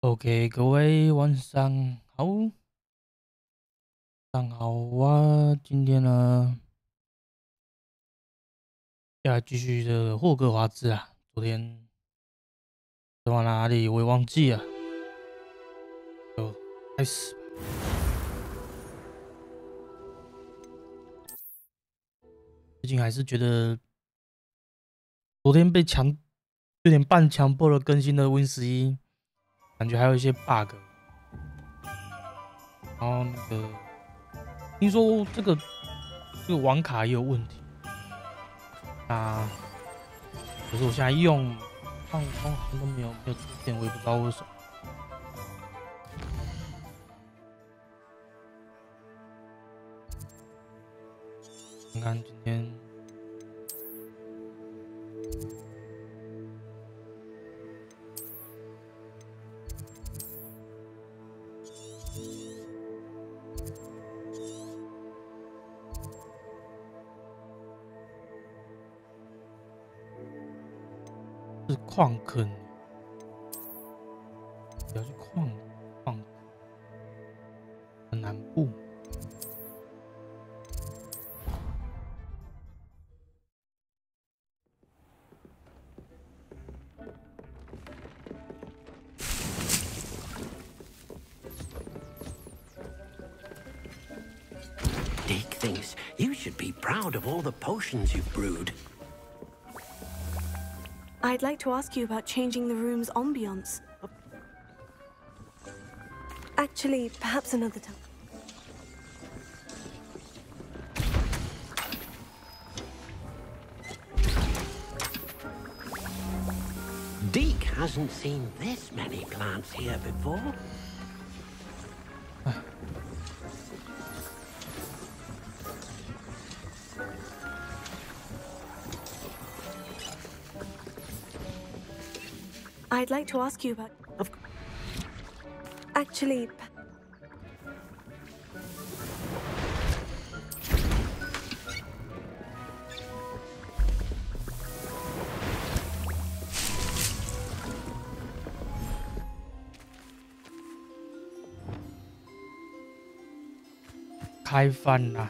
OK，各位晚上好，啊！今天呢，要来继续这个霍格华兹啊。昨天走到哪里我也忘记了，就开始吧。最近还是觉得昨天被有点半强迫了更新的 Win11，感觉还有一些 bug。然后听说这个网卡也有问题。那可是我现在用放空好像都没有出现，我也不知道为什么。看看今天是矿坑，要去矿的南部。Dick thinks you should be proud of all the potions you've brewed. I'd like to ask you about changing the room's ambience. Actually, perhaps another time. Deke hasn't seen this many plants here before. I'd like to ask you about... Actually...开饭啦！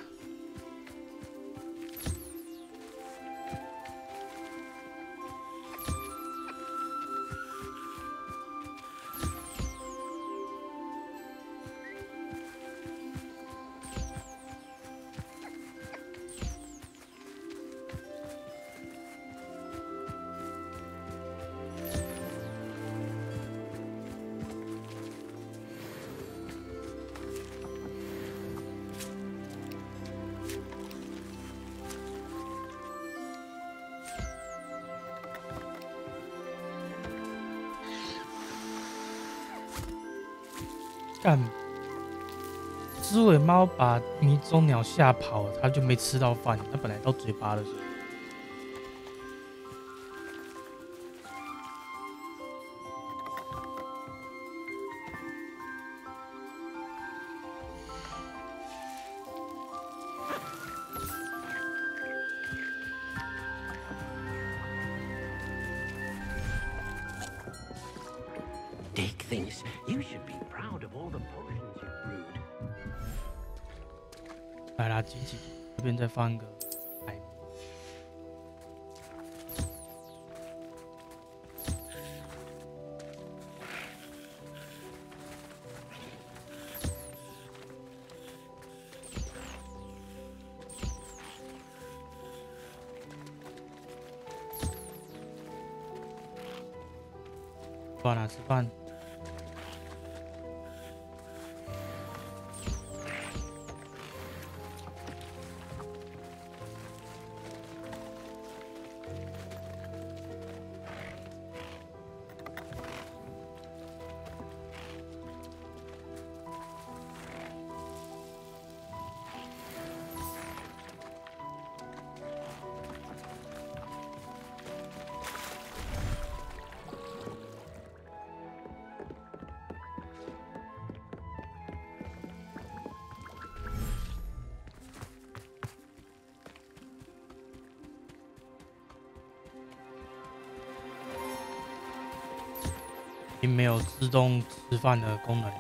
干，狮尾猫把迷踪鸟吓跑了，它就没吃到饭。它本来到嘴巴的时候。Dick thinks you should be proud of all the potions you've brewed. 来啦，挤，这边再放一个。饭啊，吃饭。并没有自动吃饭的功能。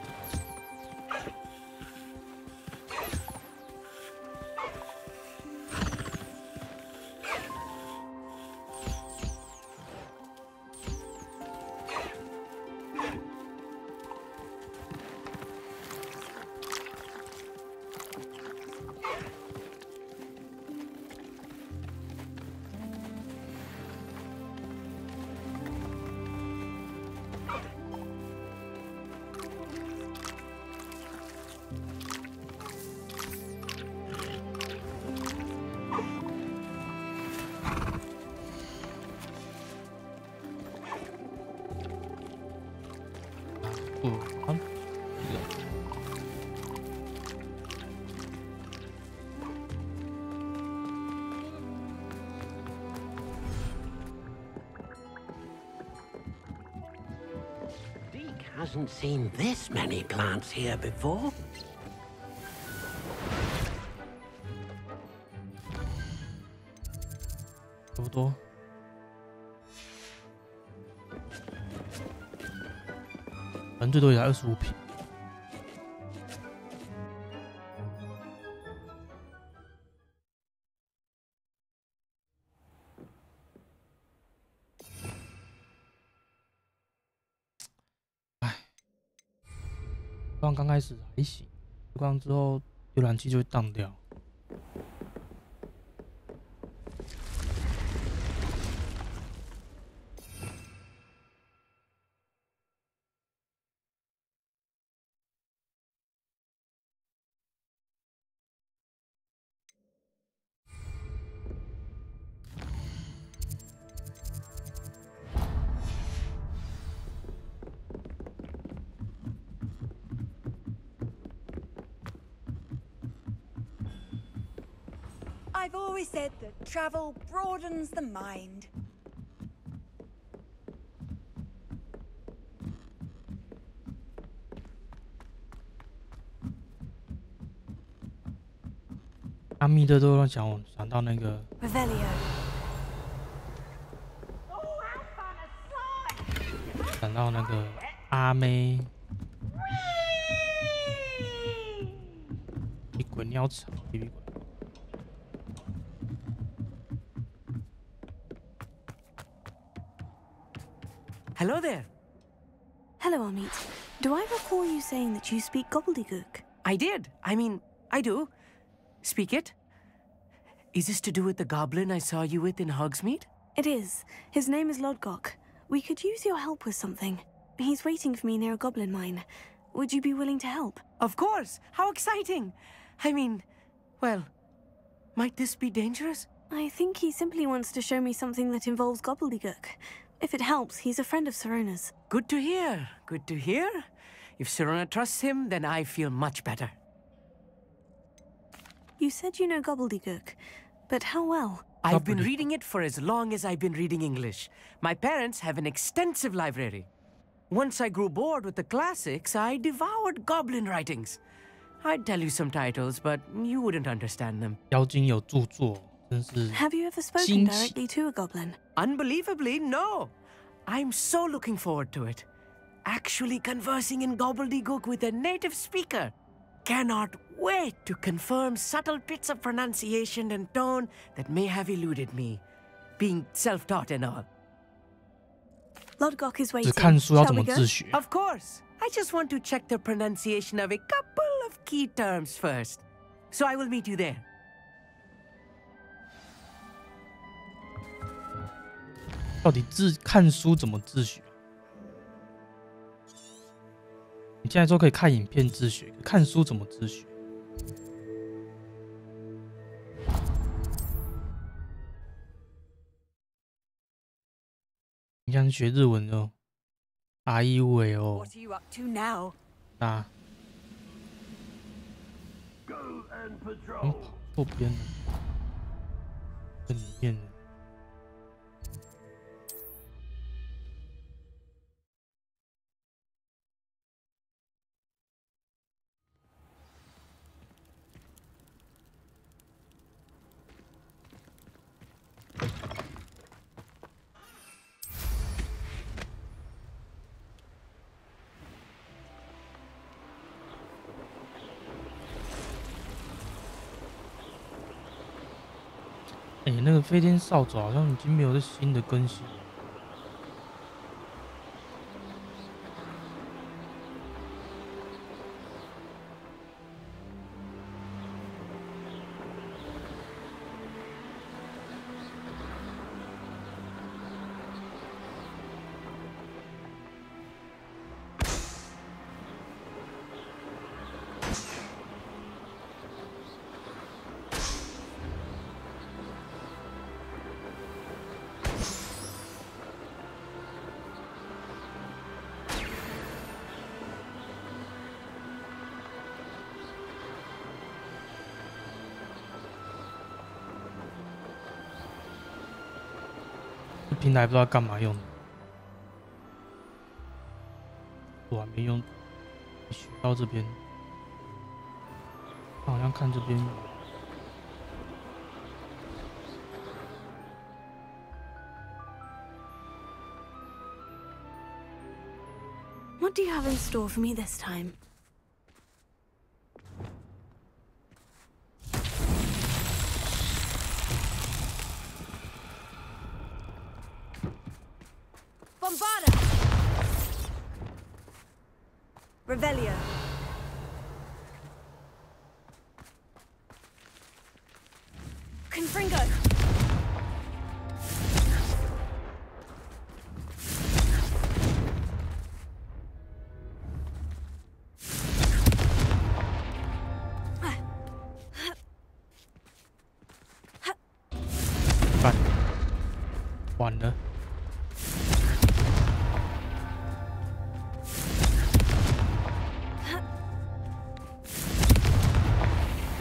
Hasn't seen this many plants here before. 差不多。反正最多也才25瓶。刚开始还行，关之后浏览器就会当掉。I've always said that travel broadens the mind. 阿密特都让想到那个 Revelio. 想到那个阿妹，你滚鸟草，比比滚。Hello there. Hello, Amit. Do I recall you saying that you speak gobbledygook? I did. I mean, I do. Speak it. Is this to do with the goblin I saw you with in Hogsmeade? It is. His name is Lodgok. We could use your help with something. He's waiting for me near a goblin mine. Would you be willing to help? Of course. How exciting. I mean, well, might this be dangerous? I think he simply wants to show me something that involves gobbledygook. If it helps, he's a friend of Sirona's. Good to hear. Good to hear. If Sirona trusts him, then I feel much better. You said you know gobbledygook, but how well? I've been reading it for as long as I've been reading English. My parents have an extensive library. Once I grew bored with the classics, I devoured goblin writings. I'd tell you some titles, but you wouldn't understand them. 妖精有著作，真是 Have you ever spoken directly to a goblin? Unbelievably, no. I'm so looking forward to it. Actually conversing in gobbledygook with a native speaker. Cannot wait to confirm subtle bits of pronunciation and tone that may have eluded me, being self-taught and all. Lodgok is 只 waiting. 看书要 Shall 怎 we 么 go? 自学？ Of course. I just want to check the pronunciation of a couple of key terms first. So I will meet you there. 到底看书怎么自学？你现在说可以看影片自学，看书怎么自学？你想学日文哦，啊一尾哦， What are you up to now? 啊，跑错边了，这里面。那个飞天扫帚好像已经没有在新的更新。平台不知道干嘛用的，我还没用，学到这边，好像看这边。What do you have in store for me this time? Revelio. Confringo. Bạn, 完了。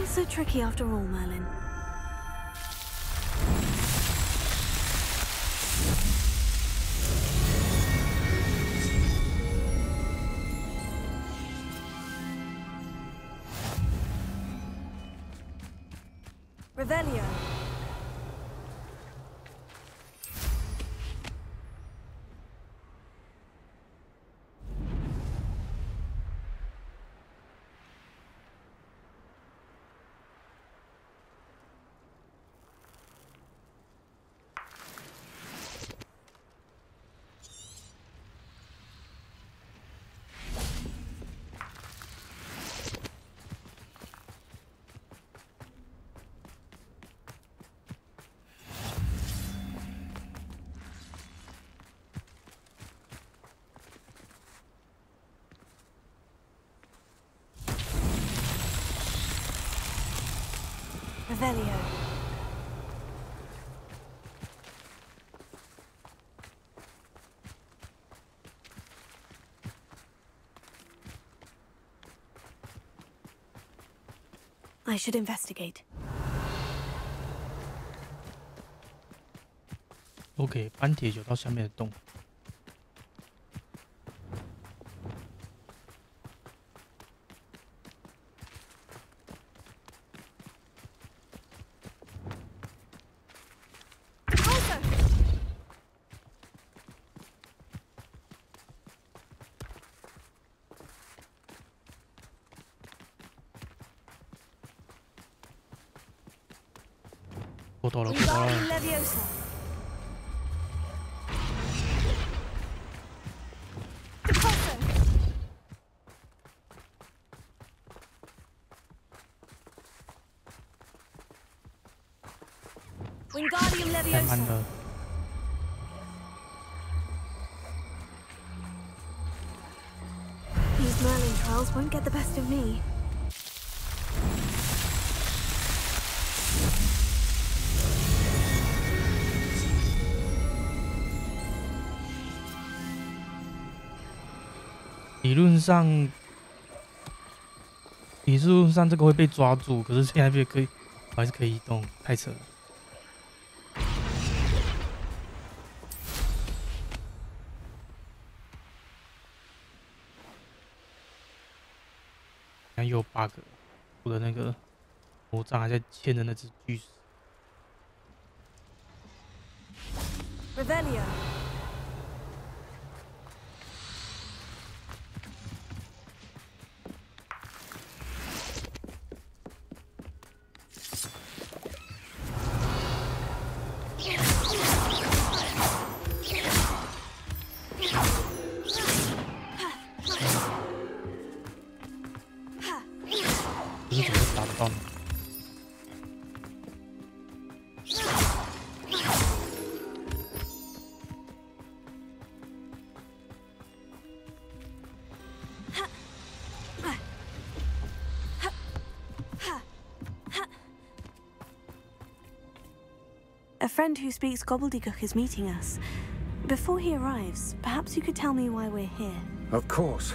So tricky after all, Merlin. Revelio. Revelio. I should investigate. OK， 搬铁球到下面的洞。过到了，过到了。 太慢了。These Merlin trials won't get the best of me.理论上这个会被抓住，可是现在可以，我还是可以移动，太扯了。 又有 bug， 我的那个魔杖还在牵着那只巨石。Revelio. friend who speaks gobbledygook is meeting us. Before he arrives, perhaps you could tell me why we're here. Of course.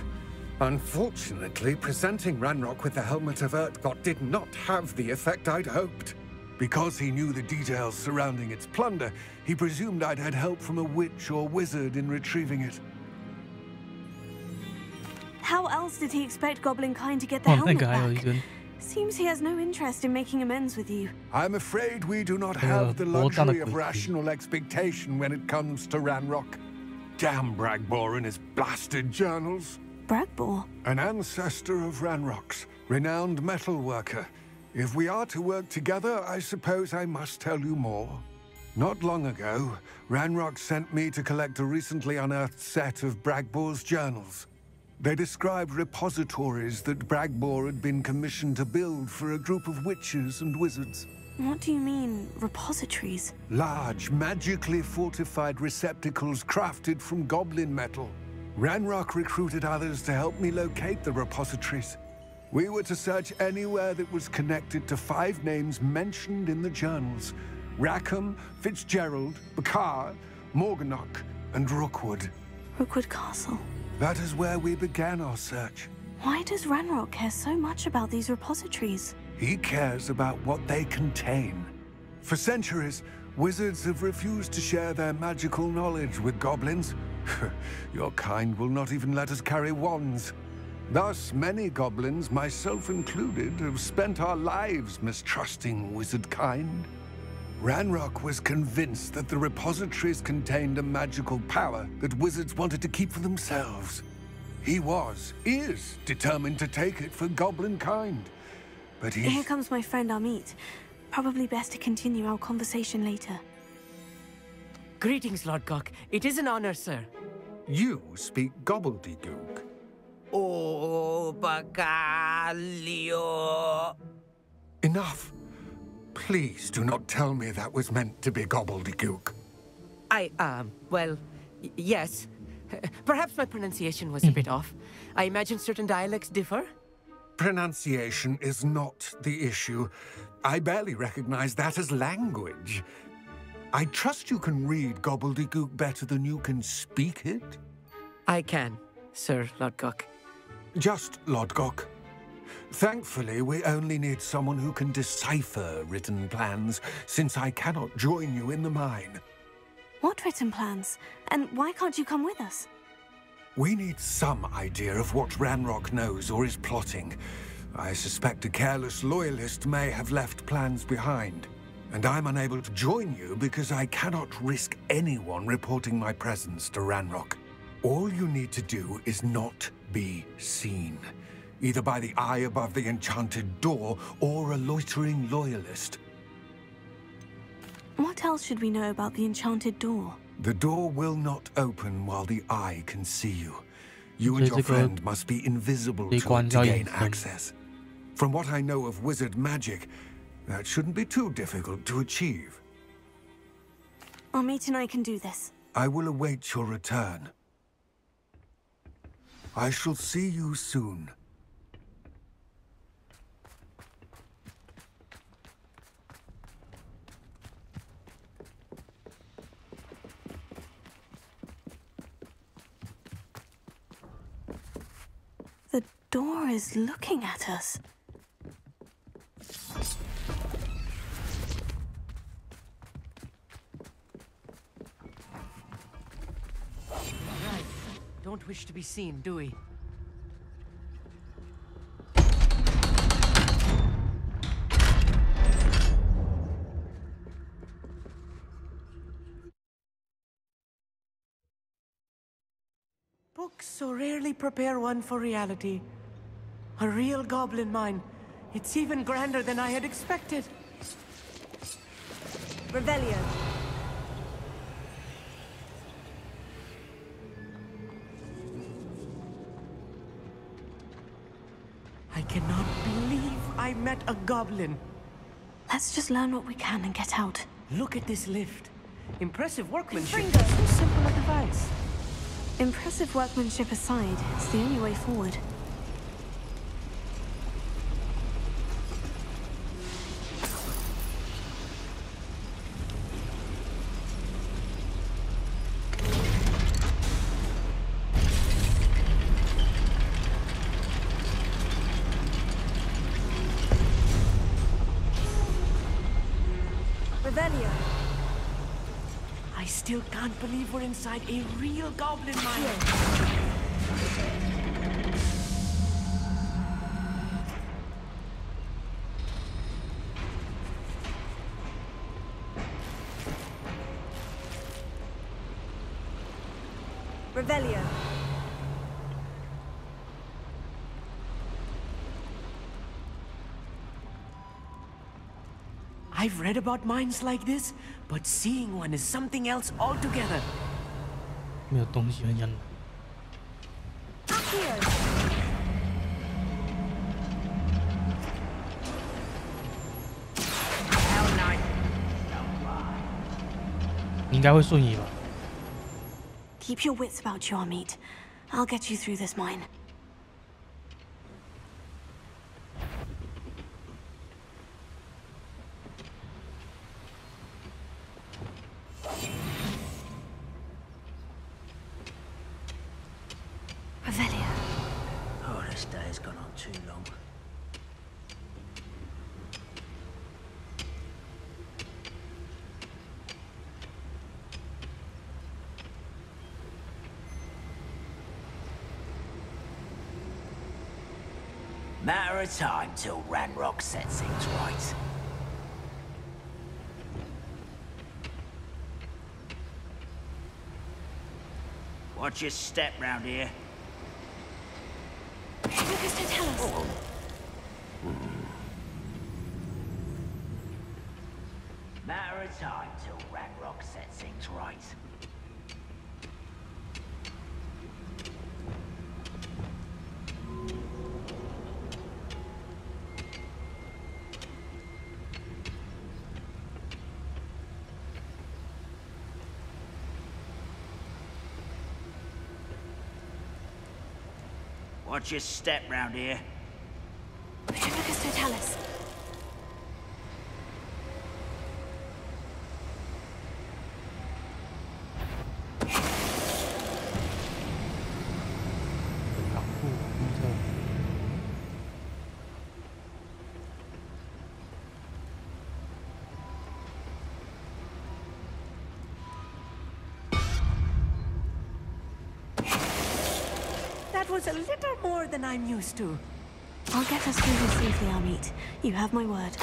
Unfortunately, presenting Ranrock with the helmet of Urtkot did not have the effect I'd hoped. Because he knew the details surrounding its plunder, he presumed I'd had help from a witch or wizard in retrieving it. How else did he expect Goblin Kind to get the helmet back? Seems he has no interest in making amends with you. I'm afraid we do not have the luxury of rational expectation when it comes to Ranrock. Damn Bragbor and his blasted journals. Bragbor? An ancestor of Ranrock's, renowned metal worker. If we are to work together, I suppose I must tell you more. Not long ago, Ranrock sent me to collect a recently unearthed set of Bragbor's journals. They described repositories that Bragbor had been commissioned to build for a group of witches and wizards. What do you mean, repositories? Large, magically fortified receptacles crafted from goblin metal. Ranrock recruited others to help me locate the repositories. We were to search anywhere that was connected to 5 names mentioned in the journals: Rackham, Fitzgerald, Bakar, Morganach, and Rookwood. Rookwood Castle. That is where we began our search. Why does Ranrock care so much about these repositories? He cares about what they contain. For centuries, wizards have refused to share their magical knowledge with goblins. Your kind will not even let us carry wands. Thus, many goblins, myself included, have spent our lives mistrusting wizard kind. Ranrock was convinced that the repositories contained a magical power that wizards wanted to keep for themselves. He is determined to take it for goblin kind. But Here comes my friend Amit. Probably best to continue our conversation later. Greetings, Lord Gok. It is an honor, sir. You speak gobbledygook. Oh, Bagalio. Enough. Please do not tell me that was meant to be gobbledygook. Well, yes. Perhaps my pronunciation was a bit off. I imagine certain dialects differ. Pronunciation is not the issue. I barely recognize that as language. I trust you can read gobbledygook better than you can speak it? I can, Sir Lord Gok. Just Lord Gok. Thankfully, we only need someone who can decipher written plans, since I cannot join you in the mine. What written plans? And why can't you come with us? We need some idea of what Ranrock knows or is plotting. I suspect a careless loyalist may have left plans behind. And I'm unable to join you because I cannot risk anyone reporting my presence to Ranrock. All you need to do is not be seen, either by the eye above the enchanted door or a loitering loyalist. What else should we know about the enchanted door? The door will not open while the eye can see you. You and your friend must be invisible to it to gain access. From what I know of wizard magic, that shouldn't be too difficult to achieve. Amit and I can do this. I will await your return. I shall see you soon. The door is looking at us. Right. Don't wish to be seen, do we? Books so rarely prepare one for reality. A real goblin mine. It's even grander than I had expected. Revelio. I cannot believe I met a goblin. Let's just learn what we can and get out. Look at this lift. Impressive workmanship. Fringo. So simple a device. Impressive workmanship aside, it's the only way forward. still can't believe we're inside a real goblin mine. Revelio. I've read about mines like this, but seeing one is something else altogether. 没有东西很像。 Accio. 你应该会瞬移吧？ Keep your wits about you, Amit. I'll get you through this mine. Revelio. Oh, this day's gone on too long. Matter of time till Ranrock sets things right. Watch your step round here. Lucas, don't tell us. Matter of time till Ranrock sets things right. Watch your step round here. Lucas, don't tell us. That was a little more than I'm used to. I'll get us through this safely, Amit. You have my word.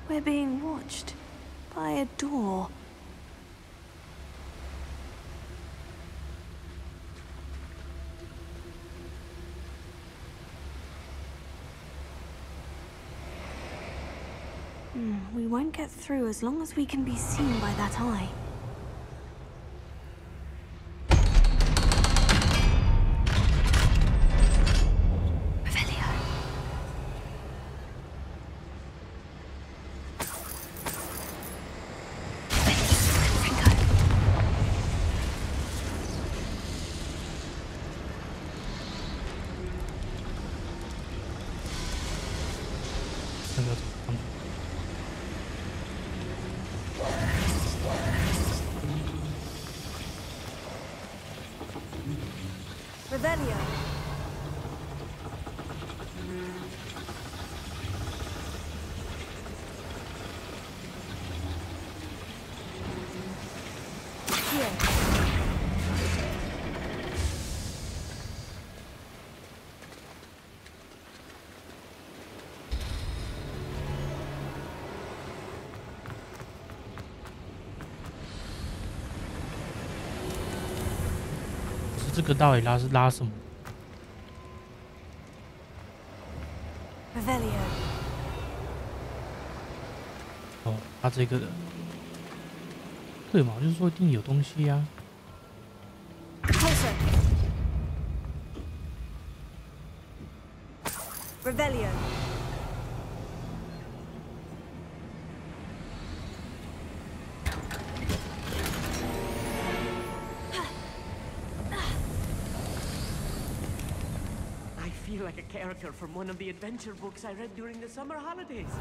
We're being watched by a door. We won't get through as long as we can be seen by that eye. Revelio. Here. 这个到底是拉什么？ Revelio. 哦，拉这个的。对嘛，就是说一定有东西啊。 Closer. Revelio. I feel like a character from one of the adventure books I read during the summer holidays.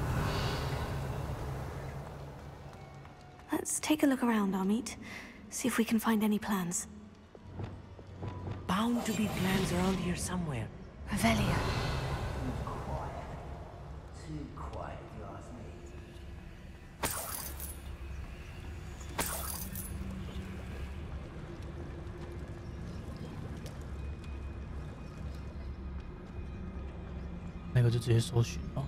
Let's take a look around, Amit. See if we can find any plans. Bound to be plans around here somewhere. Revelio. Too quiet, if you ask me. 那个就直接搜寻哦。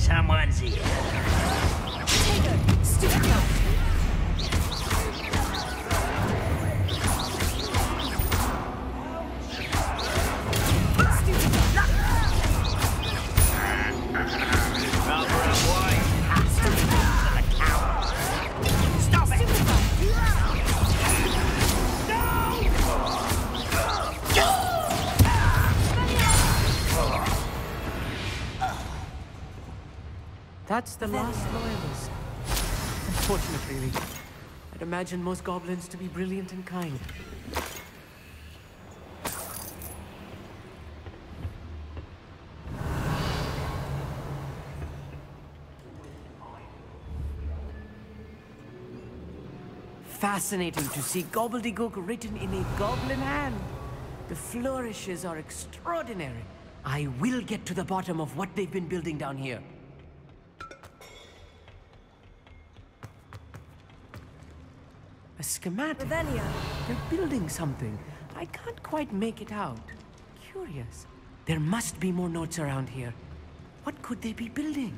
Someone's here. Stupid guy. That's the last loyalist. Unfortunate, really. I'd imagine most goblins to be brilliant and kind. Fascinating to see gobbledygook written in a goblin hand. The flourishes are extraordinary. I will get to the bottom of what they've been building down here. A schematic. Revelio. They're building something. I can't quite make it out. Curious. There must be more notes around here. What could they be building?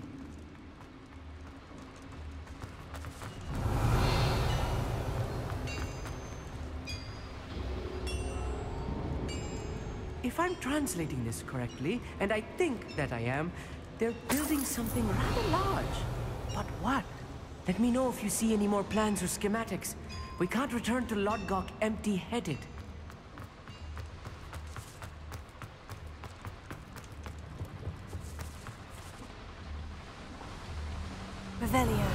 If I'm translating this correctly, and I think that I am, they're building something rather large. But what? Let me know if you see any more plans or schematics. We can't return to Lodgok empty-headed. Revelio.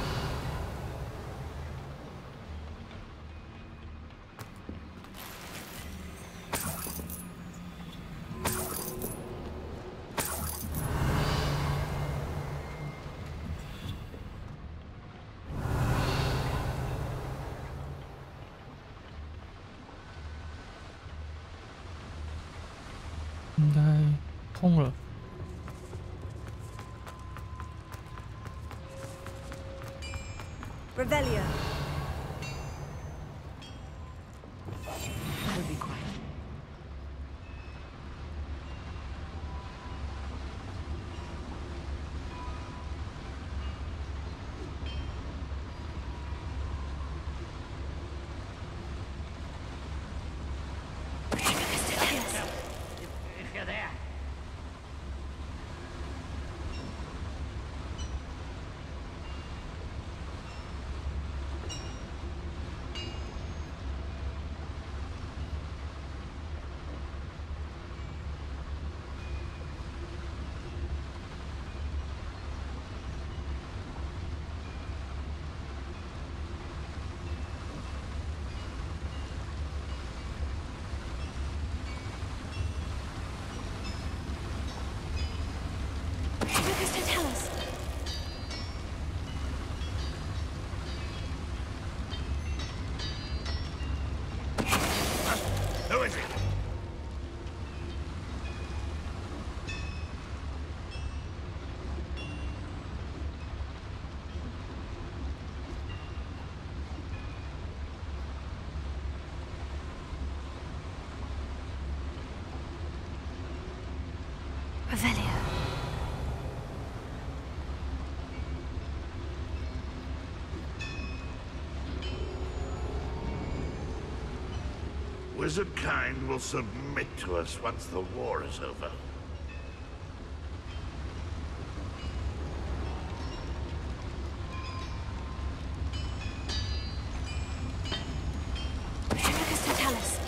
应该通了。Revelio. I'll be quiet. If you're there. Tell us. Who is it? Revelio. Wizard kind will submit to us once the war is over. Tell us.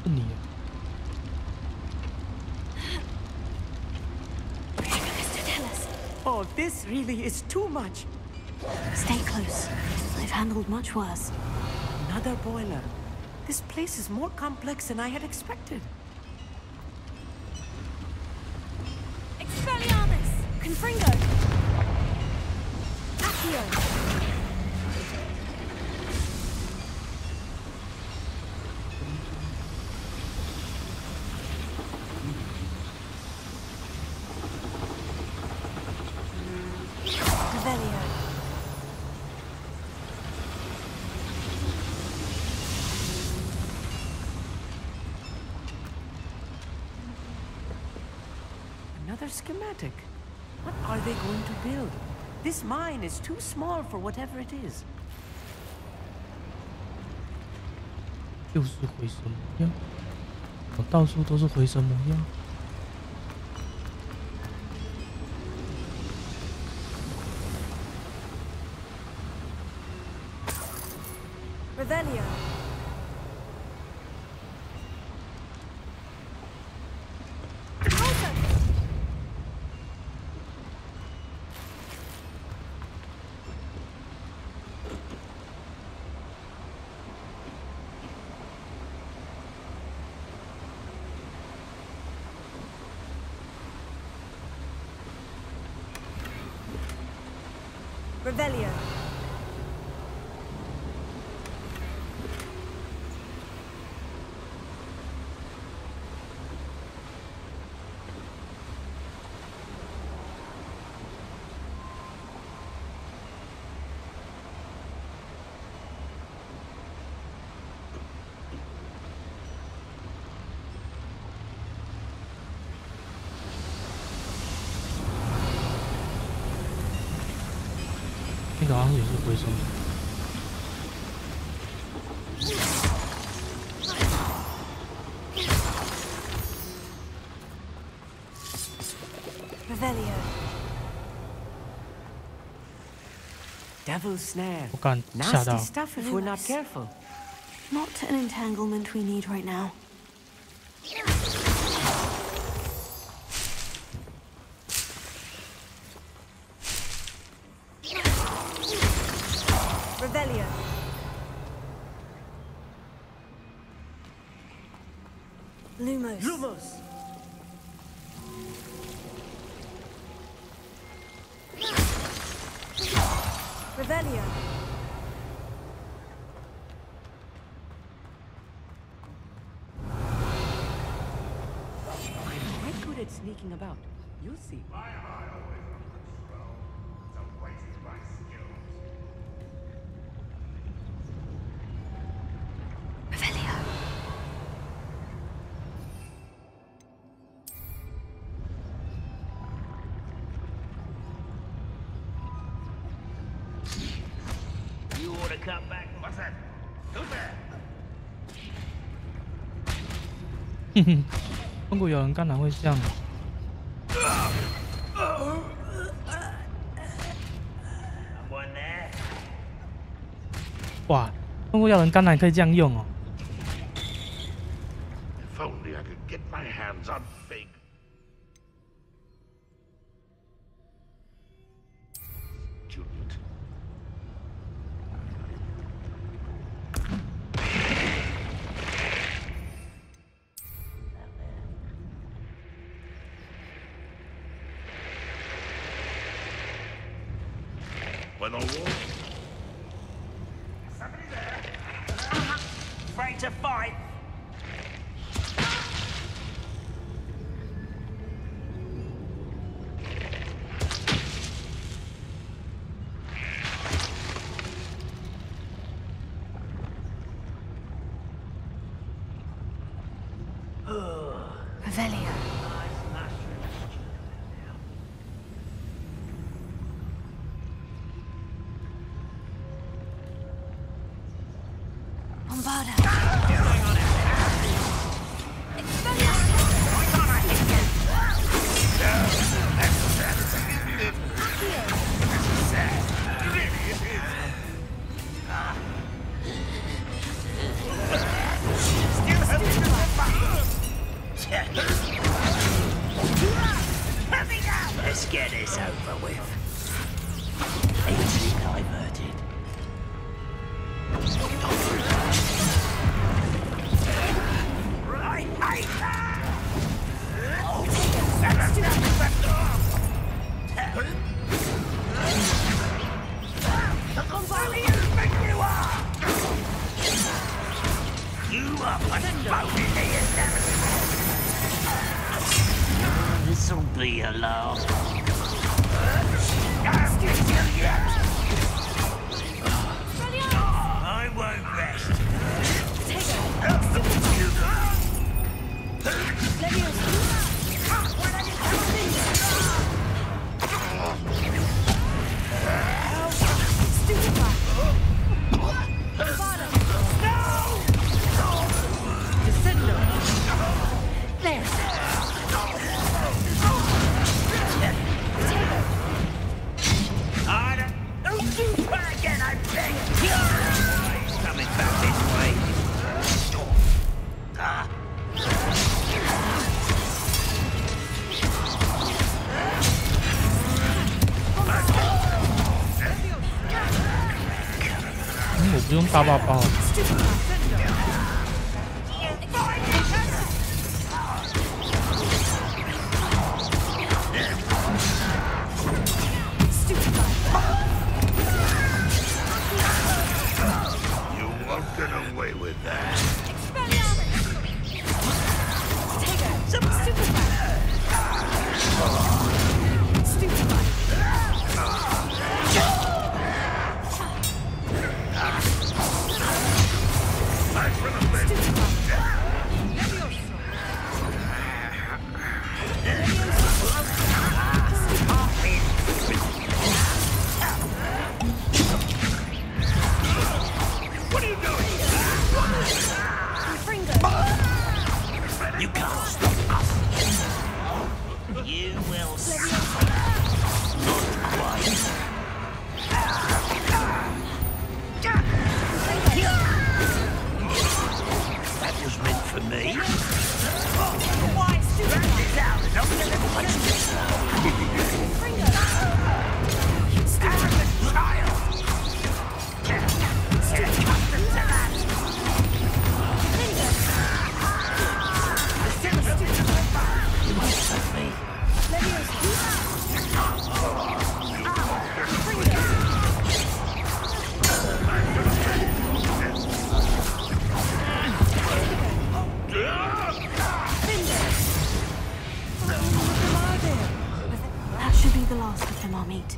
是你。Oh, this really is too much. Stay close. I've handled much worse. Another boiler. This place is more complex than I had expected. Expelliarmus! Confringo! Accio! Revelio. Another schematic. What are they going to build? This mine is too small for whatever it is. 又是回神模样，我到处都是回神模样。Revelio. Revelio.那个好像也是回声。Revelio. Devil's snare. 我敢吓到 Nasty。stuff if we're not careful. Not an entanglement we need right now. Revelio. Lumos. Lumos. Revelio. I'm quite good at sneaking about. You'll see. Revelio. You ought to come back. What's that? Who's there? 哼哼，如果有人干哪会这样？哇，中国要人干奶可以这样用哦。If only I could get my hands on Fig. Student. When the war. Somebody there. Afraid to fight? Revelio. Bombarda. This'll be a laugh. I won't rest.我不用大爆爆。You won't get away with that. You can't stop us. You will suffer. Not quite. That was meant for me. This out and I'll get it once arrogant child. Get accustomed to that. You won't stop me. That should be the last of them I'll meet.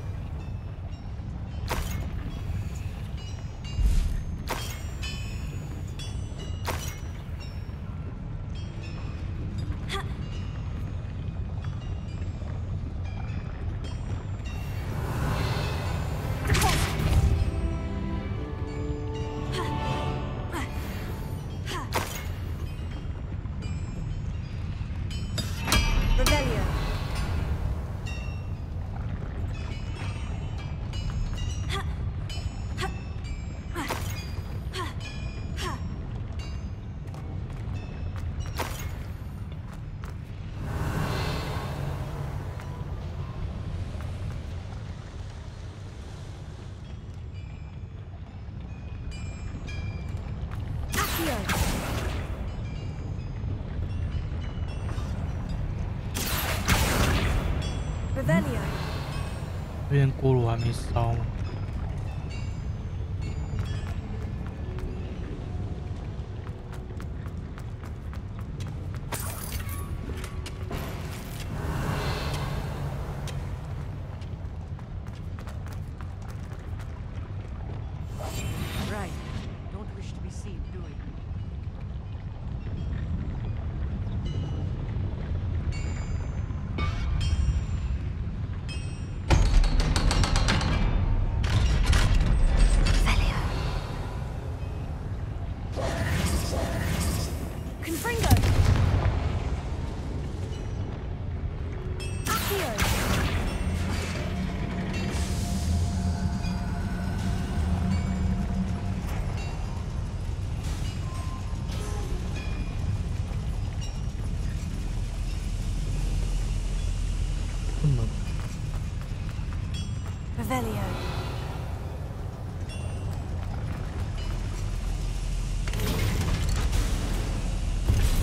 Rebellion. 这边锅炉还没烧吗？ Right. Don't wish to be seen doing. Revelio.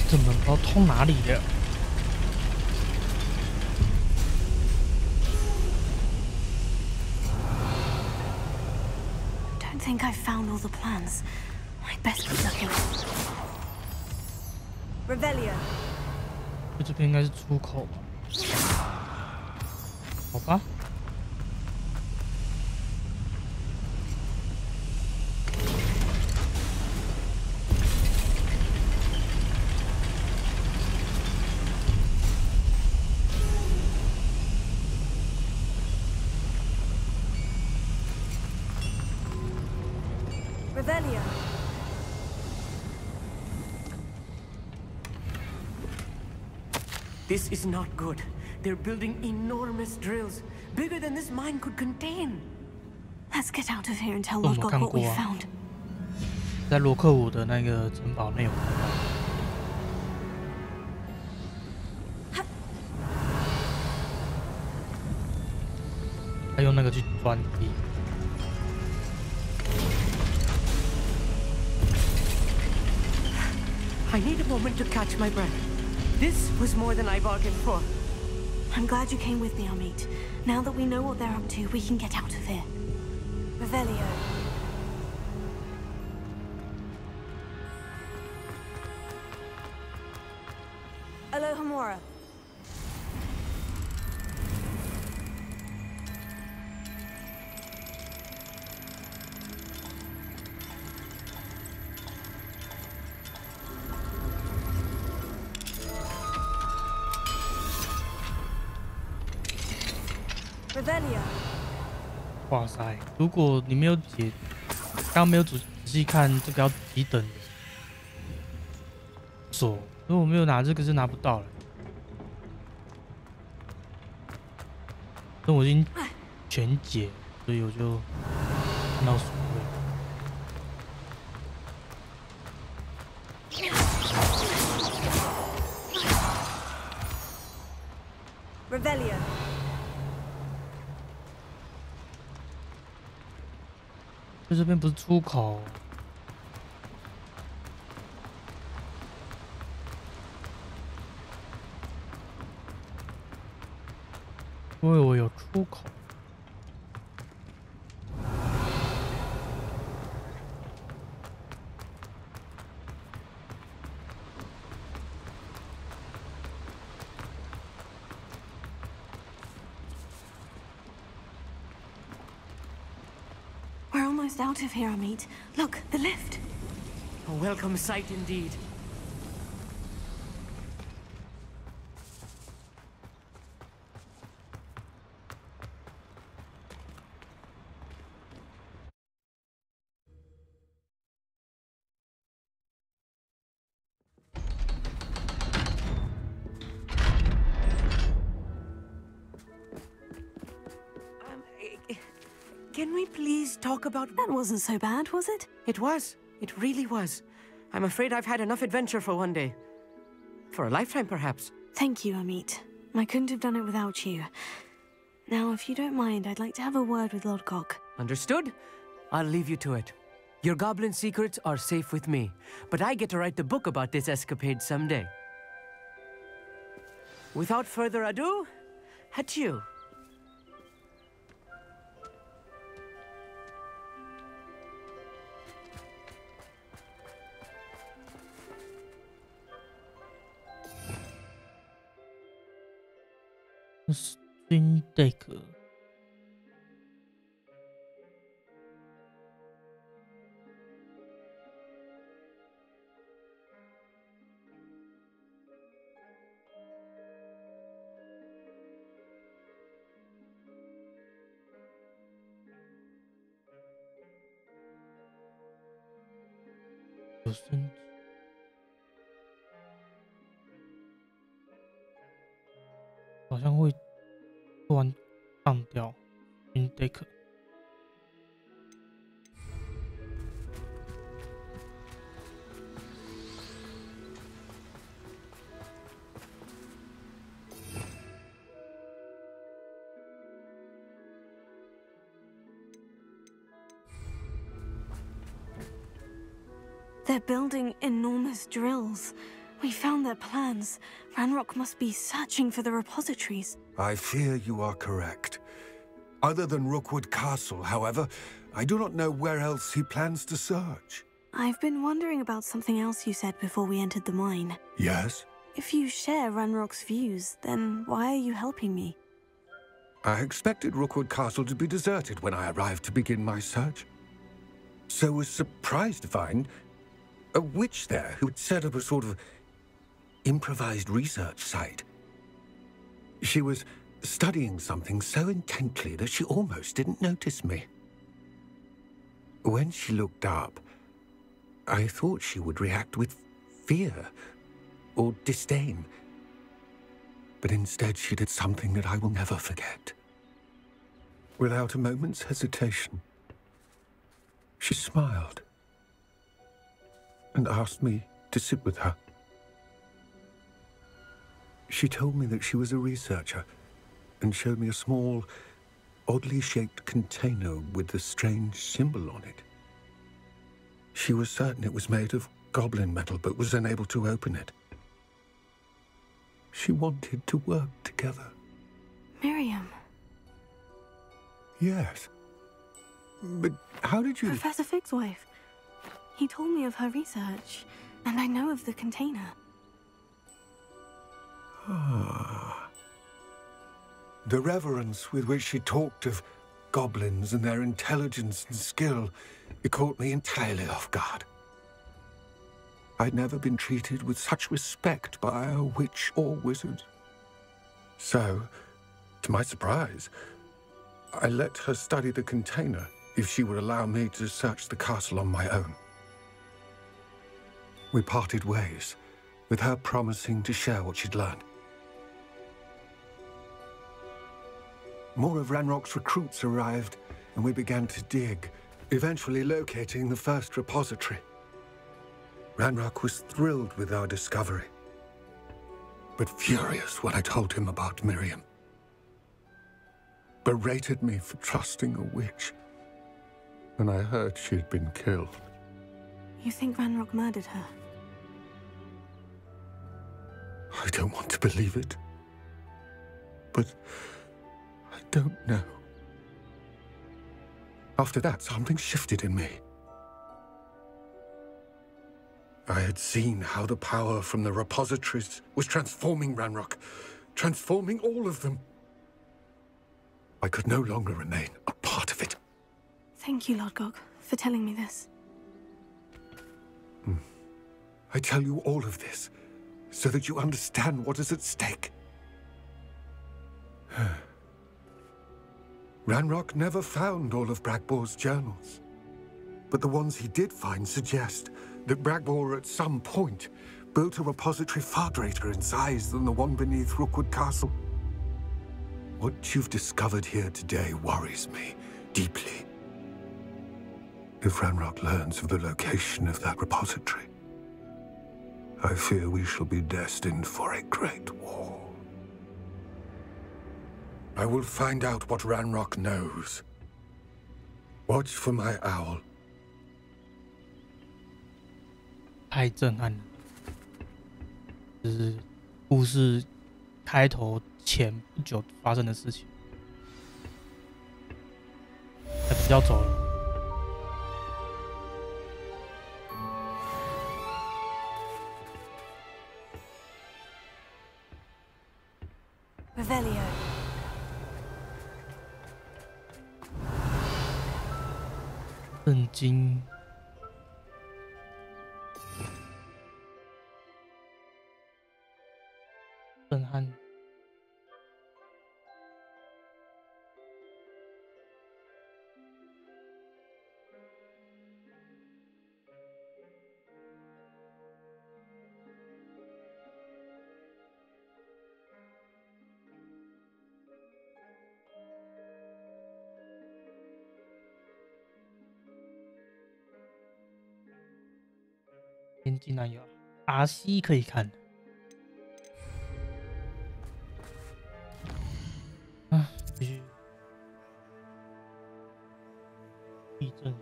这门不知道通哪里的。 Don't think I've found all the plans. I'd best be looking. Revelio. 这边应该是出口吧？好吧。Revelio. This is not good. They're building enormous drills, bigger than this mine could contain. Let's get out of here and tell Lodgok what we found. 在罗克伍的那个城堡内有看到。他用那个去钻地。I need a moment to catch my breath. This was more than I bargained for. I'm glad you came with me, Amit. Now that we know what they're up to, we can get out of here. Revelio. Alohomora. Revelio. 哇塞！如果你没有刚刚没有仔细看这个要几等锁，如果没有拿这个是拿不到了。那我已经全解，所以我就看到锁位。Revelio. 就这边不是出口。因为我有出口。We're almost out of here, Amit. Look, the lift. A welcome sight indeed. Can we please talk about... That wasn't so bad, was it? It was. It really was. I'm afraid I've had enough adventure for one day. For a lifetime, perhaps. Thank you, Amit. I couldn't have done it without you. Now, if you don't mind, I'd like to have a word with Lodgok. Understood? I'll leave you to it. Your goblin secrets are safe with me, but I get to write the book about this escapade someday. Without further ado, adieu. Spin deck。有升级。好像会突然放掉 in deck。They're building enormous drills. We found their plans. Ranrock must be searching for the repositories. I fear you are correct. Other than Rookwood Castle, however, I do not know where else he plans to search. I've been wondering about something else you said before we entered the mine. Yes? If you share Ranrock's views, then why are you helping me? I expected Rookwood Castle to be deserted when I arrived to begin my search. So was surprised to find a witch there who had set up a sort of improvised research site. She was studying something so intently that she almost didn't notice me. When she looked up, I thought she would react with fear or disdain. But instead she did something that I will never forget. Without a moment's hesitation, she smiled and asked me to sit with her. She told me that she was a researcher and showed me a small, oddly shaped container with a strange symbol on it. She was certain it was made of goblin metal, but was unable to open it. She wanted to work together. Miriam. Yes. But how did you... Professor Fig's wife. He told me of her research, and I know of the container. Ah. The reverence with which she talked of goblins and their intelligence and skill, it caught me entirely off guard. I'd never been treated with such respect by a witch or wizard. So, to my surprise, I let her study the container if she would allow me to search the castle on my own. We parted ways, with her promising to share what she'd learned. More of Ranrock's recruits arrived, and we began to dig, eventually locating the first repository. Ranrock was thrilled with our discovery, but furious when I told him about Miriam. Berated me for trusting a witch when I heard she had been killed. You think Ranrock murdered her? I don't want to believe it, but I don't know. After that, something shifted in me. I had seen how the power from the repositories was transforming Ranrock, transforming all of them. I could no longer remain a part of it. Thank you, Lodgok, for telling me this. I tell you all of this so that you understand what is at stake. Ranrock never found all of Bragbor's journals, but the ones he did find suggest that Bragbor at some point built a repository far greater in size than the one beneath Rookwood Castle. What you've discovered here today worries me deeply. If Ranrock learns of the location of that repository, I fear we shall be destined for a great war. I will find out what Ranrock knows. Watch for my owl. 太震撼了，就是故事开头前不久发生的事情。他要走了。Revelio. 震惊。震撼。竟然有 RC 可以看。啊，继续。地震，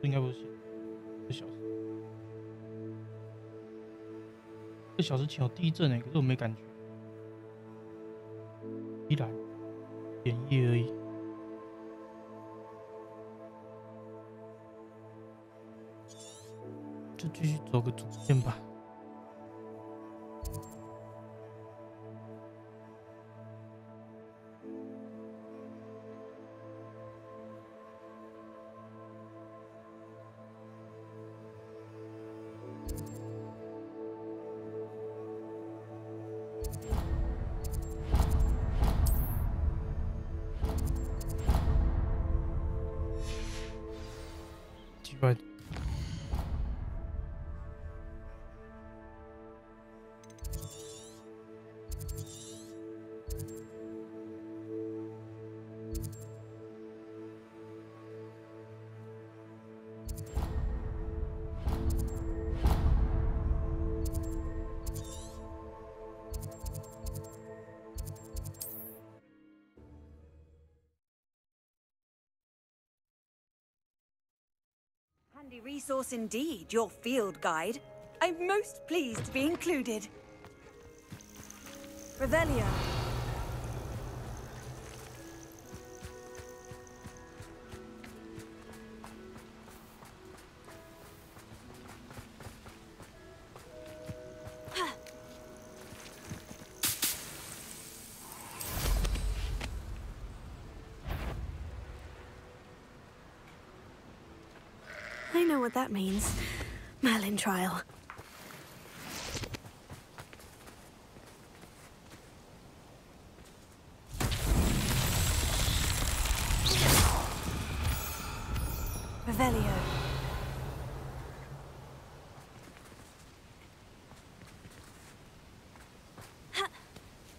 这应该不是1个小时。1个小时前有地震可是我没感觉。依然点1而已。就继续走个主线吧。奇怪。Handy resource indeed, your field guide. I'm most pleased to be included. Revelio. I know what that means. Merlin trial. Revelio.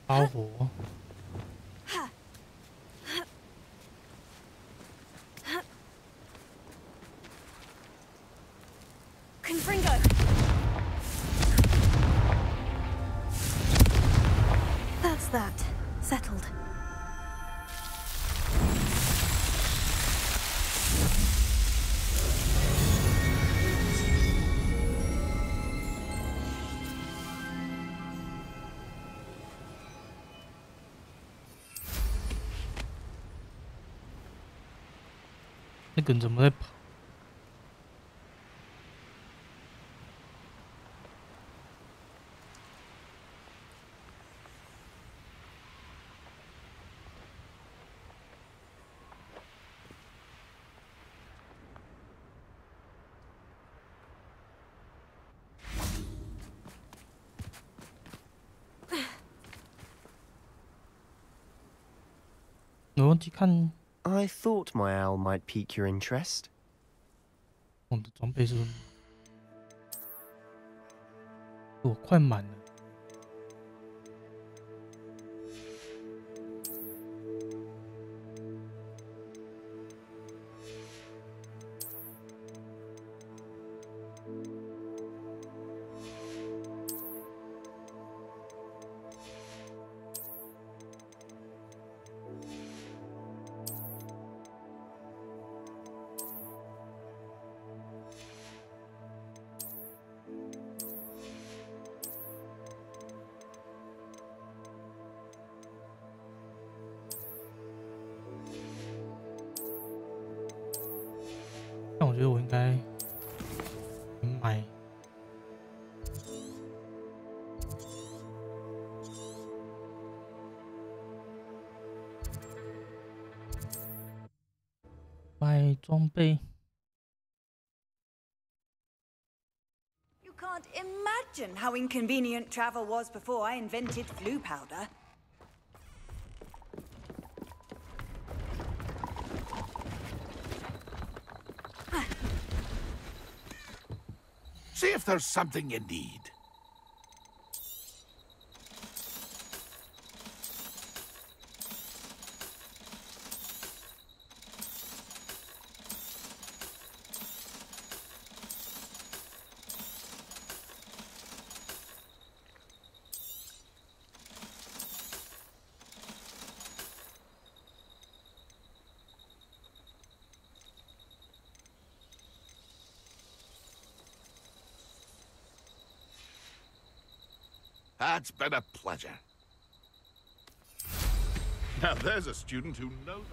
包火。Confringo. That's that. Settled.那个人怎么在跑？我忘记看 I thought my owl might pique your interest. 我的装备是不是我快满了。但我觉得我应该买装备。You can't imagine how inconvenient travel was before I invented flu powder. See if there's something you need. It's been a pleasure. Now there's a student who knows.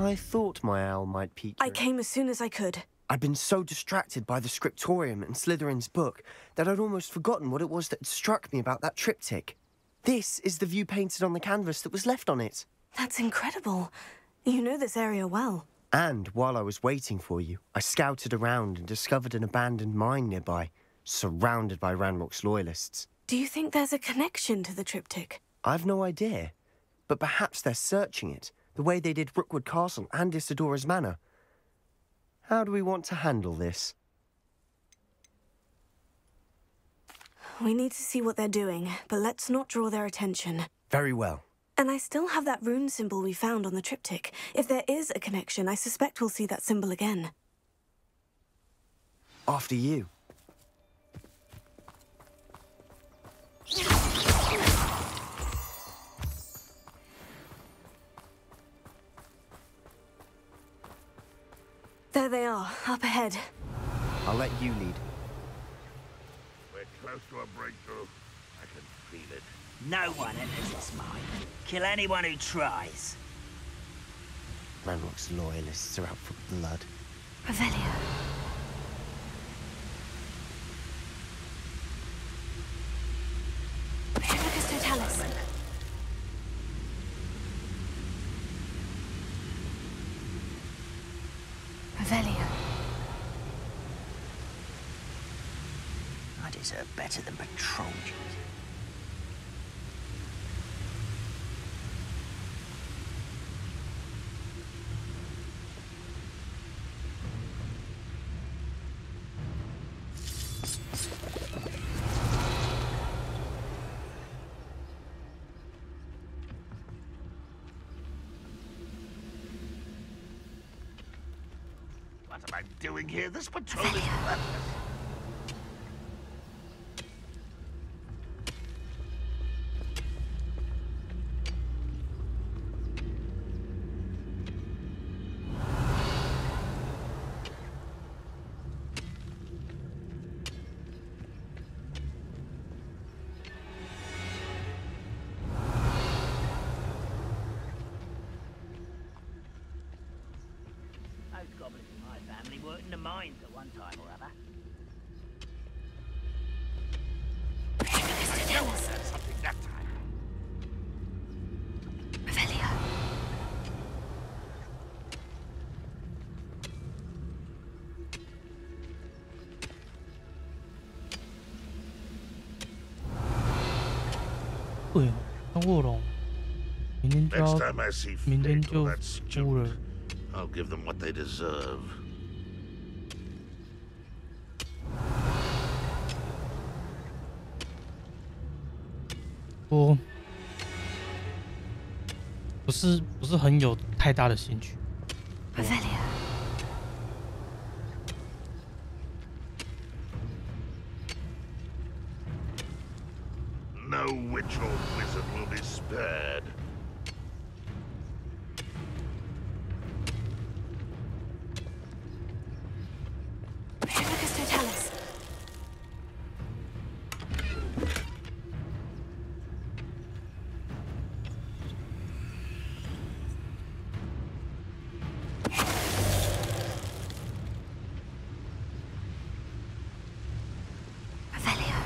I thought my owl might pique I your... came as soon as I could. I'd been so distracted by the scriptorium and Slytherin's book that I'd almost forgotten what it was that struck me about that triptych. This is the view painted on the canvas that was left on it. That's incredible. You know this area well. And while I was waiting for you, I scouted around and discovered an abandoned mine nearby, surrounded by Ranrock's loyalists. Do you think there's a connection to the triptych? I've no idea, but perhaps they're searching it, the way they did Rookwood Castle and Isidora's Manor. How do we want to handle this? We need to see what they're doing, but let's not draw their attention. Very well. And I still have that rune symbol we found on the triptych. If there is a connection, I suspect we'll see that symbol again. After you. There they are, up ahead. I'll let you lead. We're close to a breakthrough. I can feel it. No one enters this mine. Kill anyone who tries. Ranrock's loyalists are out for blood. Revelio. Primicus Totalis. Revelio. I deserve better than patrol duty. What am I doing here? This patrol is worthless. Those goblins in my family worked in the mines at one time or other. I know I said something that time. Revelio.对哦，当卧龙，明天就 Next 要 time I see 明天 Fate 就 or that 出了。 student, I'll give them what they deserve. 我不是很有太大的兴趣。 Revelio. No witch or wizard will be spared. Primicus Totalis. Revelio.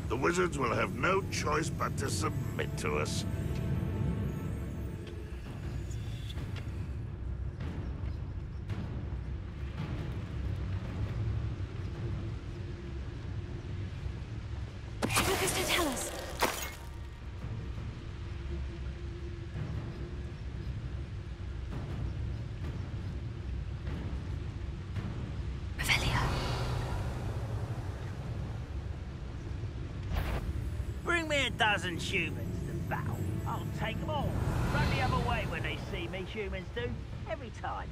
The wizards will have no choice but to submit to us. Primicus Totalis. Revelio. Bring me a dozen humans to battle. I'll take them all. Run the other way when they see me, humans do. Every time.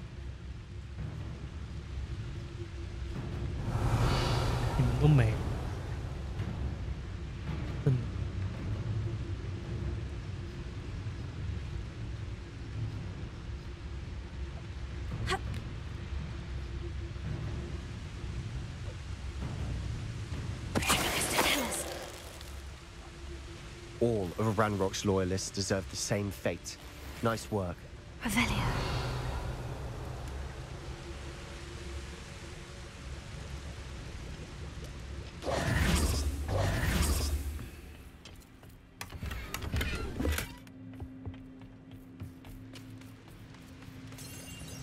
你们都没了，真的。 Primicus Totalis. All of Ranrock's loyalists deserve the same fate. Nice work. Revelio.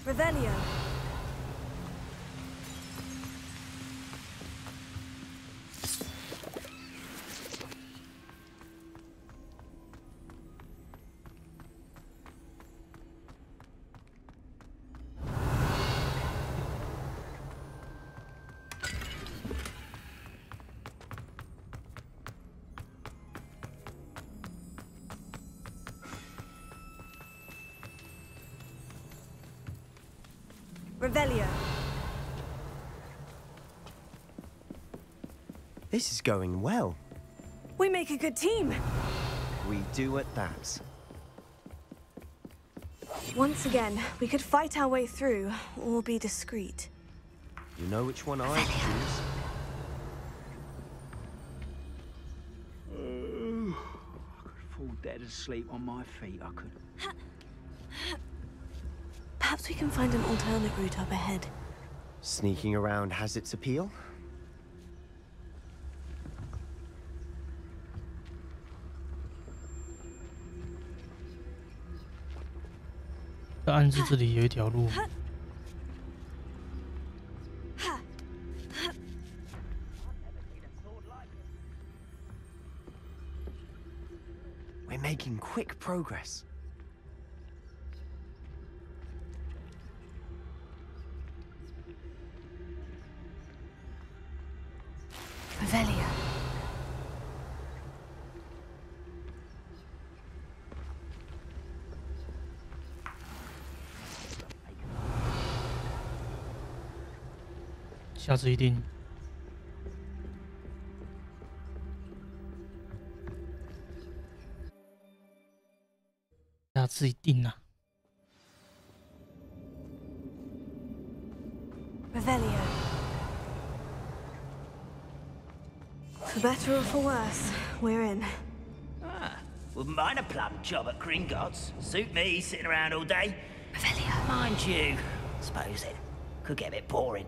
Revelio. Revelio. This is going well. We make a good team. We do at that. Once again, we could fight our way through, or be discreet. You know which one I choose? I could fall dead asleep on my feet, I could. Perhaps we can find an alternate route up ahead. Sneaking around has its appeal.这暗示这里有一条路。We're making quick progress. Revelio. 下次一定。下次一定啊！ Revelio. For better or for worse, we're in. Wouldn't mind a plum job at Gringotts. Suit me, sitting around all day. Revelio. Mind you, suppose it could get a bit boring.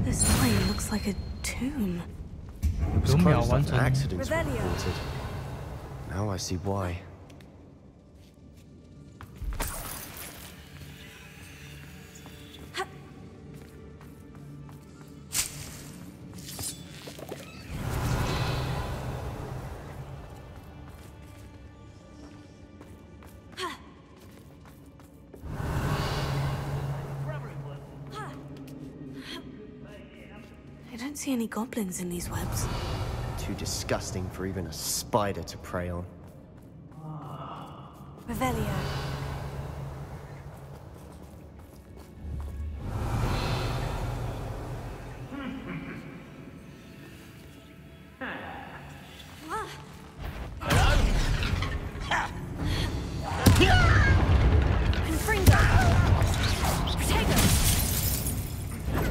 This plane looks like a tomb. It was closed after Revelio. accidents were reported. Now I see why. I don't see any goblins in these webs. Too disgusting for even a spider to prey on. Revelio.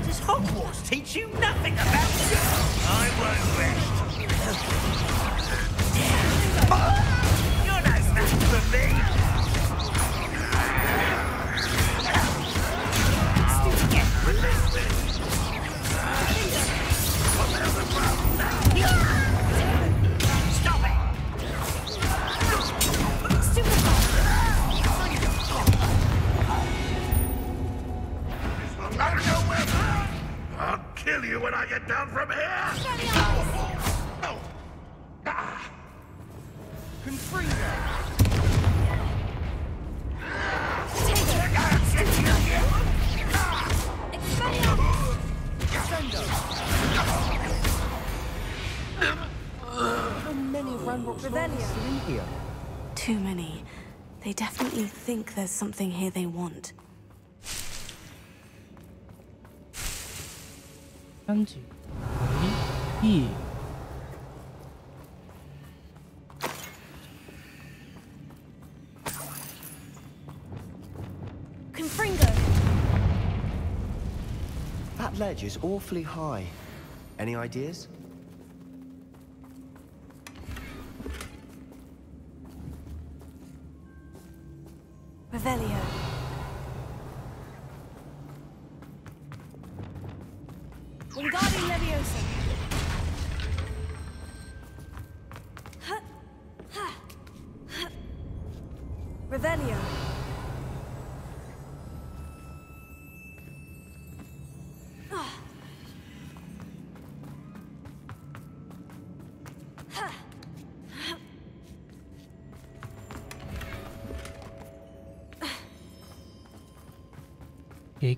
Does Hogwarts teach you nothing about it? I won't rest. You're no match for me. Stop it! I'll kill you when I get down from here! How many Ranrock's Revelio. are in here? Too many. They definitely think there's something here they want. 三井回忆。ledge is awfully high. Any ideas? Revelio. Wingardium Leviosa. Revelio.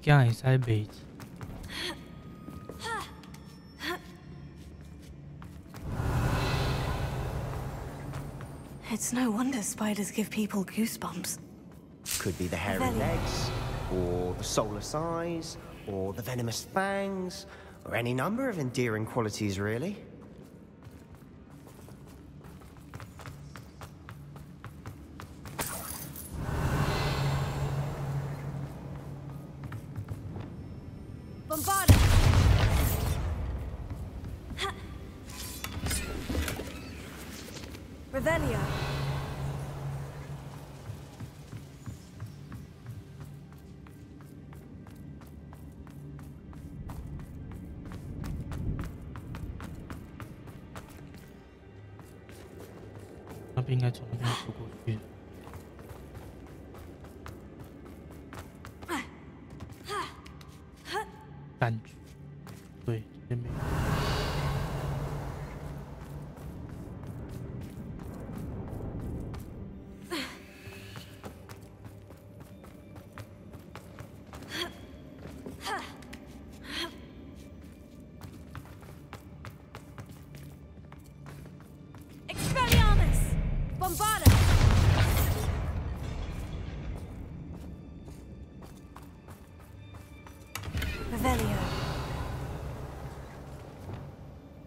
Cái này sai bị. It's no wonder spiders give people goosebumps. Could be the hairy legs, or the soulless eyes, or the venomous fangs, or any number of endearing qualities, really. Bombarda. Revelio.那边应该从那边出过去。感觉，对，这边没有。Expelliarmus! Bombarda! Revelio.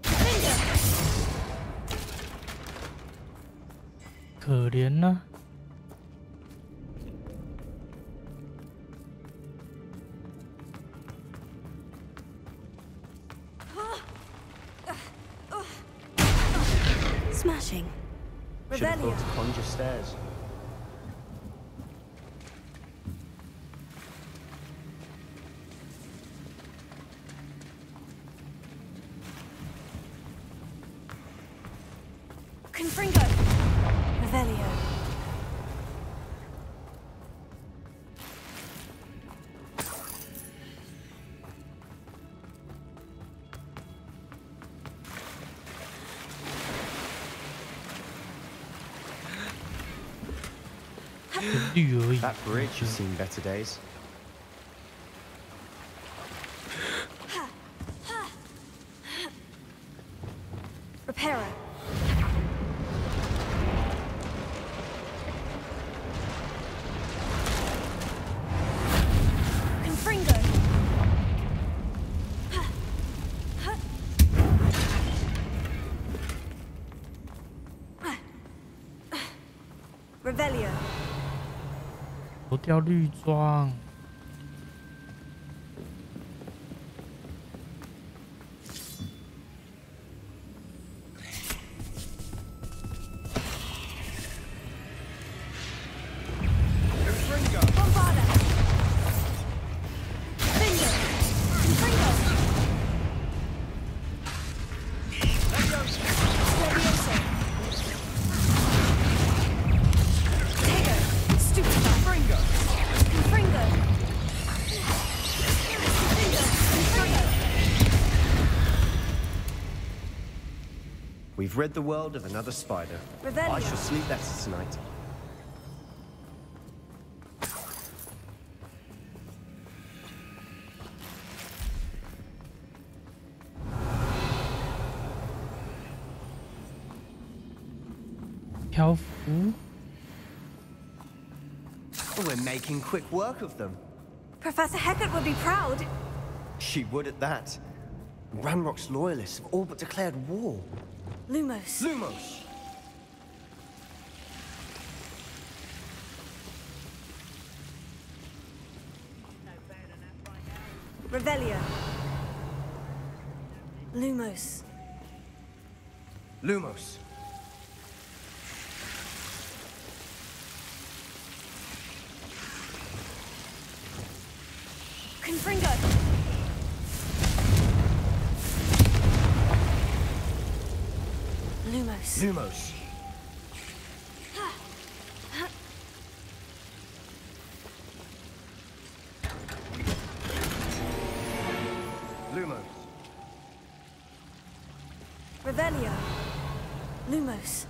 Finger! 可怜呐、Smashing. Should have Revelio. thought to conjure stairs. Confringo. Revelio. That bridge has seen better days. Reparo. Confringo. Revelio. 我掉绿装。Bombarda. Finger. Confringo. Leviosa. Tego. Stupefy. Confringo. Confringo. Confringo. We've rid the world of another spider. Revelio. I shall sleep better tonight. We're making quick work of them. Professor Hecat would be proud. She would at that. Ranrock's loyalists have all but declared war. Lumos. Lumos! Revelio. Lumos. Lumos. Confringo. Lumos. Lumos. Lumos. Revelio. Lumos.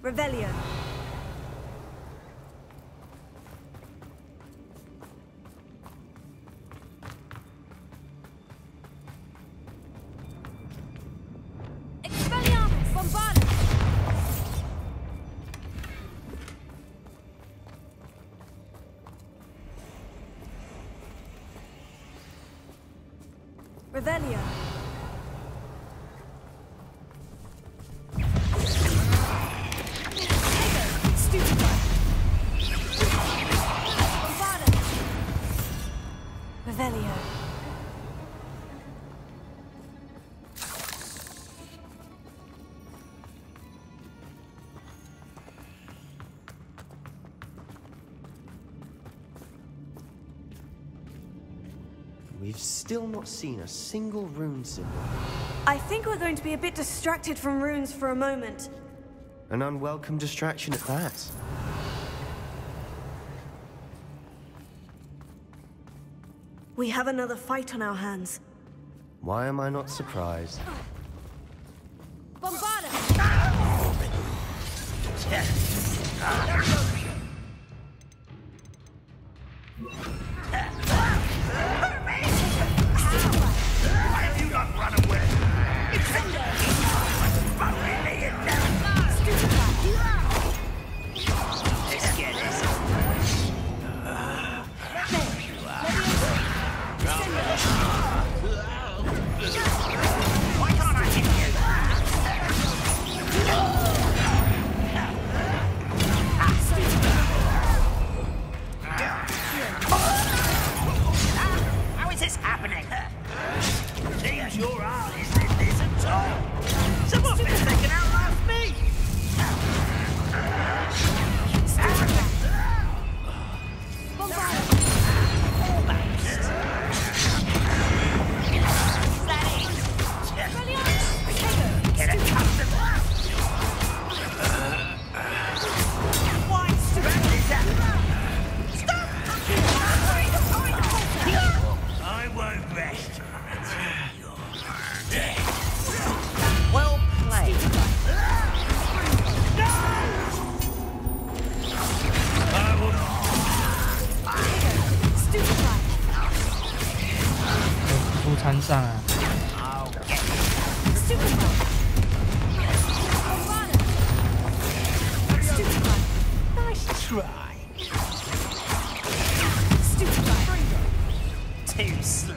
Revelio. Expelliarmus! Bombardus! Revelio. Revelio. We've still not seen a single rune symbol. I think we're going to be a bit distracted from runes for a moment. An unwelcome distraction at that. We have another fight on our hands. Why am I not surprised? Bombardus! Why have you not run away? Let's get this. Why can't I hit you? How is this happening? Seems your artist in this at all. Someone thinks they can outlast me. Get a comfortable. Why stop! I won't rest until you're dead. Well played. I will not. 出参上啊！ I'll get nice try. Too slow.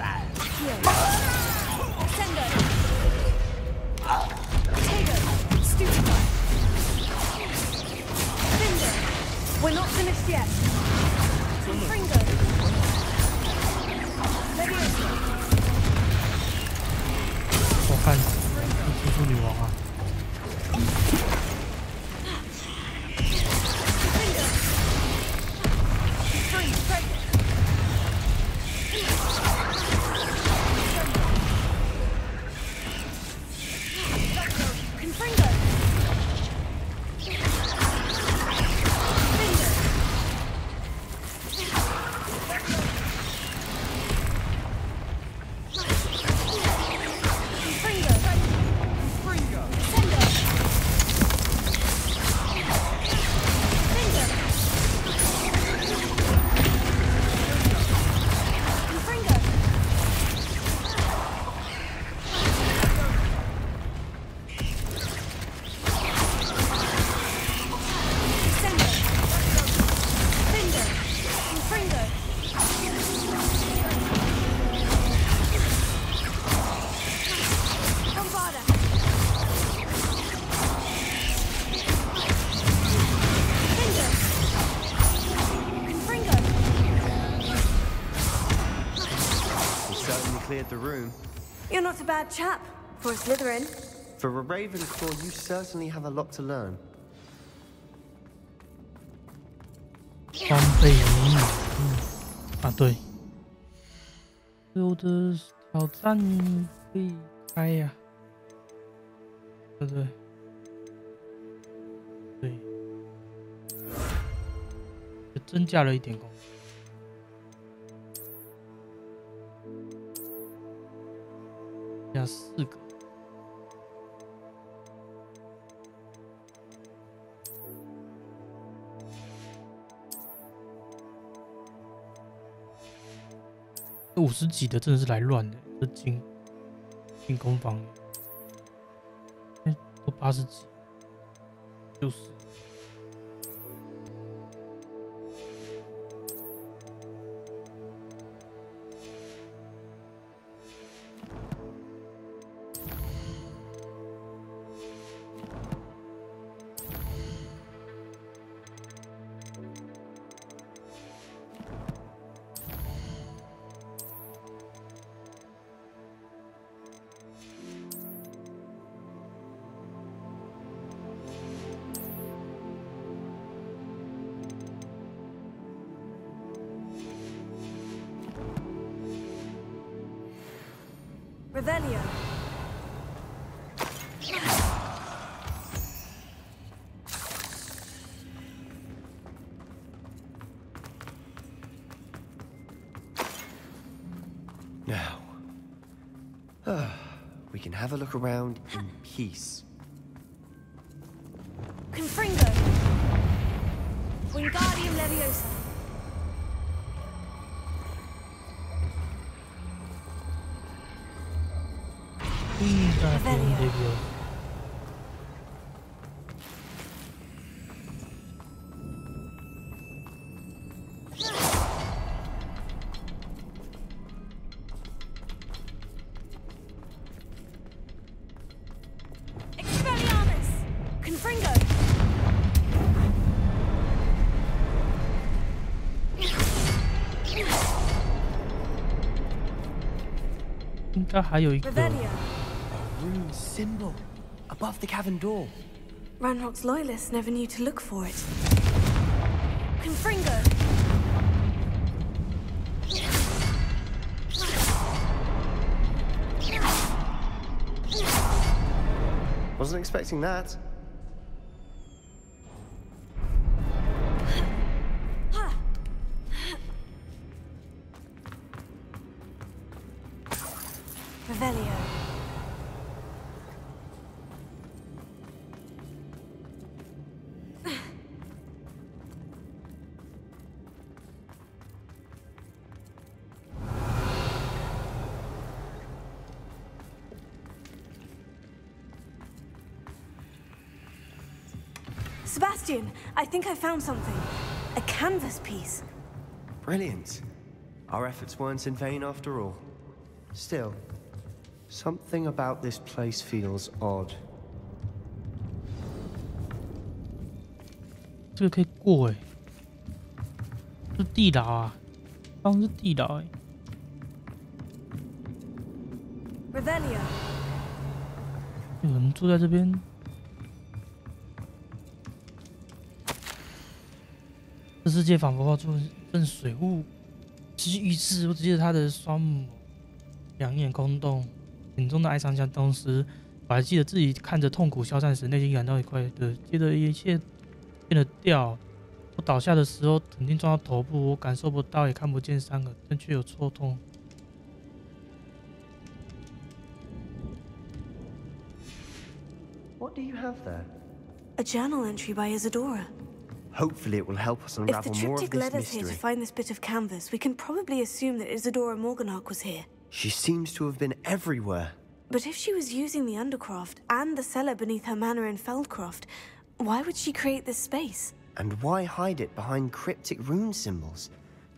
We're not finished yet. Confringo. Leviosa. 我看蜘蛛女王啊！ Confringo. cleared the room. You're not a bad chap for a Slytherin. For a Ravenclaw, you certainly have a lot to learn. 装备迷啊，对，有的挑战可以开呀、对不对？对，就增加了一点功能。加4个。50几的真的是来乱的，这进攻方面，都80几，60。Revelio. Now, we can have a look around in peace. Confringo. Wingardium Leviosa. Revelio. Expelliarmus. Confringo. 应该还有一个。 Revelio. Rune symbol above the cavern door. Ranrock's loyalists never knew to look for it. Confringo. Wasn't expecting that. Revelio. Sebastian, I think I found something. A canvas piece. Brilliant. Our efforts weren't in vain after all. Still, something about this place feels odd. 这个可以过哎，是地牢啊，好像是地牢哎。 Revelio. 有人住在这边。这世界仿佛化作一阵水雾，其实于是我只记得他的双目两眼空洞，眼中的哀伤相同时，我还记得自己看着痛苦消散时，内心感到一块的，接着一切变得掉。我倒下的时候，肯定撞到头部，我感受不到，也看不见伤痕，但却有抽痛。 What do you have there? A journal entry by Isadora. Hopefully it will help us If the unravel more of triptych this led us here to mystery. find this bit of canvas, we can probably assume that Isadora Morganach was here. She seems to have been everywhere. But if she was using the Undercroft and the cellar beneath her manor in Feldcroft, why would she create this space? And why hide it behind cryptic rune symbols?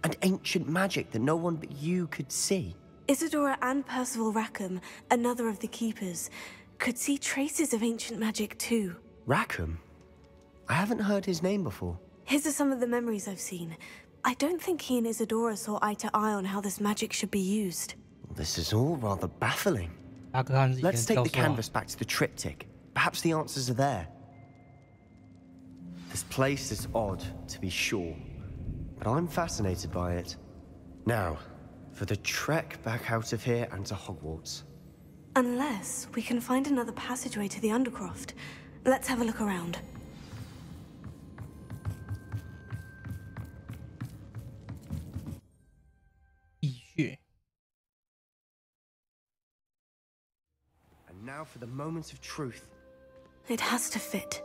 And ancient magic that no one but you could see? Isadora and Percival Rackham, another of the Keepers, could see traces of ancient magic too. Rackham? I haven't heard his name before. His are some of the memories I've seen. I don't think he and Isadora saw eye to eye on how this magic should be used. This is all rather baffling. 大哥看是以前 Let's take 教 the 授啊 canvas back to the triptych. Perhaps the answers are there. This place is odd, to be sure, but I'm fascinated by it. Now, for the trek back out of here and to Hogwarts. Unless we can find another passageway to the Undercroft. Let's have a look around. And now for the moment of truth. It has to fit.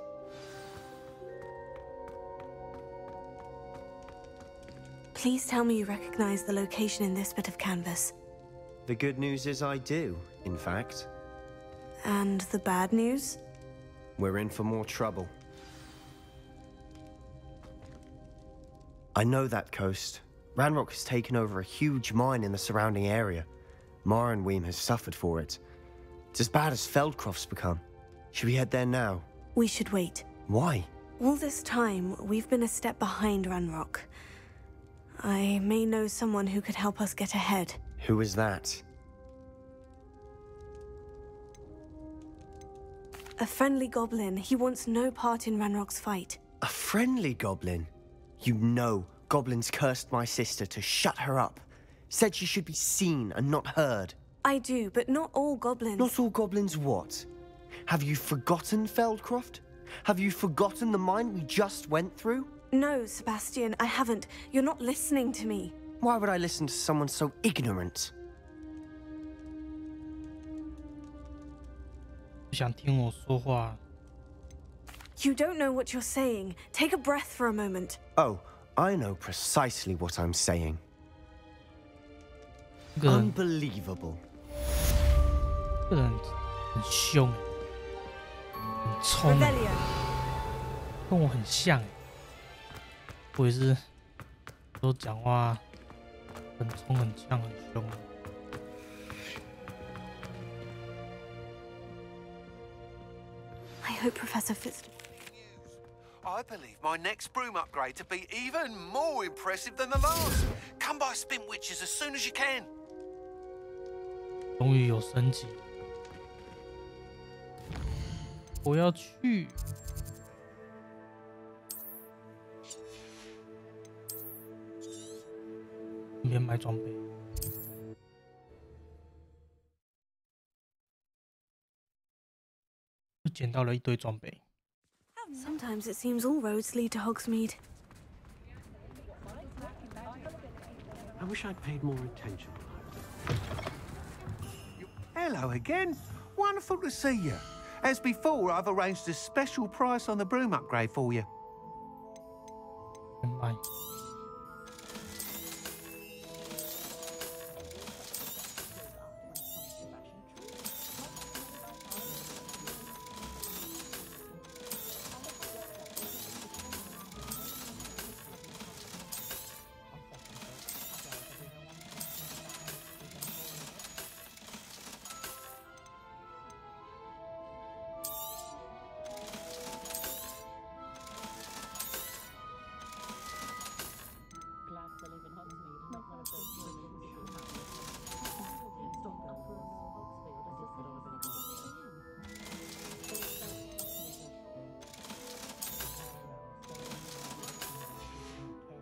Please tell me you recognize the location in this bit of canvas. The good news is I do, in fact. And the bad news? We're in for more trouble. I know that coast. Ranrock has taken over a huge mine in the surrounding area. Mornweem has suffered for it. It's as bad as Feldcroft's become. Should we head there now? We should wait. Why? All this time, we've been a step behind Ranrock. I may know someone who could help us get ahead. Who is that? A friendly goblin. He wants no part in Ranrock's fight. A friendly goblin? You know goblins cursed my sister to shut her up. Said she should be seen and not heard. I do, but not all goblins. Not all goblins what? Have you forgotten Feldcroft? Have you forgotten the mine we just went through? No, Sebastian, I haven't. You're not listening to me. Why would I listen to someone so ignorant? 不想听我说话。 You don't know what you're saying. Take a breath for a moment. Oh, I know precisely what I'm saying. 这个人 Unbelievable. 这个人很凶，很冲， Revelio. 跟我很像。我也是，都讲话很冲、很呛、很凶。 I hope Professor Fitz... I believe my next broom upgrade to be even more impressive than the last. Come by Spin Witches as soon as you can. 终于有升级，我要去。顺便买装备。就捡到了一堆装备。 Sometimes it seems all roads lead to Hogsmeade. I wish I'd paid more attention. Hello again. Wonderful to see you. As before, I've arranged a special price on the broom upgrade for you. 买。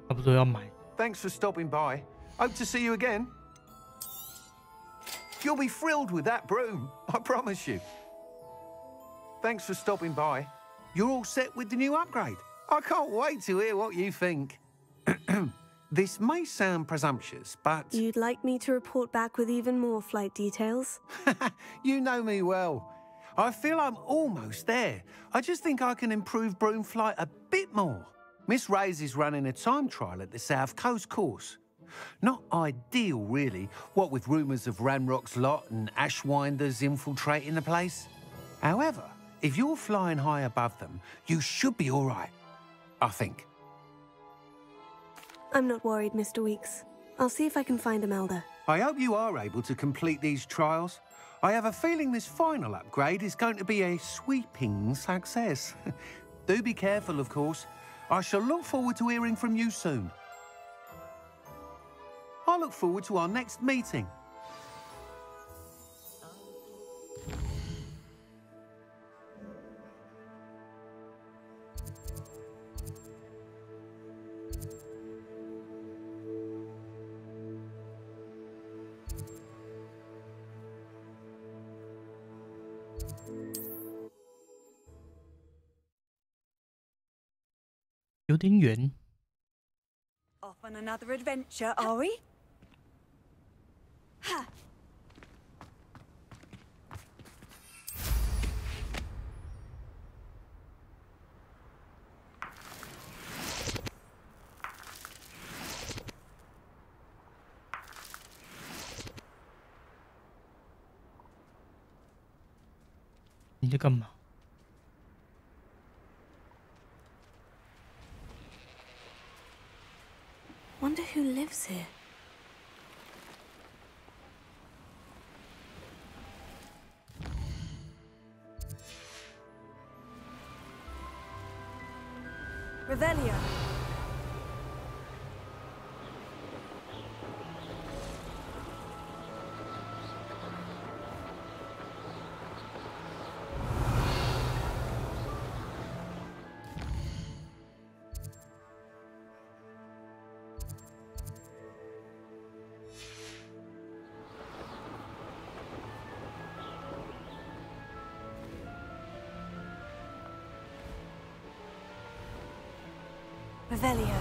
差不多要买。 Thanks for stopping by. Hope to see you again. You'll be thrilled with that broom, I promise you. Thanks for stopping by. You're all set with the new upgrade. I can't wait to hear what you think. This may sound presumptuous, but... You'd like me to report back with even more flight details? You know me well. I feel I'm almost there. I just think I can improve broom flight a bit more. Miss Ray's is running a time trial at the South Coast course. Not ideal, really, what with rumours of Ranrock's lot and Ashwinders infiltrating the place. However, if you're flying high above them, you should be all right, I think. I'm not worried, Mr. Weeks. I'll see if I can find Imelda. I hope you are able to complete these trials. I have a feeling this final upgrade is going to be a sweeping success. Do be careful, of course. I shall look forward to hearing from you soon. I look forward to our next meeting. 有点远。 Off on another adventure, are we? Ha! 你在干嘛？ Wonder who lives here. Revelio. Revelio.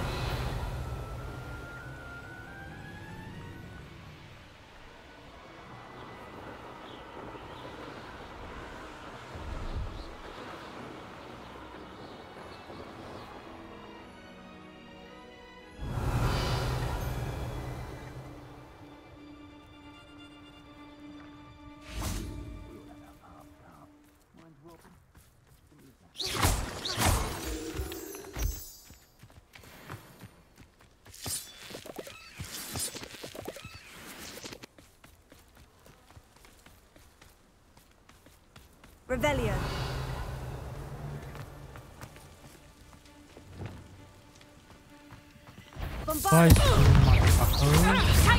Revelio. Bombard. Take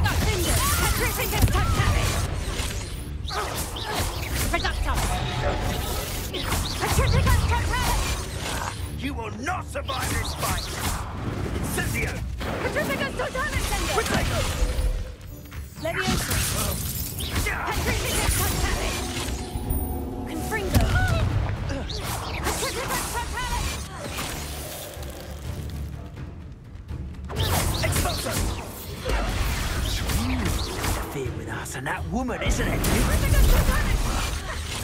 up fingers. Petrificus totalis. Reductum. Petrificus totalis. You will not survive this fight! Incendio! Petrificus totalis. Quickly! Leviosa. Petrificus totalis. Confringo. Petrificus totalis. Expulso! Interfere with us and that woman, isn't it? Petrificus totalis.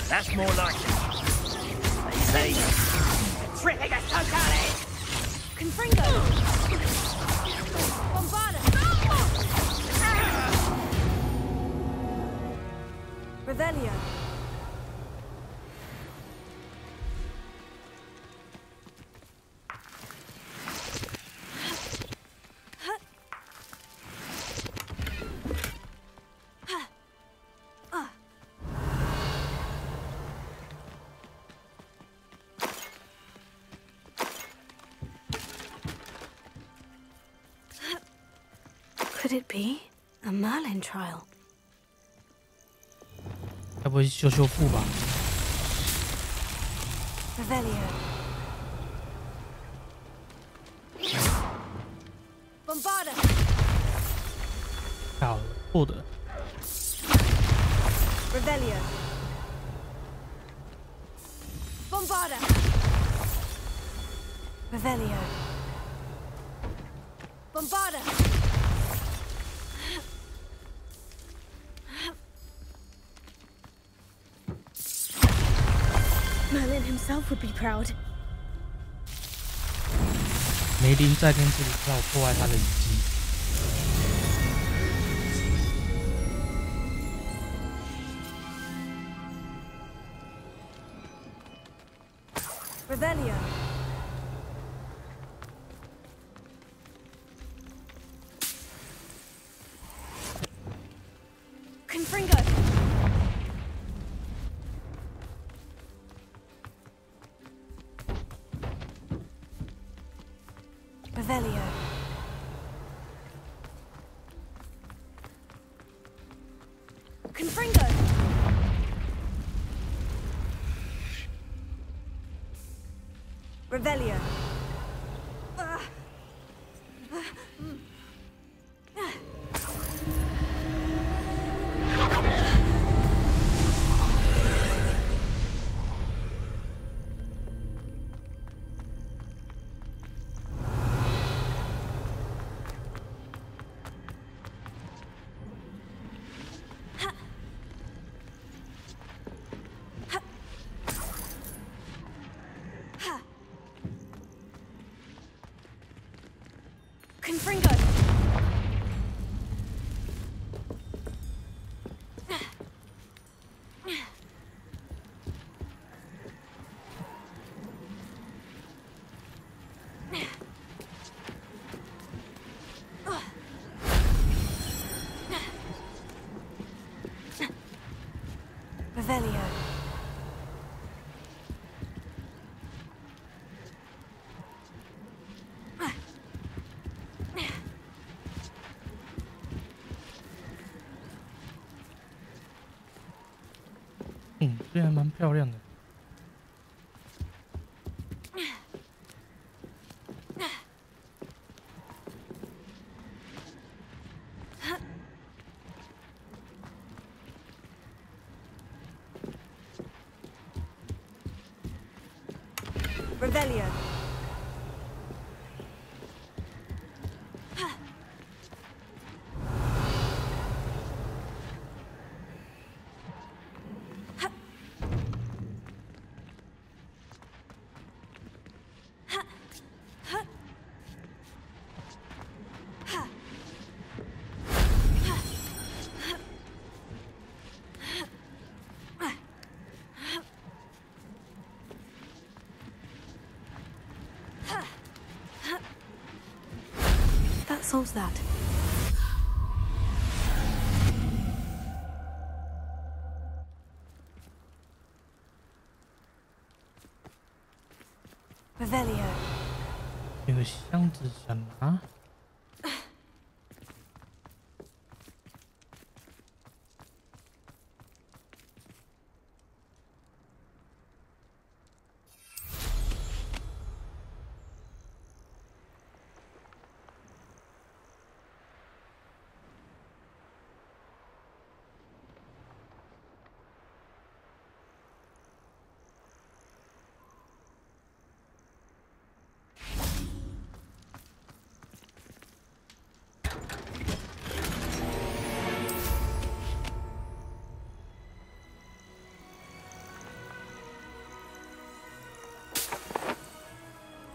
That's more like it. They say... Petrificus totalis! Confringo. Bombarda. Revelio. Could it be a Merlin trial? 该不会修复吧？ Revelio. Bombarda. 太好了，获得。 Revelio. Bombarda. Revelio. Bombarda. Merlin himself would be proud. 梅林在跟这里让我破坏他的遗迹。 Revelio. Confringo. Revelio. Confringo. Revelio. Covering good. Revelio. 这还蛮漂亮的。Revelio. That solves that. Revelio. 有个箱子想拿。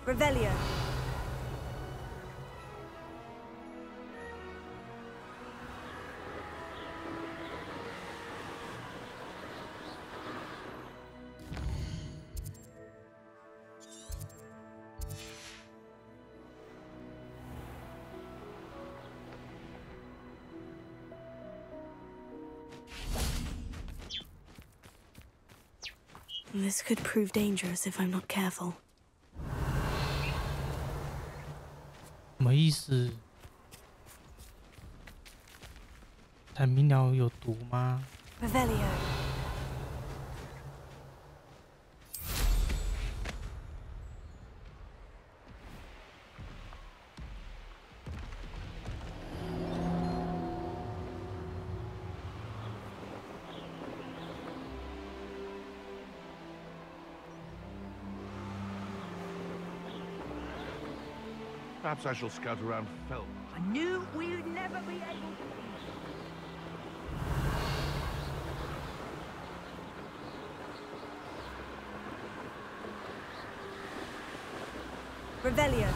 Revelio. This could prove dangerous if I'm not careful. 什么意思？彩迷鸟有毒吗？ Revelio. Perhaps I shall scout around Fell. I knew we'd never be able to. Revelio.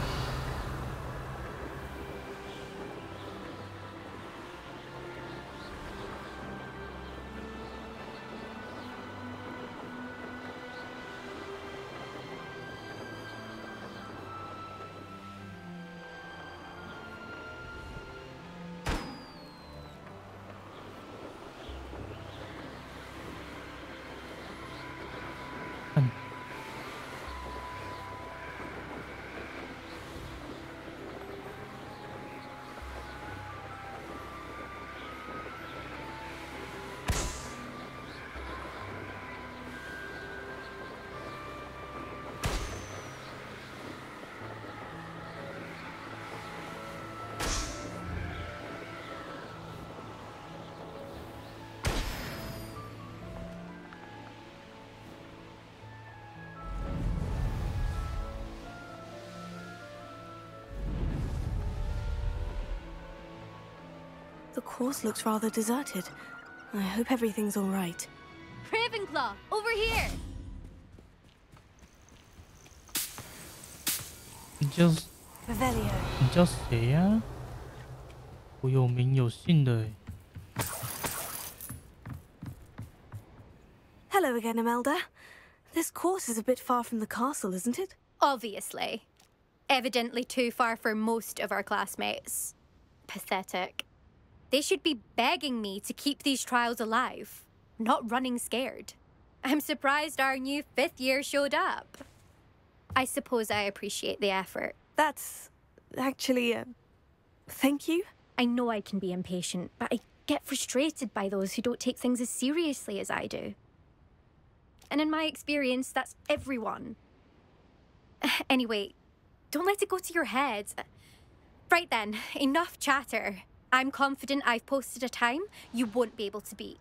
The course looks rather deserted. I hope everything's all right. Ravenclaw, over here! Revelio. 你叫谁呀？我有名有姓的欸。 Hello again, Imelda. This course is a bit far from the castle, isn't it? Obviously. Evidently too far for most of our classmates. Pathetic. They should be begging me to keep these trials alive, not running scared. I'm surprised our new 5th year showed up. I suppose I appreciate the effort. That's actually, thank you. I know I can be impatient, but I get frustrated by those who don't take things as seriously as I do. And in my experience, that's everyone. Anyway, don't let it go to your head. Right then, enough chatter. I'm confident I've posted a time you won't be able to beat.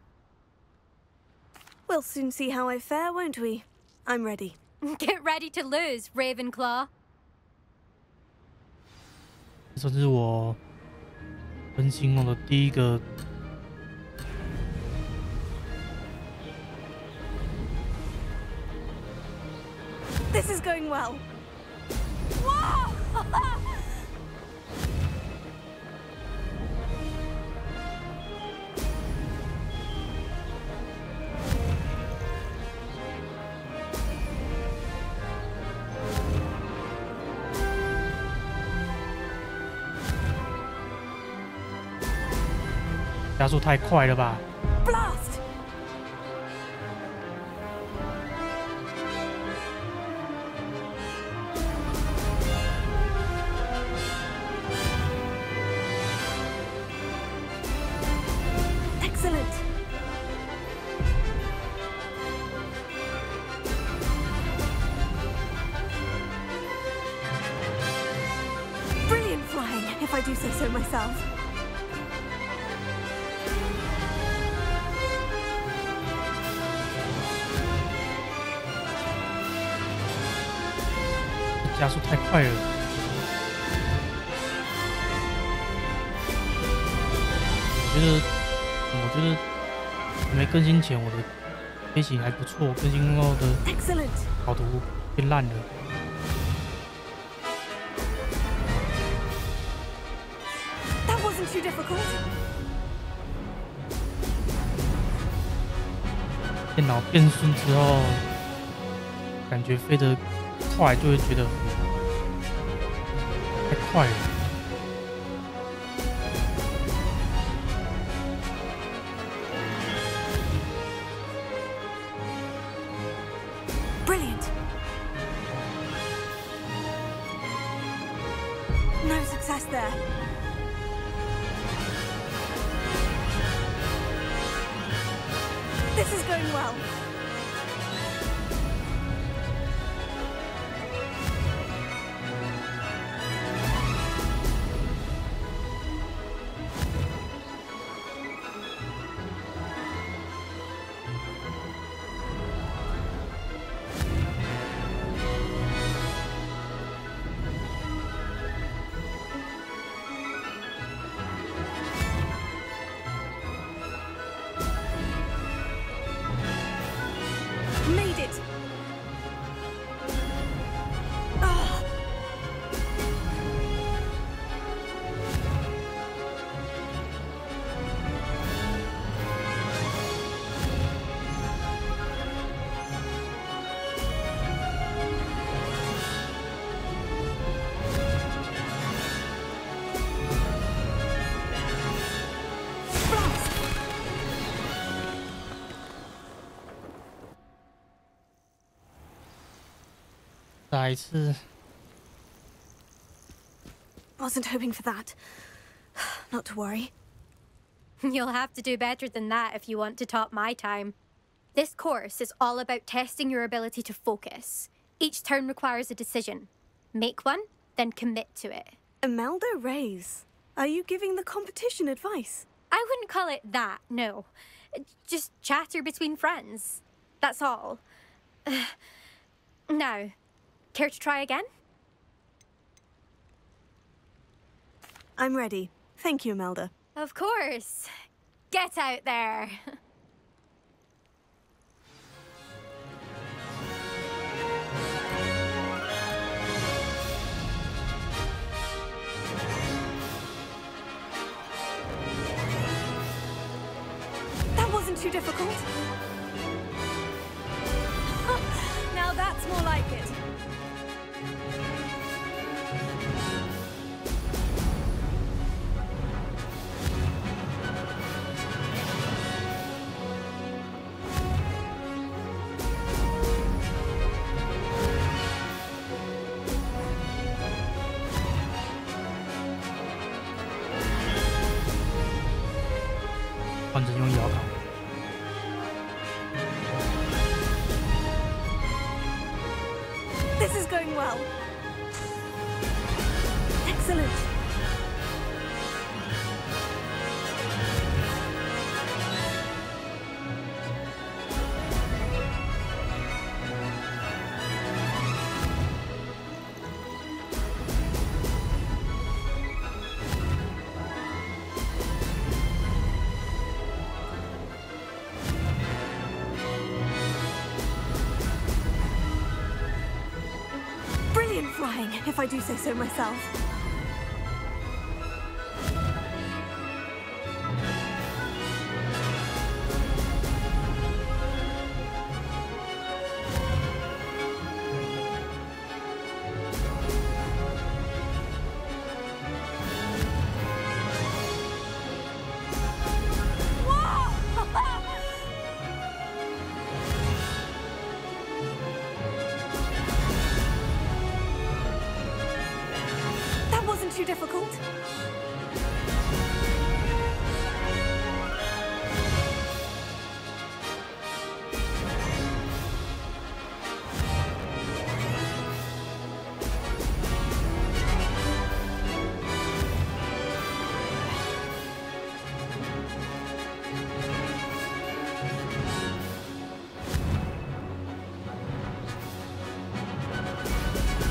We'll soon see how I fare, won't we? I'm ready. Get ready to lose, Ravenclaw. 这算是我更新后的第一个。 This is going well. Whoa! 加速太快了吧！ Blast! Excellent. Brilliant flying, if I do say so myself. 加速太快了。我觉得还没更新前我的飞行还不错，更新后的跑图变烂了。That wasn't too difficult. 电脑变顺之后，感觉飞得快就会觉得太快了。Brilliant. No success there. This is going well. Made it. Ah. Blast. 再一次， Wasn't hoping for that. Not to worry. You'll have to do better than that if you want to top my time. This course is all about testing your ability to focus. Each turn requires a decision. Make one, then commit to it. Imelda Reyes, are you giving the competition advice? I wouldn't call it that, no. Just chatter between friends. That's all. Now, care to try again? I'm ready. Thank you, Imelda. Of course. Get out there. wasn't too difficult. Now that's more like it. This is going well. Excellent. Brilliant flying, if I do say so myself. Too difficult?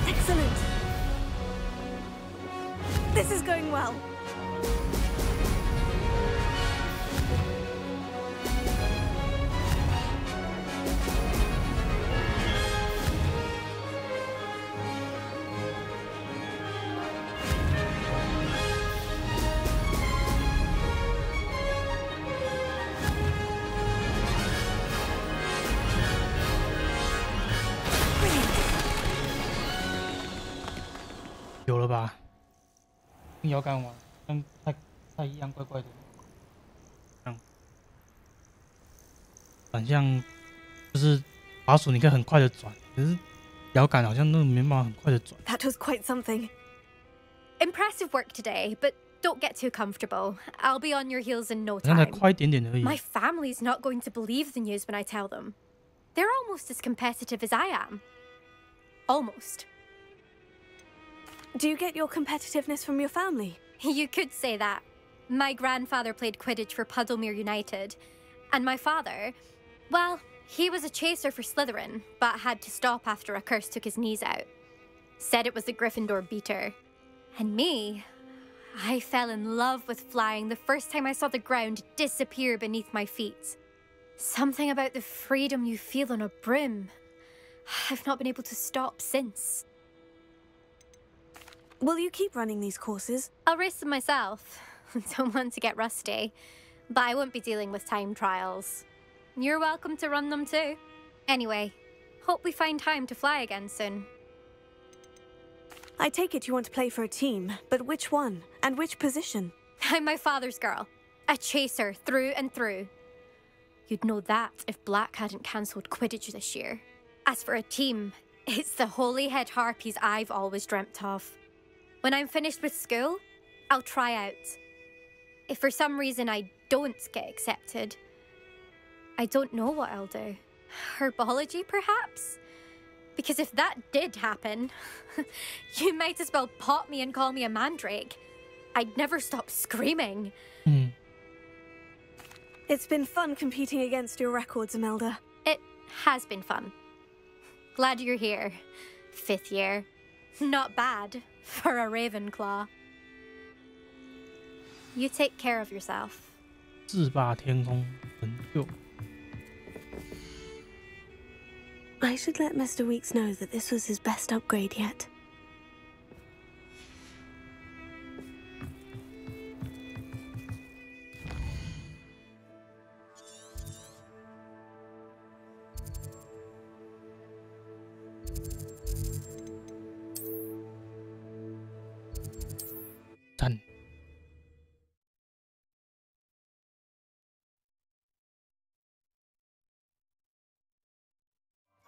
Excellent. This is going well. Brilliant. 有了吧？摇杆玩，但太一样，怪怪的。反向就是滑鼠，你可以很快的转，可是摇杆好像那没办法很快的转。That was quite something. Impressive work today, but don't get too comfortable. I'll be on your heels in no 好像才 time. 快一点点而已。 My family's not going to believe the news when I tell them. They're almost as competitive as I am. Almost. Do you get your competitiveness from your family? You could say that. My grandfather played Quidditch for Puddlemere United. And my father, well, he was a chaser for Slytherin, but had to stop after a curse took his knees out. Said it was the Gryffindor beater. And me, I fell in love with flying the first time I saw the ground disappear beneath my feet. Something about the freedom you feel on a broom. I've not been able to stop since. Will you keep running these courses? I'll race them myself. Don't want to get rusty. But I won't be dealing with time trials. You're welcome to run them too. Anyway, hope we find time to fly again soon. I take it you want to play for a team, but which one? And which position? I'm my father's girl. A chaser through and through. You'd know that if Black hadn't cancelled Quidditch this year. As for a team, it's the Holyhead Harpies I've always dreamt of. When I'm finished with school, I'll try out. If for some reason I don't get accepted, I don't know what I'll do. Herbology, perhaps? Because if that did happen, you might as well pop me and call me a mandrake. I'd never stop screaming. It's been fun competing against your records, Imelda. It has been fun. Glad you're here. 5th year. Not bad for a Ravenclaw. You take care of yourself. 制霸天空成就。 I should let Mr. Weeks know that this was his best upgrade yet.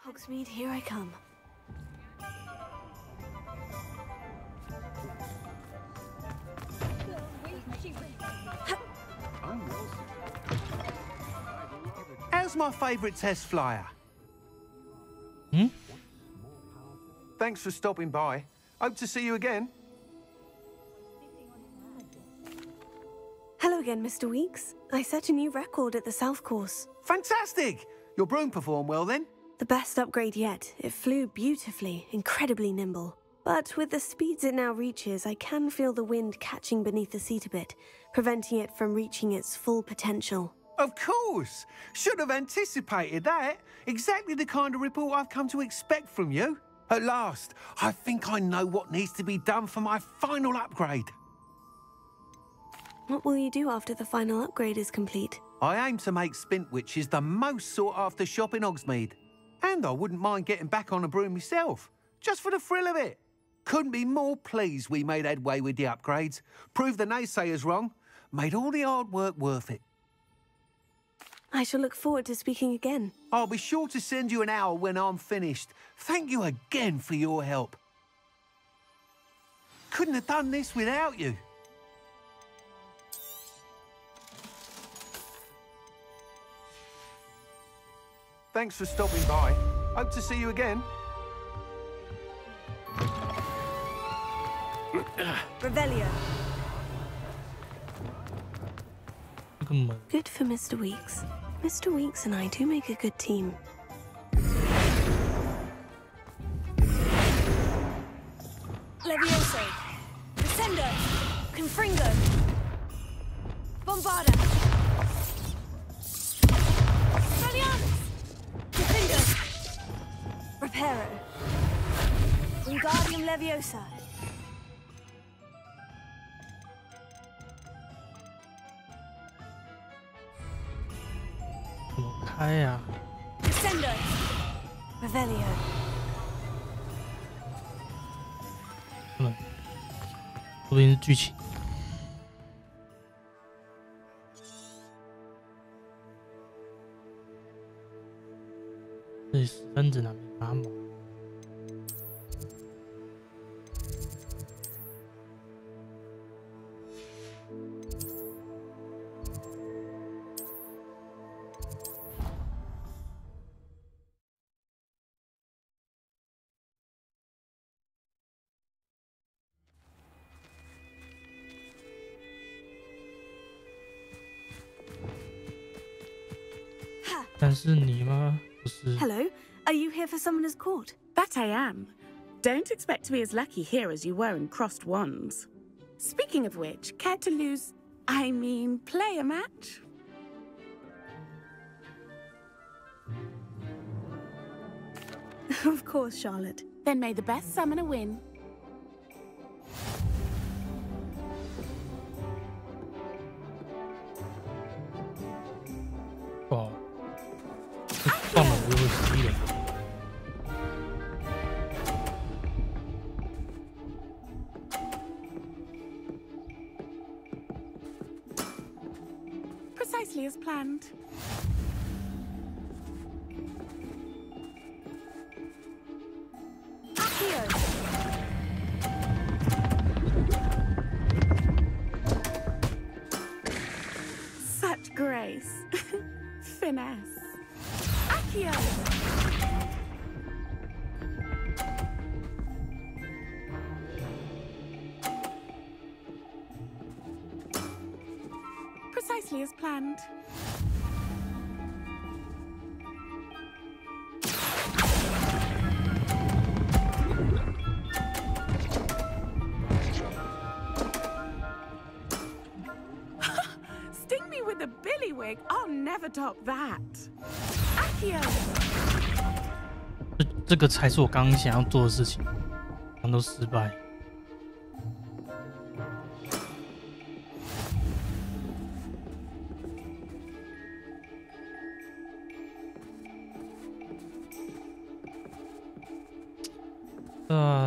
Hogsmeade, here I come. How's my favourite test flyer? Hmm? Thanks for stopping by. Hope to see you again. Hello again, Mr. Weeks. I set a new record at the South Course. Fantastic! Your broom performed well then? The best upgrade yet. It flew beautifully, incredibly nimble. But with the speeds it now reaches, I can feel the wind catching beneath the seat a bit, preventing it from reaching its full potential. Of course! Should have anticipated that. Exactly the kind of report I've come to expect from you. At last, I think I know what needs to be done for my final upgrade. What will you do after the final upgrade is complete? I aim to make Spintwitches the most sought-after shop in Hogsmeade. And I wouldn't mind getting back on a broom myself, just for the thrill of it. Couldn't be more pleased we made headway with the upgrades, proved the naysayers wrong, made all the hard work worth it. I shall look forward to speaking again. I'll be sure to send you an hour when I'm finished. Thank you again for your help. Couldn't have done this without you. Thanks for stopping by. Hope to see you again. Revelio. Good for Mr. Weeks. Mr. Weeks and I do make a good team. Levioso. Descendo. Confringo. Bombarda. Valianus. Defendo. Reparo. Wingardium Leviosa. Descendo. Revelio. 说不定是剧情。这里十分子哪没拿毛？但是你吗？不是。 Hello, are you here for Summoner's Court? That I am. Don't expect to be as lucky here as you were in Crossed Wands. Speaking of which, care to play a match? Of course, Charlotte. Then may the best summoner win. Wow. 放了我就会吸了。Precisely as planned. Such grace. Finesse. Accio! Precisely as planned. Sting me with a billywig. I'll never top that. Accio! 这个才是我刚刚想要做的事情，但都失败。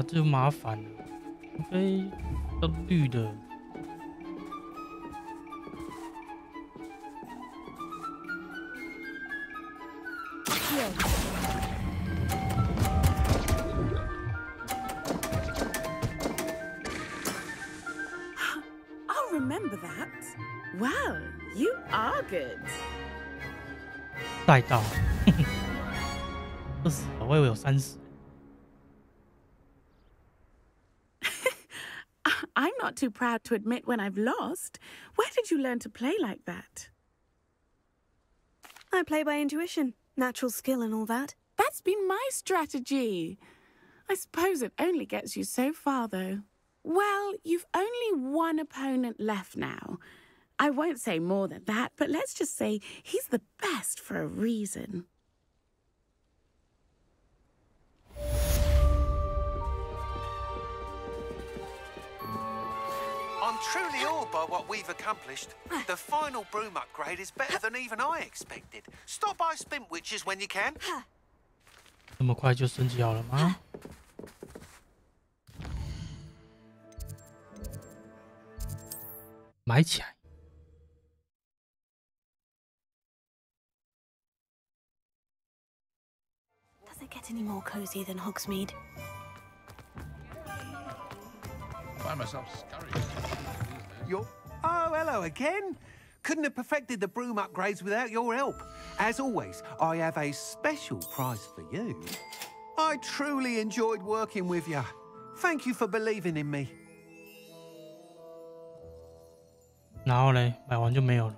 这就麻烦了，除非要绿的。 Accio. Well, you are good. 带到20了，我以为有30。I'm not too proud to admit when I've lost. Where did you learn to play like that? I play by intuition, natural skill and all that. That's been my strategy. I suppose it only gets you so far, though. Well, you've only one opponent left now. I won't say more than that, but let's just say he's the best for a reason. I'm truly awed by what we've accomplished. The final broom upgrade is better than even I expected. Stop by Spin Witches when you can. 这么快就升级好了吗？买起来。Does it get any more cozy than Hogsmeade? Find myself scurrying. You're... Oh, hello again. Couldn't have perfected the broom upgrades without your help. As always, I have a special prize for you. I truly enjoyed working with you. Thank you for believing in me. 然后嘞，买完就没有了。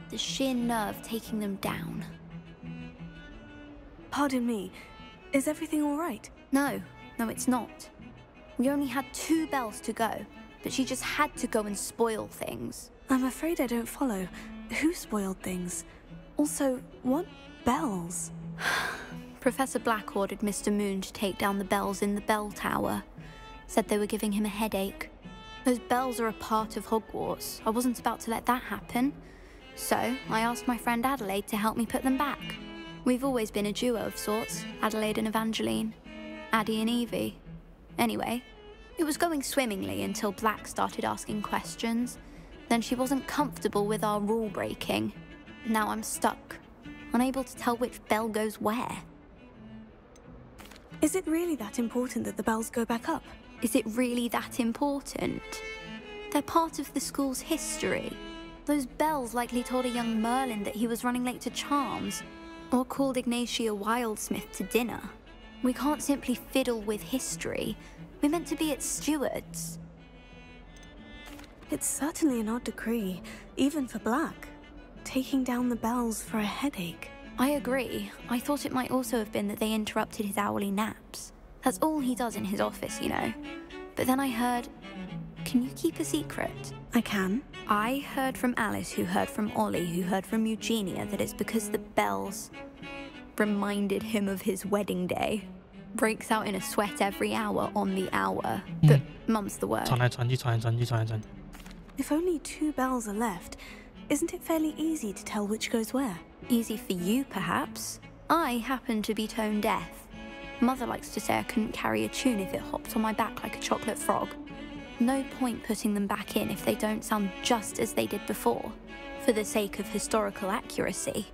The sheer nerve taking them down. Pardon me, is everything all right? No, it's not. We only had 2 bells to go, but she just had to go and spoil things. I'm afraid I don't follow. Who spoiled things? Also, what bells? Professor Black ordered Mr. Moon to take down the bells in the bell tower. Said they were giving him a headache. Those bells are a part of Hogwarts. I wasn't about to let that happen. So, I asked my friend Adelaide to help me put them back. We've always been a duo of sorts, Adelaide and Evangeline. Addie and Evie. Anyway, it was going swimmingly until Black started asking questions. Then she wasn't comfortable with our rule breaking. Now I'm stuck, unable to tell which bell goes where. Is it really that important that the bells go back up? Is it really that important? They're part of the school's history. Those bells likely told a young Merlin that he was running late to Charms, or called Ignatia Wildsmith to dinner. We can't simply fiddle with history. We're meant to be its stewards. It's certainly an odd decree, even for Black. Taking down the bells for a headache. I agree. I thought it might also have been that they interrupted his hourly naps. That's all he does in his office, you know. But then I heard... Can you keep a secret? I can. I heard from Alice, who heard from Ollie, who heard from Eugenia, that it's because the bells reminded him of his wedding day. Breaks out in a sweat every hour on the hour. But mum's the word. 传来传去，传来传去，传来传去。 If only 2 bells are left, isn't it fairly easy to tell which goes where? Easy for you, perhaps. I happen to be tone deaf. Mother likes to say I couldn't carry a tune if it hopped on my back like a chocolate frog. No point putting them back in if they don't sound just as they did before, for the sake of historical accuracy.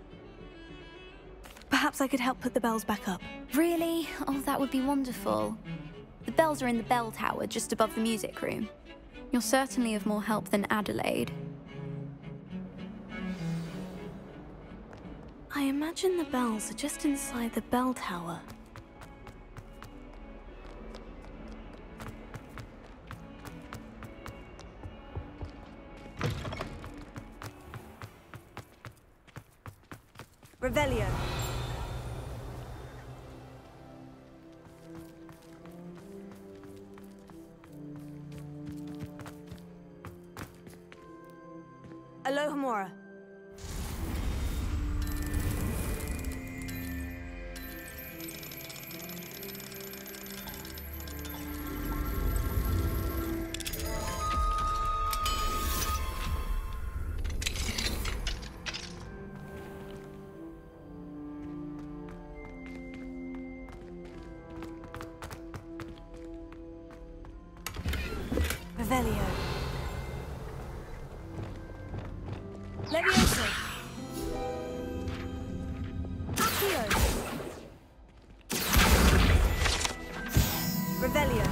Perhaps I could help put the bells back up. Really? Oh, that would be wonderful. The bells are in the bell tower just above the music room. You're certainly of more help than Adelaide. I imagine the bells are just inside the bell tower. Revelio. Alohomora. Revelio. Levioso. Accio. Revelio.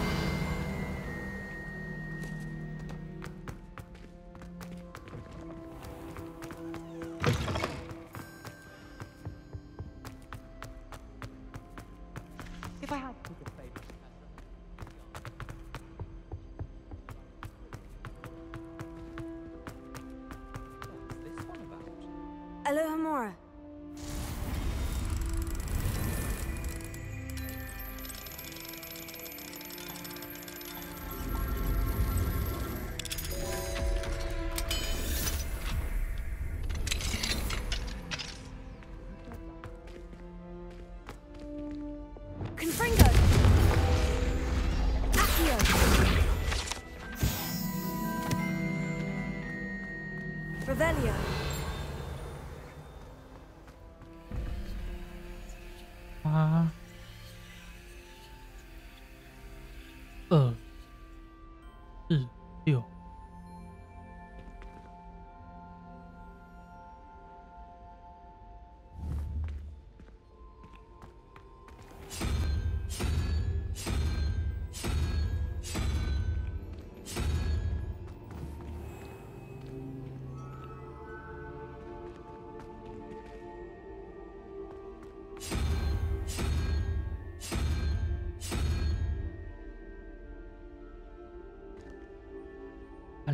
If I had to pick a favorite what's this one about? Alohomora. Confringo. Accio. Revelio.8、2、4、6。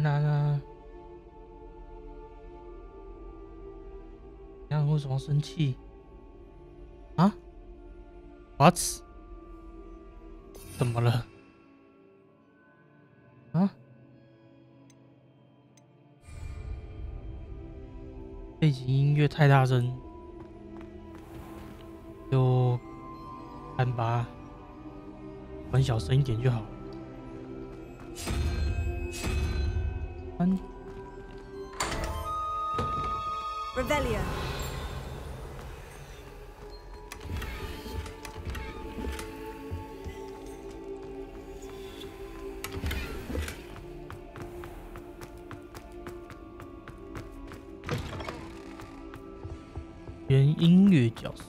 那，这样为什么生气？啊 ？What？ 怎么了？啊？背景音乐太大声，就看吧，关小声一点就好了。Revelio.原音乐角色。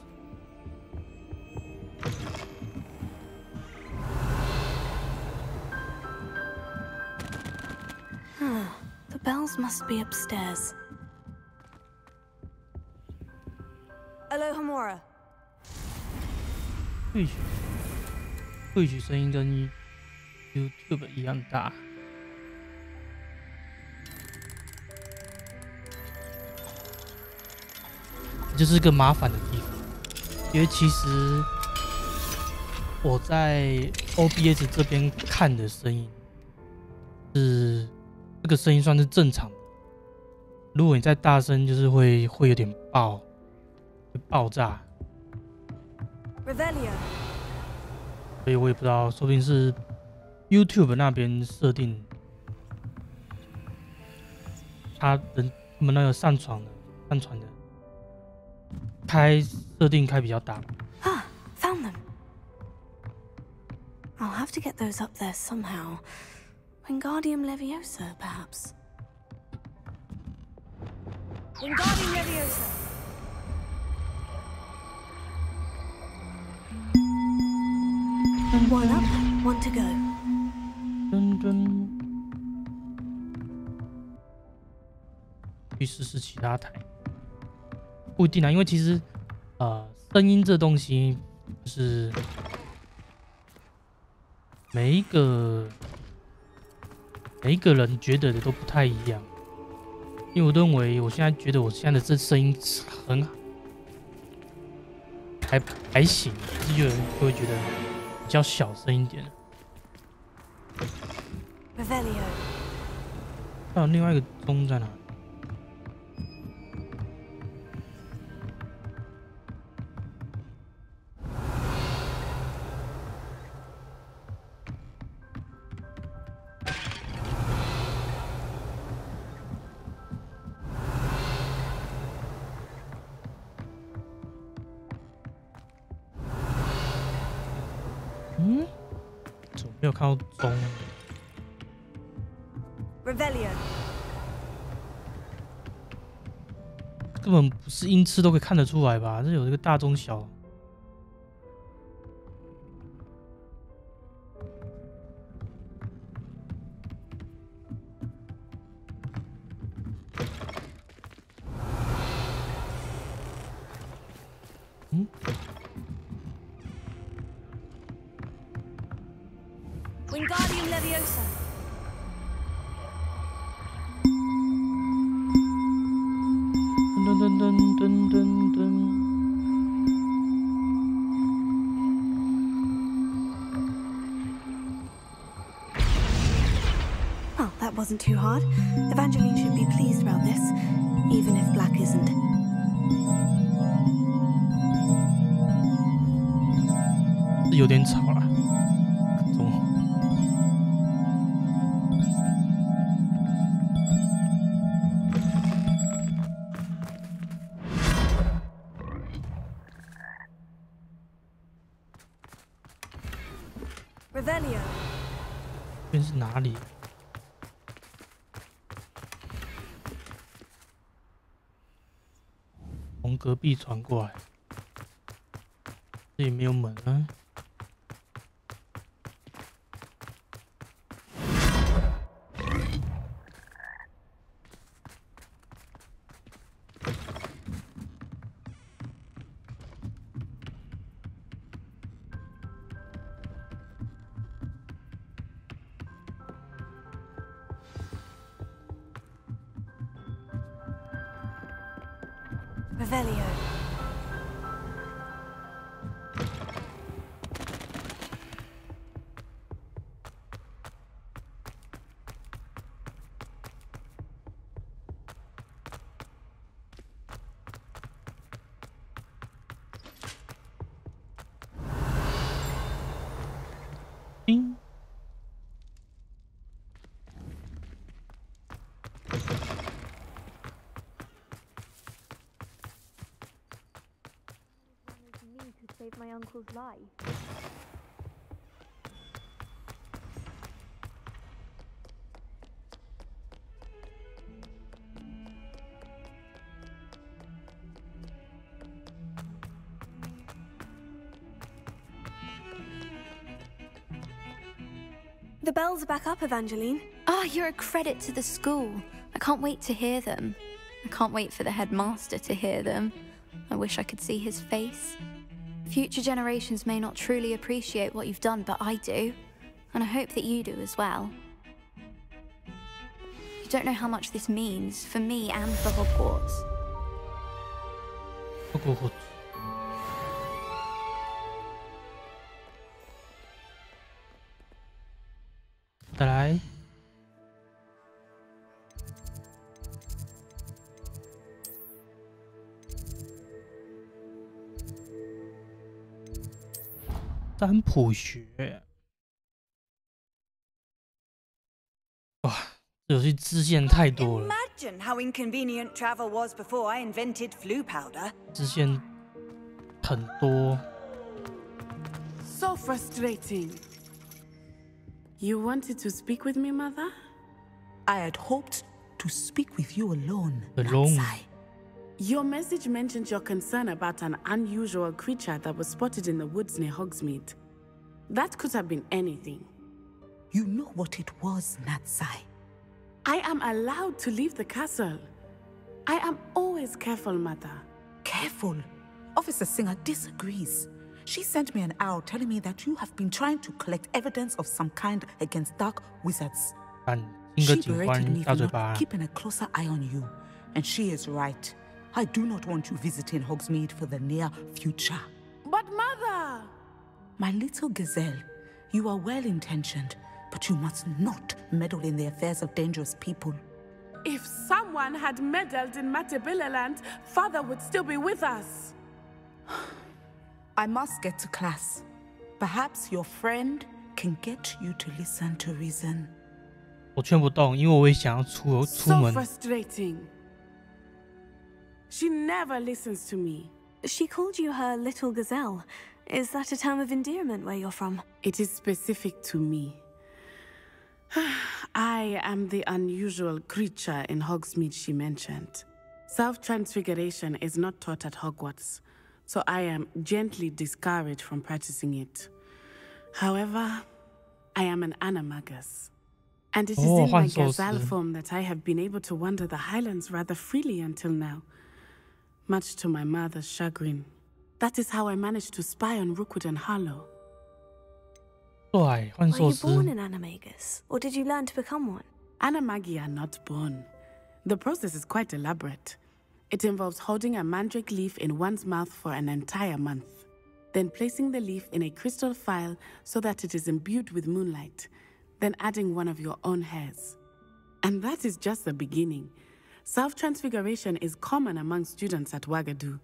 The bells must be upstairs. Alohomora. 绘取声音跟 YouTube 一样大。这就是个麻烦的地方，因为其实我在 OBS 这边看的声音是这个声音算是正常的，如果你再大声，就是会有点爆炸。Revelio. 所以我也不知道，说不定是 YouTube 那边设定，他们那个上传的设定开比较大。Ah, found them. I'll have to get those up there somehow. Wingardium Leviosa, perhaps. Wingardium Leviosa. One up, one to go. 去试试其他台，不一定啊，因为其实声音这东西就是每一个人觉得的都不太一样。因为我认为我现在觉得我现在的这声音还行，可是有人就会觉得比较小声一点。Revelio. 还有另外一个钟在哪里？怎么没有看到钟 Revelio. 根本不是音痴都可以看得出来吧？这有一个大中小。Wingardium Leviosa. 噔噔噔噔噔噔。Well, that wasn't too hard. Evangeline should be pleased about this, even if Black isn't. 是有点吵啦。Revelio. 这边是哪里？从隔壁传过来，这里没有门啊。Revelio. Ding. To save my uncle's life. The bells are back up, Evangeline. Ah, you're a credit to the school. I can't wait to hear them. I can't wait for the headmaster to hear them. I wish I could see his face. Future generations may not truly appreciate what you've done, but I do. And I hope that you do as well. You don't know how much this means for me and for Hogwarts. Hogwarts. 再来。占卜学，哇，这游戏支线太多了。Imagine how inconvenient travel was before I invented flu powder. 支线很多。So frustrating. You wanted to speak with me, Mother? I had hoped to speak with you alone. Alone. Your message mentioned your concern about an unusual creature that was spotted in the woods near Hogsmeade. That could have been anything. You know what it was, Natsai. I am allowed to leave the castle. I am always careful, Mother. Careful? Officer Singer disagrees. She sent me an owl telling me that you have been trying to collect evidence of some kind against dark wizards. She berated me for not keeping a closer eye on you. And she is right. I do not want you visiting Hogsmeade for the near future. My little gazelle, you are well-intentioned, but you must not meddle in the affairs of dangerous people. If someone had meddled in Matabilaland, Father would still be with us. I must get to class. Perhaps your friend can get you to listen to reason. 我劝不动，因为我也想要出门。 So frustrating. She never listens to me. She called you her little gazelle. Is that a term of endearment where you're from? It is specific to me. I am the unusual creature in Hogsmeade she mentioned. Self-transfiguration is not taught at Hogwarts, so I am gently discouraged from practicing it. However, I am an animagus. And it is in my gazelle form that I have been able to wander the Highlands rather freely until now, much to my mother's chagrin. That is how I managed to spy on Rookwood and Harlow. Were you born an animagus, or did you learn to become one? Animagi are not born. The process is quite elaborate. It involves holding a mandrake leaf in one's mouth for an entire month, then placing the leaf in a crystal phial so that it is imbued with moonlight, then adding one of your own hairs. And that is just the beginning. Self-transfiguration is common among students at Wagadu,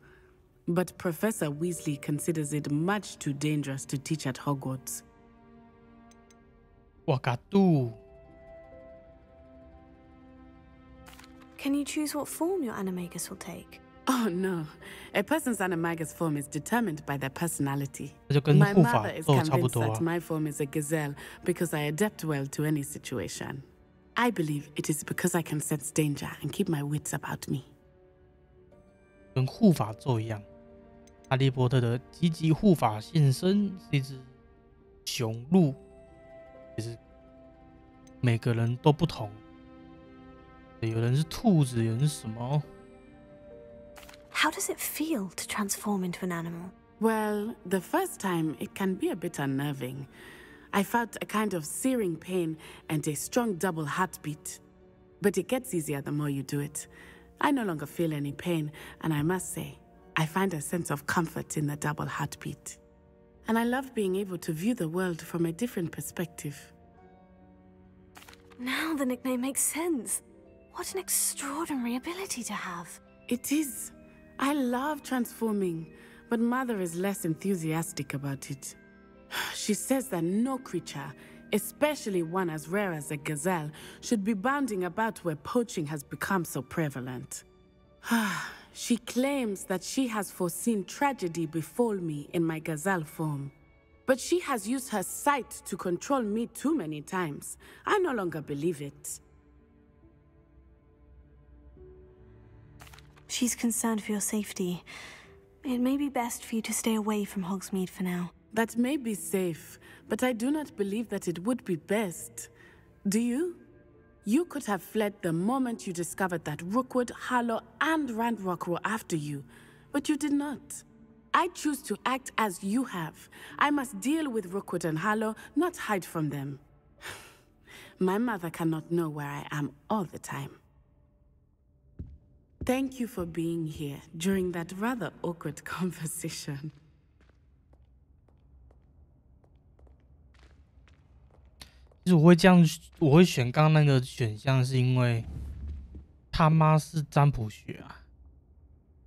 but Professor Weasley considers it much too dangerous to teach at Hogwarts. Wagadu. Can you choose what form your animagus will take? Oh no, a person's animagus form is determined by their personality. 这就跟 My 护法 mother is 咒差不 convinced 多 that 啊。 my form is a gazelle because I adapt well to any situation. I believe it is because I can sense danger and keep my wits about me. 跟护法咒一样，哈利波特的积极护法现身是一只雄鹿，其实每个人都不同，有人是兔子，有人是什么？ How does it feel to transform into an animal? Well, the first time it can be a bit unnerving. I felt a kind of searing pain and a strong double heartbeat. But it gets easier the more you do it. I no longer feel any pain, and I must say, I find a sense of comfort in the double heartbeat. And I love being able to view the world from a different perspective. Now the nickname makes sense. What an extraordinary ability to have. It is. I love transforming, but Mother is less enthusiastic about it. She says that no creature, especially one as rare as a gazelle, should be bounding about where poaching has become so prevalent. She claims that she has foreseen tragedy befall me in my gazelle form. But she has used her sight to control me too many times. I no longer believe it. She's concerned for your safety. It may be best for you to stay away from Hogsmeade for now. That may be safe, but I do not believe that it would be best. Do you? You could have fled the moment you discovered that Rookwood, Harlow, and Ranrock were after you, but you did not. I choose to act as you have. I must deal with Rookwood and Harlow, not hide from them. My mother cannot know where I am all the time. Thank you for being here during that rather awkward conversation. 其实我会这样，我会选刚刚那个选项，是因为他妈是占卜学啊，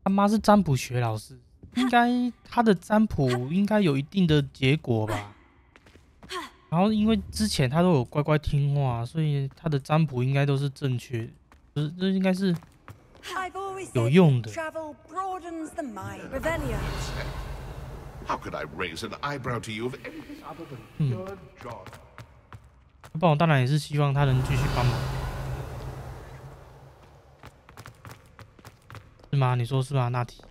他妈是占卜学老师，应该他的占卜应该有一定的结果吧。然后因为之前他都有乖乖听话，所以他的占卜应该都是正确的，就是这应该是有用的。 Travel broadens the mind. Revelio. How could I raise an eyebrow to you of anything other than pure joy? 不然我当然也是希望他能继续帮忙，是吗？你说是吗，纳提？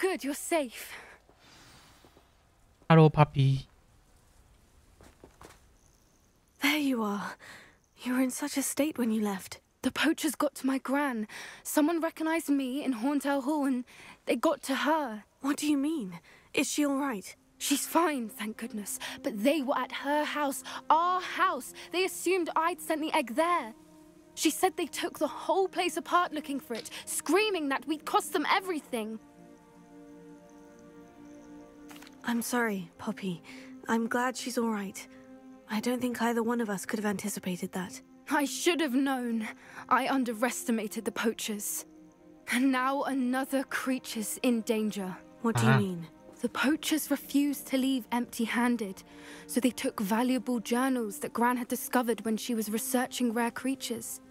good, you're safe. Hello, puppy. There you are. You were in such a state when you left. The poachers got to my gran. Someone recognized me in Horntail Hall and they got to her. What do you mean? Is she all right? She's fine, thank goodness. But they were at her house, our house. They assumed I'd sent the egg there. She said they took the whole place apart looking for it, screaming that we'd cost them everything. I'm sorry, Poppy. I'm glad she's all right. I don't think either one of us could have anticipated that. I should have known. I underestimated the poachers. And now another creature's in danger. What do you mean? The poachers refused to leave empty-handed, so they took valuable journals that Gran had discovered when she was researching rare creatures.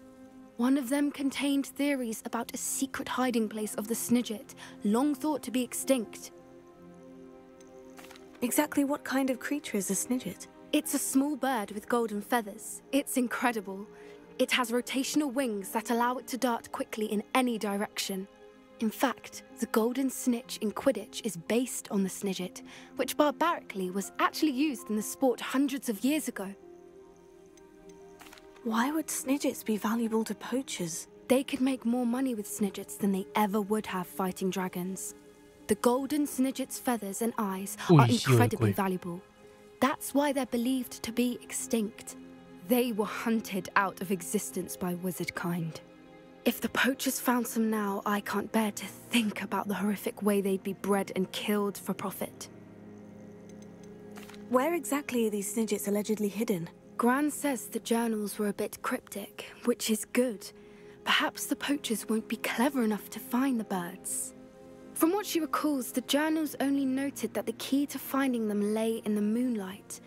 One of them contained theories about a secret hiding place of the Snidget, long thought to be extinct. Exactly what kind of creature is a Snidget? It's a small bird with golden feathers. It's incredible. It has rotational wings that allow it to dart quickly in any direction. In fact, the golden snitch in Quidditch is based on the Snidget, which barbarically was actually used in the sport hundreds of years ago. Why would Snidgets be valuable to poachers? They could make more money with Snidgets than they ever would have fighting dragons. The golden Snidget's feathers and eyes are incredibly valuable. That's why they're believed to be extinct. They were hunted out of existence by wizard kind. If the poachers found some now, I can't bear to think about the horrific way they'd be bred and killed for profit. Where exactly are these Snidgets allegedly hidden? Gran says the journals were a bit cryptic, which is good. Perhaps the poachers won't be clever enough to find the birds. From what she recalls, the journals only noted that the key to finding them lay in the moonlight.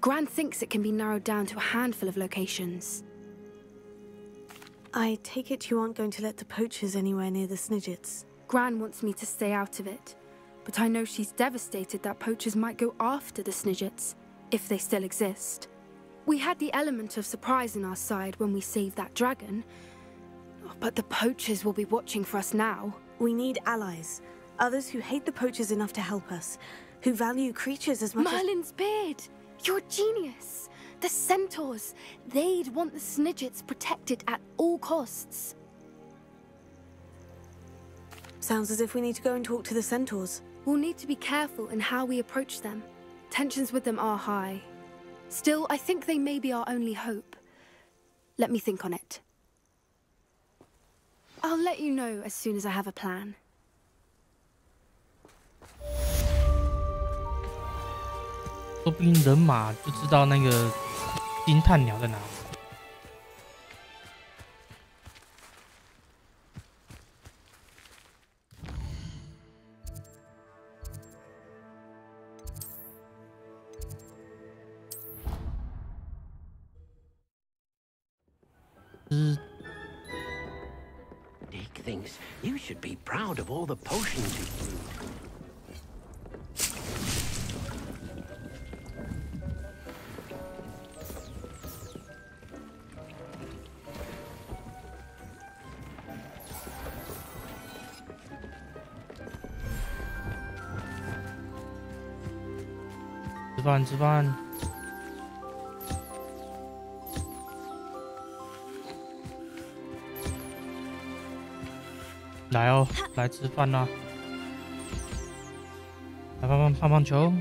Gran thinks it can be narrowed down to a handful of locations. I take it you aren't going to let the poachers anywhere near the Snidgets. Gran wants me to stay out of it, but I know she's devastated that poachers might go after the Snidgets, if they still exist. We had the element of surprise on our side when we saved that dragon, but the poachers will be watching for us now. We need allies, others who hate the poachers enough to help us, who value creatures as much Merlin's beard! You're a genius! The centaurs, they'd want the Snidgets protected at all costs. Sounds as if we need to go and talk to the centaurs. We'll need to be careful in how we approach them. Tensions with them are high. Still, I think they may be our only hope. Let me think on it. I'll let you know as soon as I have a plan. 说不定人马就知道那个金探鸟在哪里。Dick thinks you should be proud of all the potions you've brewed.吃饭。来哦，来吃饭啦！来棒棒球。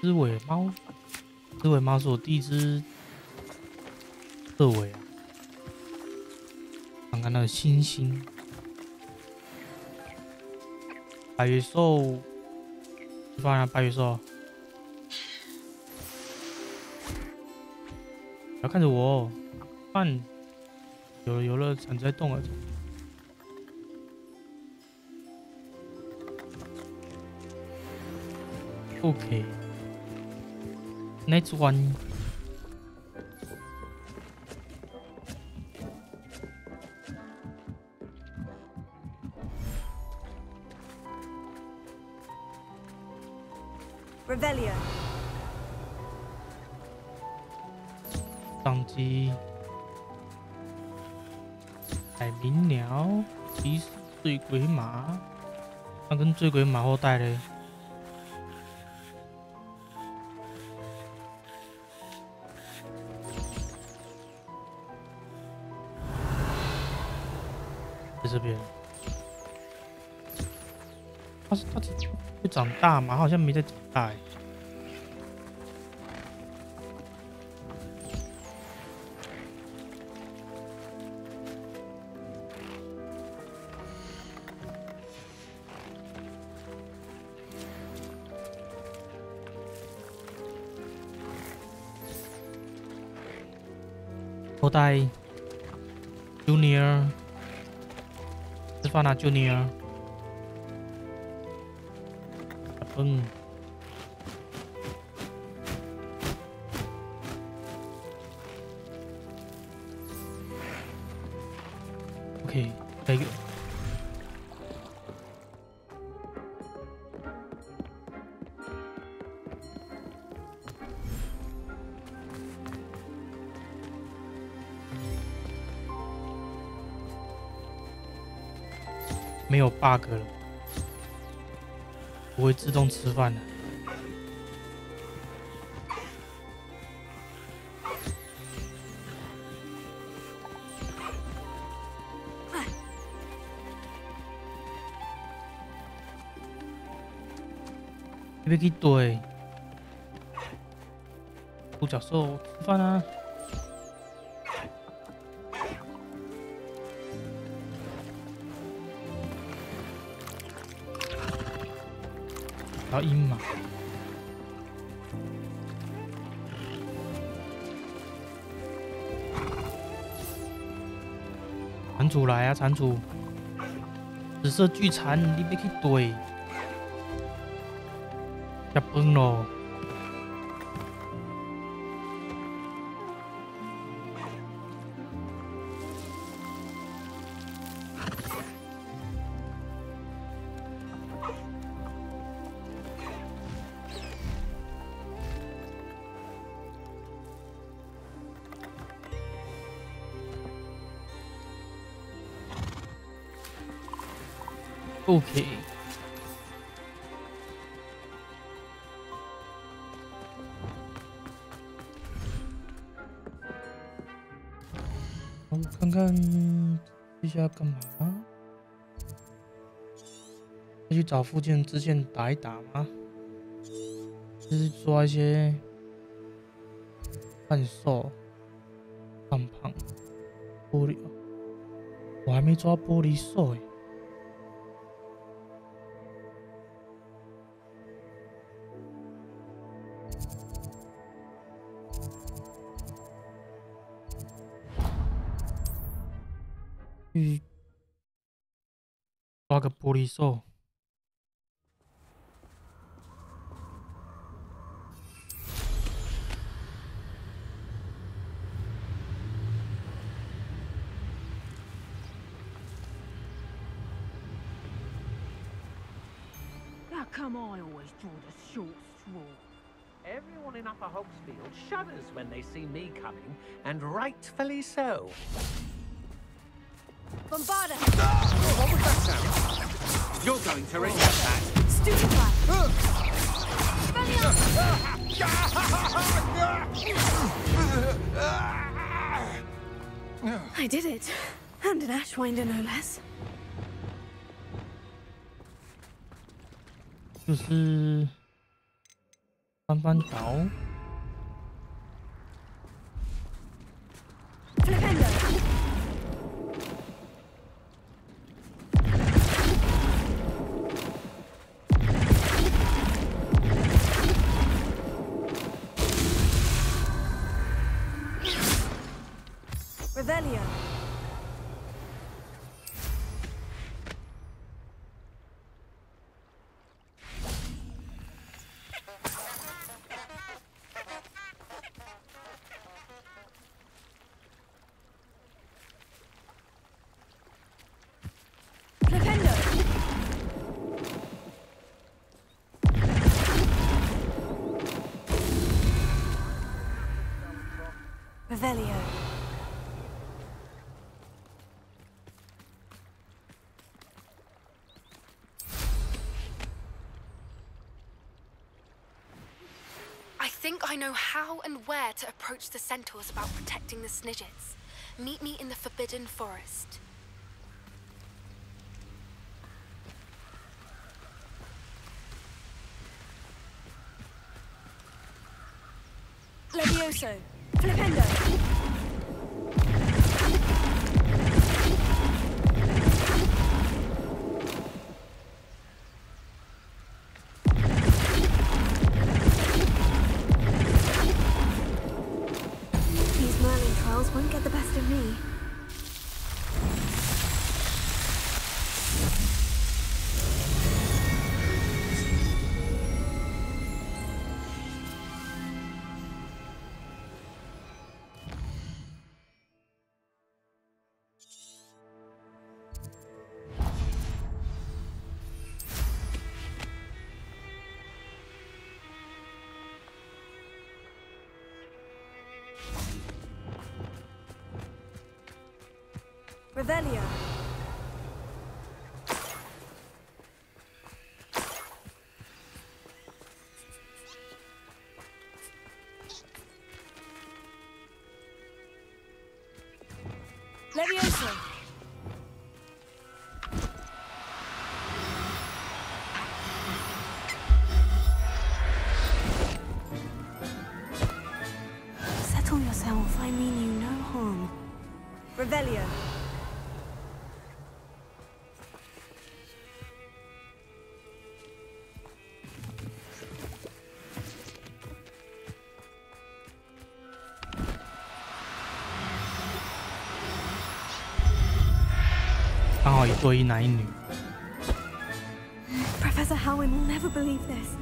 狮尾猫，狮尾猫是我第一只刺猬啊！看看那个星星，白羽兽，吃饭啊，白羽兽！不要看着我哦，饭有了，铲子在动了。OK， next one。 Revelio. 上机。海鸣鸟，骑士醉鬼马，那跟醉鬼马后代嘞？在这边，他会长大吗？好像没在长大哎。后代 Junior 吃饭啊 Junior OK 下一个没有 bug 了，不会自动吃饭了。你别去对，独角兽吃饭啊！要鹰马，蟾蜍来啊！蟾蜍，紫色巨蟾，你别去对，要崩咯！OK， 我看看接下来干嘛？要去找附近的支线打一打吗？就是抓一些半兽、胖胖、玻璃，我还没抓玻璃兽哎。抓个玻璃兽。How come I always draw the short straw? Everyone in Upper Hogsfield shudders when they see me coming, and rightfully so. Bombarda! What was that sound? You're going to regret that. Stupefy! I did it. And an Ashwinder, no less. 就是翻翻岛。Revelio. Revelio. I think I know how and where to approach the centaurs about protecting the Snidgets. Meet me in the Forbidden Forest. Levioso. Flipendo. These Merlin trials won't get the best of me. Revelio. Levioso. Settle yourself, I mean you no harm. Revelio. Professor Howin will never believe this.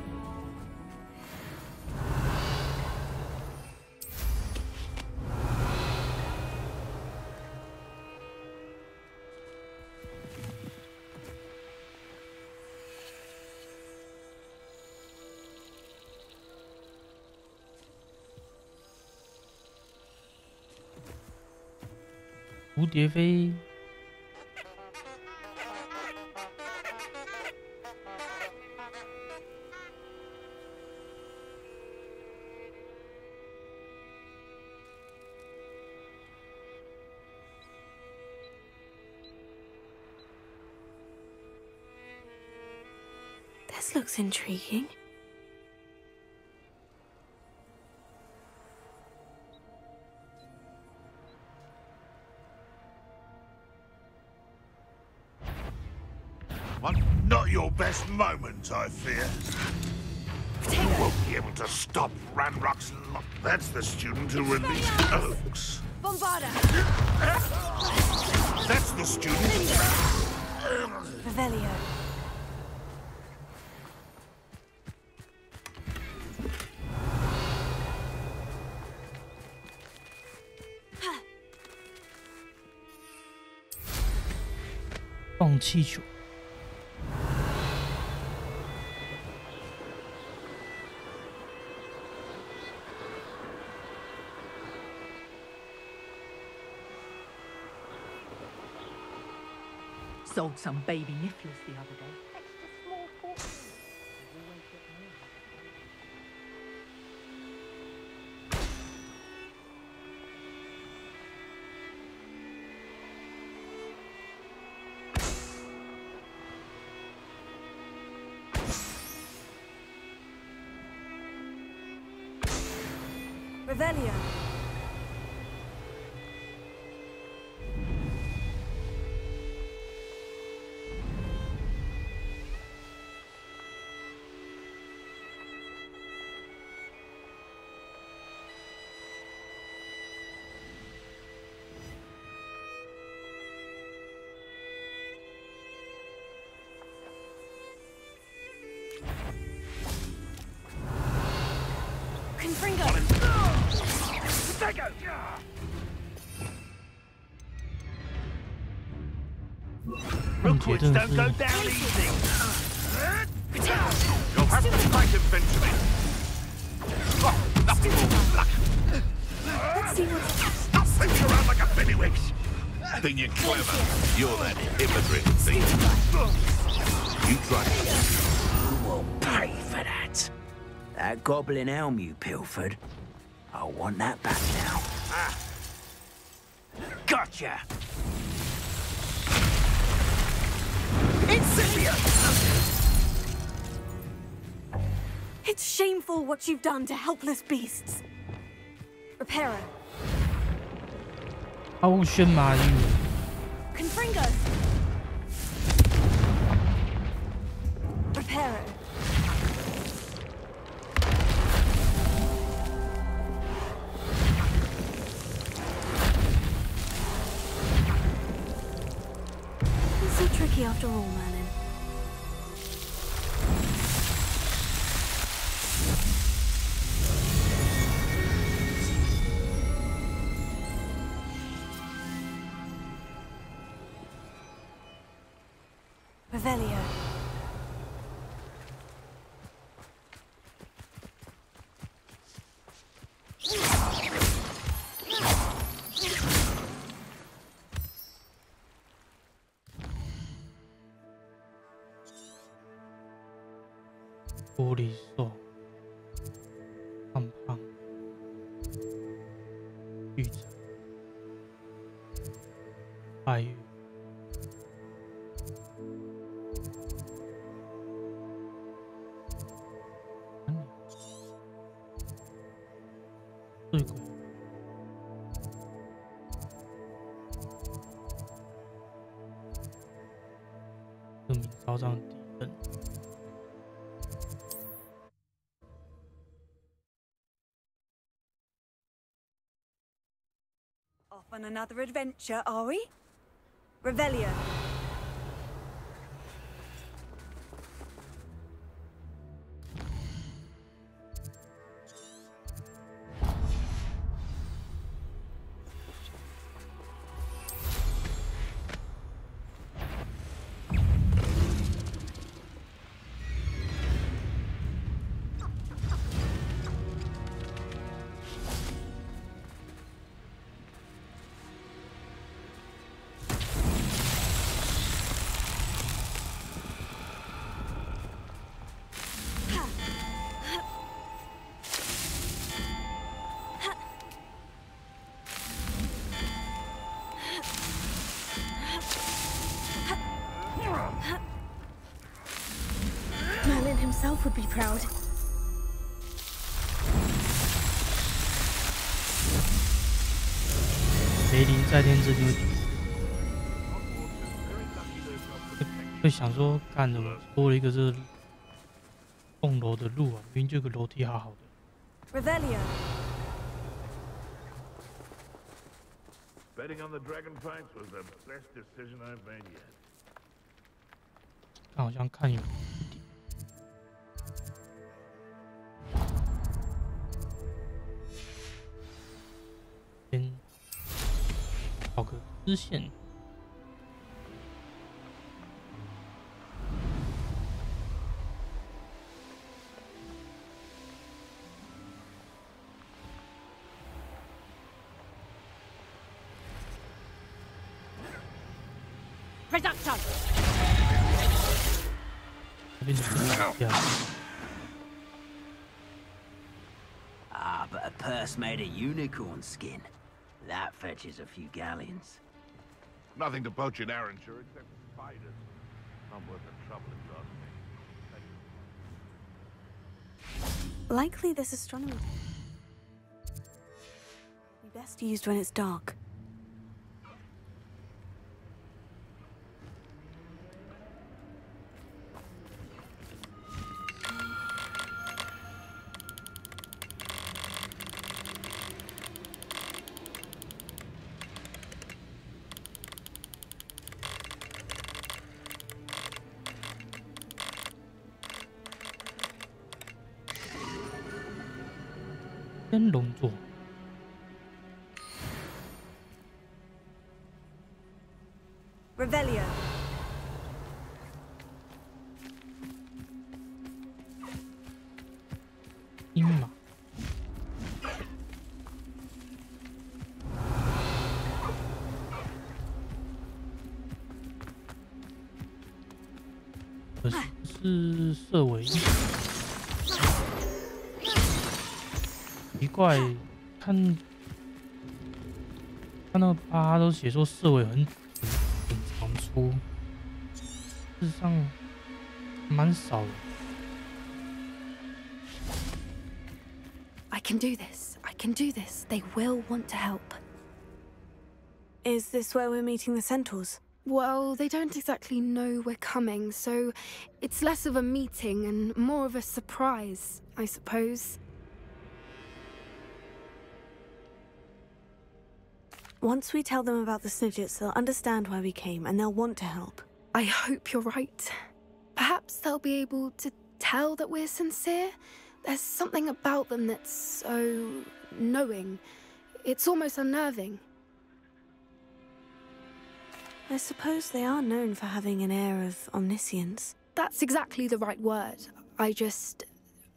This looks intriguing. Well, not your best moment, I fear. You won't be able to stop Ranrock's luck. That's the student who released Oaks. Bombarda. That's the student. Revelio. Sold some baby nifflers the other day. Extra small portions. Revelio. Rookwoods don't go down easy. You'll have to fight eventually. Oh, nothing more luck. Let's see what's... Think you're clever? You're that hypocrite thing. You try. You will pay for that. That goblin helm you pilfered. I want that back now. Ah. Gotcha! It's shameful what you've done to helpless beasts. Reparo. 超炫马玉。Confringo. Reparo. It's so tricky after all, Merlin. Revelio.玻璃兽、胖胖、玉蝉、白玉。 醉鬼，恶名昭彰的敌人。Off on another adventure, are we? Revelio. Merlin himself would be proud.梅林在天之地会想说，干怎么多了一个这栋楼的路啊？明明就有个楼梯好好的。Revelio. Betting on the dragon fights was the best decision I've made yet. 好像看有一点，先找个支线。Reduction. 这边怎么这样？ Ah, but a purse made of unicorn skin. That fetches a few galleons. Nothing to poach in Arrowshire except spiders. Not worth the trouble it cost me. Likely this astronomy be best used when it's dark.《天龙座》Revelio.《鹰马》可是是色尾，奇怪，看那个疤都写说色尾很长粗，事实上蛮少的。I can do this. I can do this. They will want to help. Is this where we're meeting the centaurs? Well, they don't exactly know we're coming, so it's less of a meeting and more of a surprise, I suppose. Once we tell them about the Snidgets, they'll understand why we came and they'll want to help. I hope you're right. Perhaps they'll be able to tell that we're sincere. There's something about them that's so knowing. It's almost unnerving. I suppose they are known for having an air of omniscience. That's exactly the right word. I just...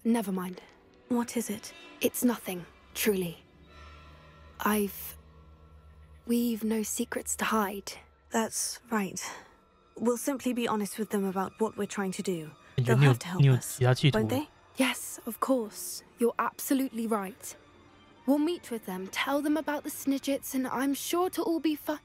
never mind. What is it? It's nothing, truly. We've no secrets to hide. That's right. We'll simply be honest with them about what we're trying to do. They'll have to help us, won't they? Yes, of course. You're absolutely right. We'll meet with them, tell them about the Snidgets, and I'm sure it'll all be fine.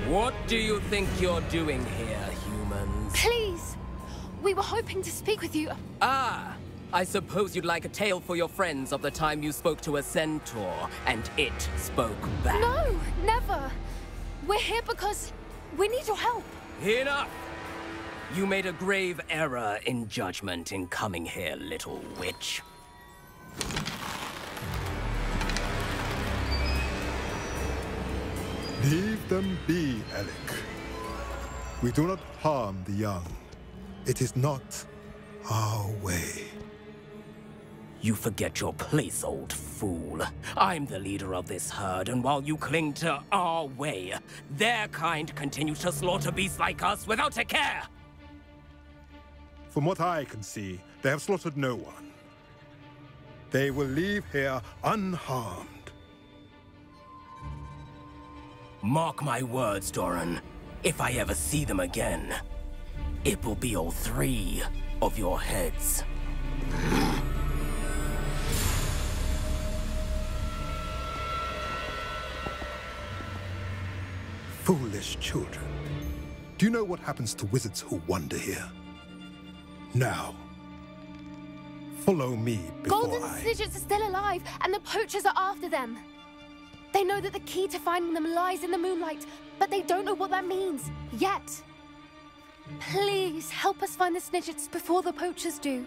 What do you think you're doing here, humans? Please! We were hoping to speak with you. Ah! I suppose you'd like a tale for your friends of the time you spoke to a centaur, and it spoke back. No! Never! We're here because we need your help. Enough! You made a grave error in judgment in coming here, little witch. Leave them be, Alec. We do not harm the young. It is not our way. You forget your place, old fool. I'm the leader of this herd, and while you cling to our way, their kind continue to slaughter beasts like us without a care! From what I can see, they have slaughtered no one. They will leave here unharmed. Mark my words, Doran. If I ever see them again, it will be all 3 of your heads. Foolish children. Do you know what happens to wizards who wander here? Now, follow me before Golden Snidgets are still alive, and the poachers are after them. They know that the key to finding them lies in the moonlight, but they don't know what that means, yet. Please, help us find the Snidgets before the poachers do.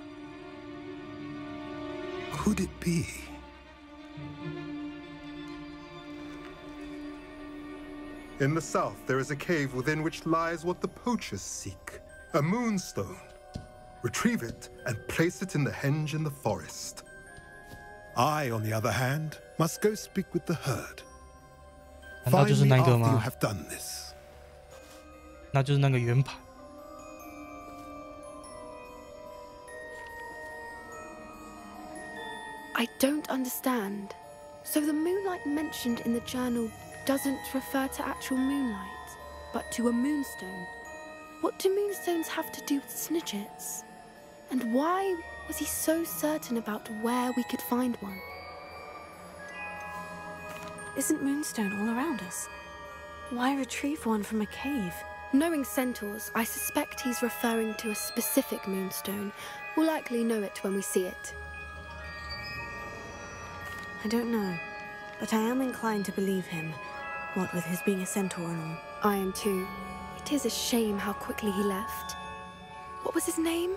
Could it be? In the south, there is a cave within which lies what the poachers seek. A moonstone. Retrieve it and place it in the henge in the forest. I, on the other hand, must go speak with the herd. Find me after you have done this. 那就是那个圆盘。I don't understand. So the moonlight mentioned in the journal doesn't refer to actual moonlight, but to a moonstone. What do moonstones have to do with Snidgets? And why was he so certain about where we could find one? Isn't moonstone all around us? Why retrieve one from a cave? Knowing centaurs, I suspect he's referring to a specific moonstone. We'll likely know it when we see it. I don't know, but I am inclined to believe him, what with his being a centaur and all. I am too. It is a shame how quickly he left. What was his name?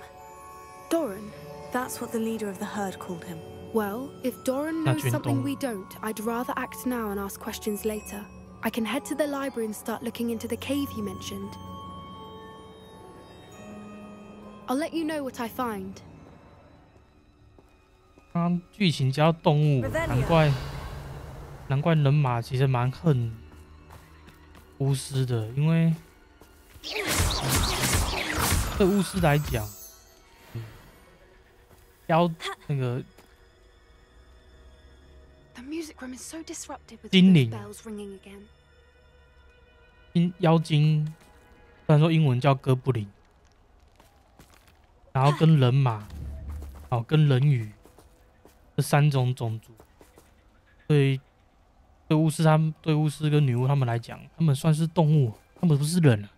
Doran. That's what the leader of the herd called him. Well, if Doran knows something we don't, I'd rather act now and ask questions later. I can head to the library and start looking into the cave you mentioned. I'll let you know what I find. 刚剧情加动物，难怪人马其实蛮恨巫师的，因为对巫师来讲，妖那个 The music room is so disrupted with 精 those 灵 bells ringing again. 妖精，虽然说英文叫哥布林，然后跟人马，哦，跟人鱼这3种种族，对巫师对巫师跟女巫他们来讲，他们算是动物，他们不是人啊。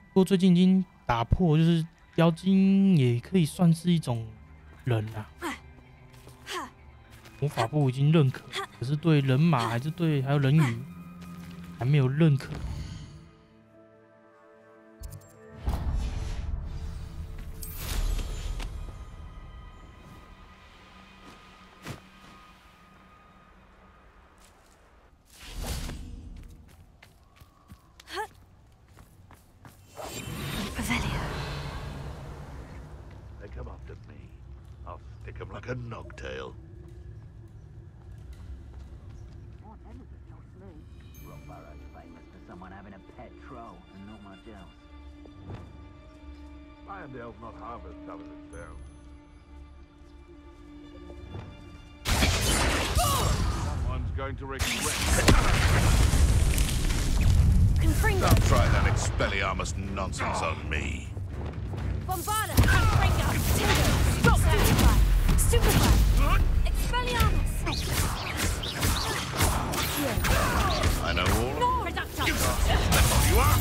不过最近已经打破，就是妖精也可以算是一种人啊。魔法部已经认可，可是对人马还有人鱼还没有认可。They come after me. I'll stick them like a nogtail. Someone having a pet troll and not much else. Irondale's not half as tough as it sounds. Someone's going to regret. Don't try that Expelliarmus nonsense on me. Bombarda, Confringo, Tingo, Stupefy, Stupefy, Expelliarmus. I know all of No, Reductor. you. You are.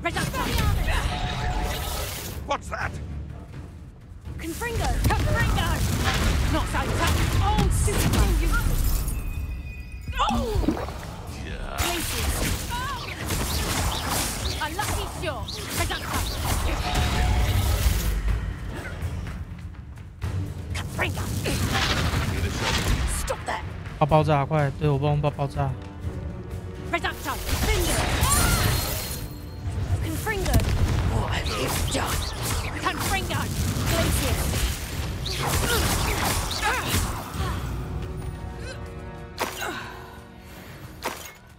Reductor. What's that? Confringo, Confringo. Not so tough. Oh, Stupefy. Oh! Places. A lucky shot. Reductor. Confringo. Stop that. 爆炸，快对我帮爆炸！ Reductor, Confringo. Confringo. What have you done? Confringo. Glacier.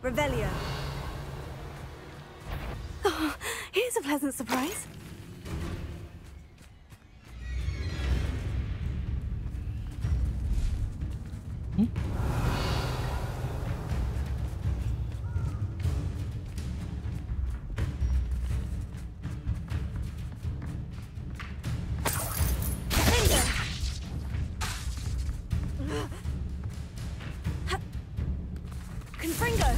Revelio. Oh, here's a pleasant surprise. Confringo.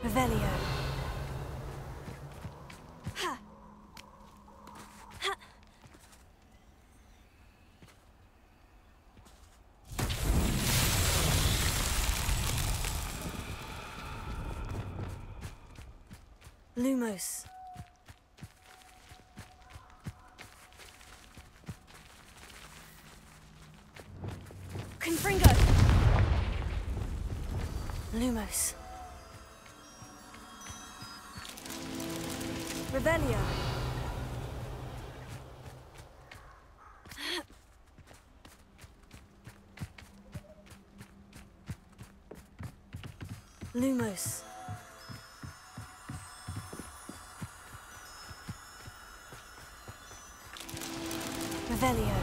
Revelio. Lumos. Confringo. Lumos. Revelio. Lumos. Revelio.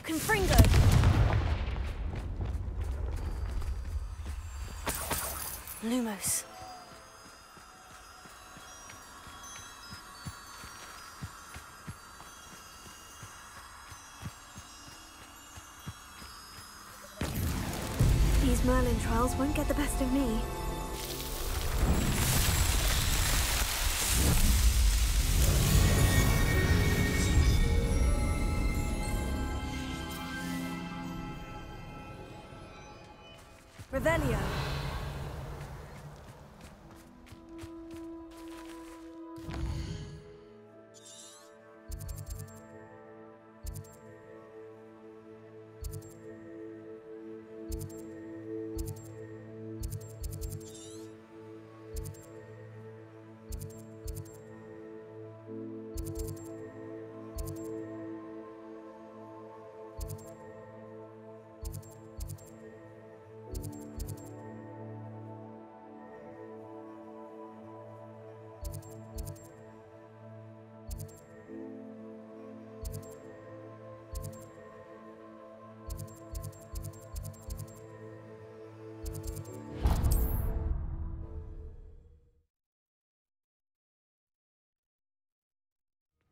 Confringo. Lumos. These Merlin trials won't get the best of me. Revelio.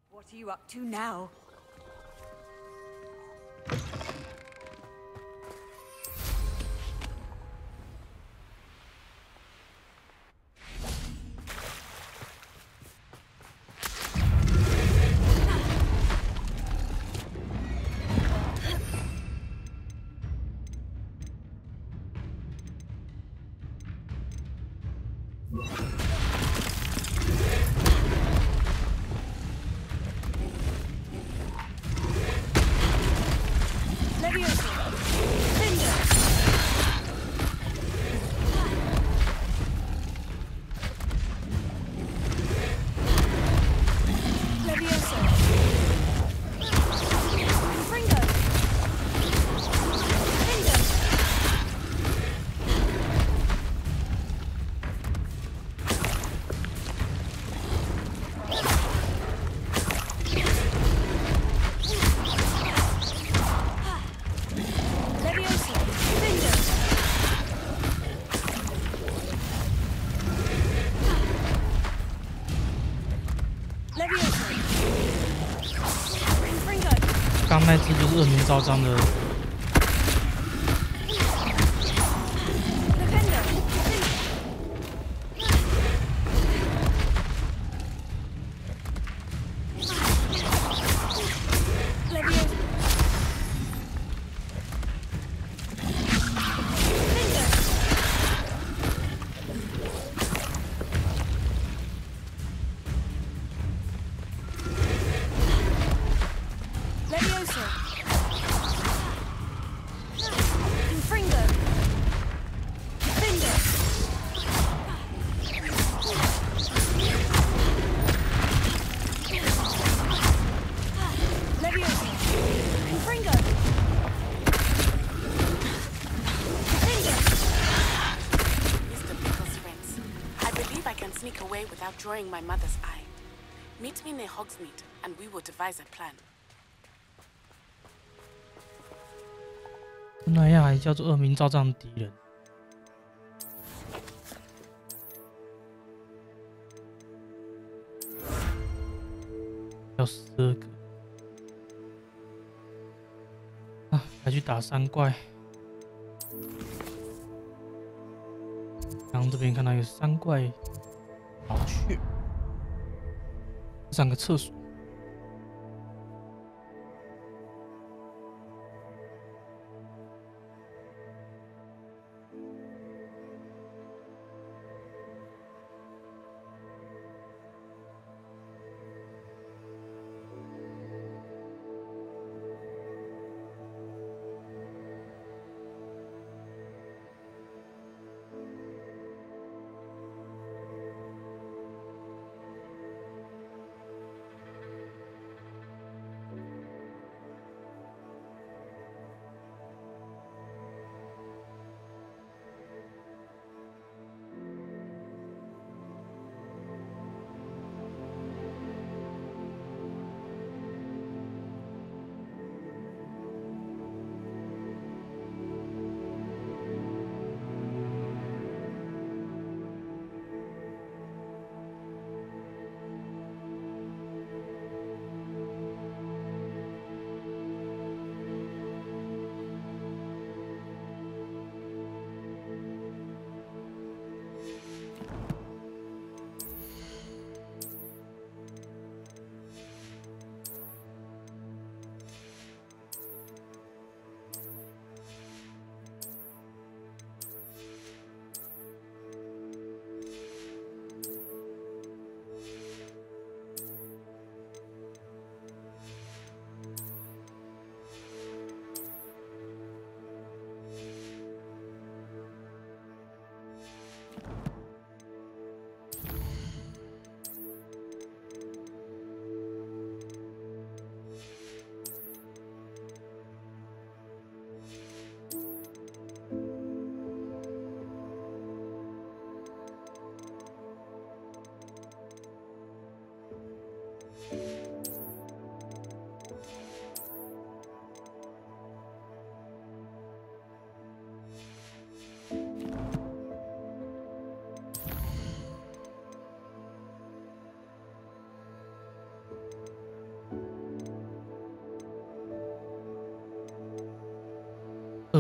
What are you up to now? Levioso. 刚那只就是恶名昭彰的。 Drawing my mother's eye. Meet me near Hogsmeade, and we will devise a plan. 那样还叫做恶名昭彰的敌人。要12个啊！还去打3怪。然后这边看到有3怪。 跑去上个厕所。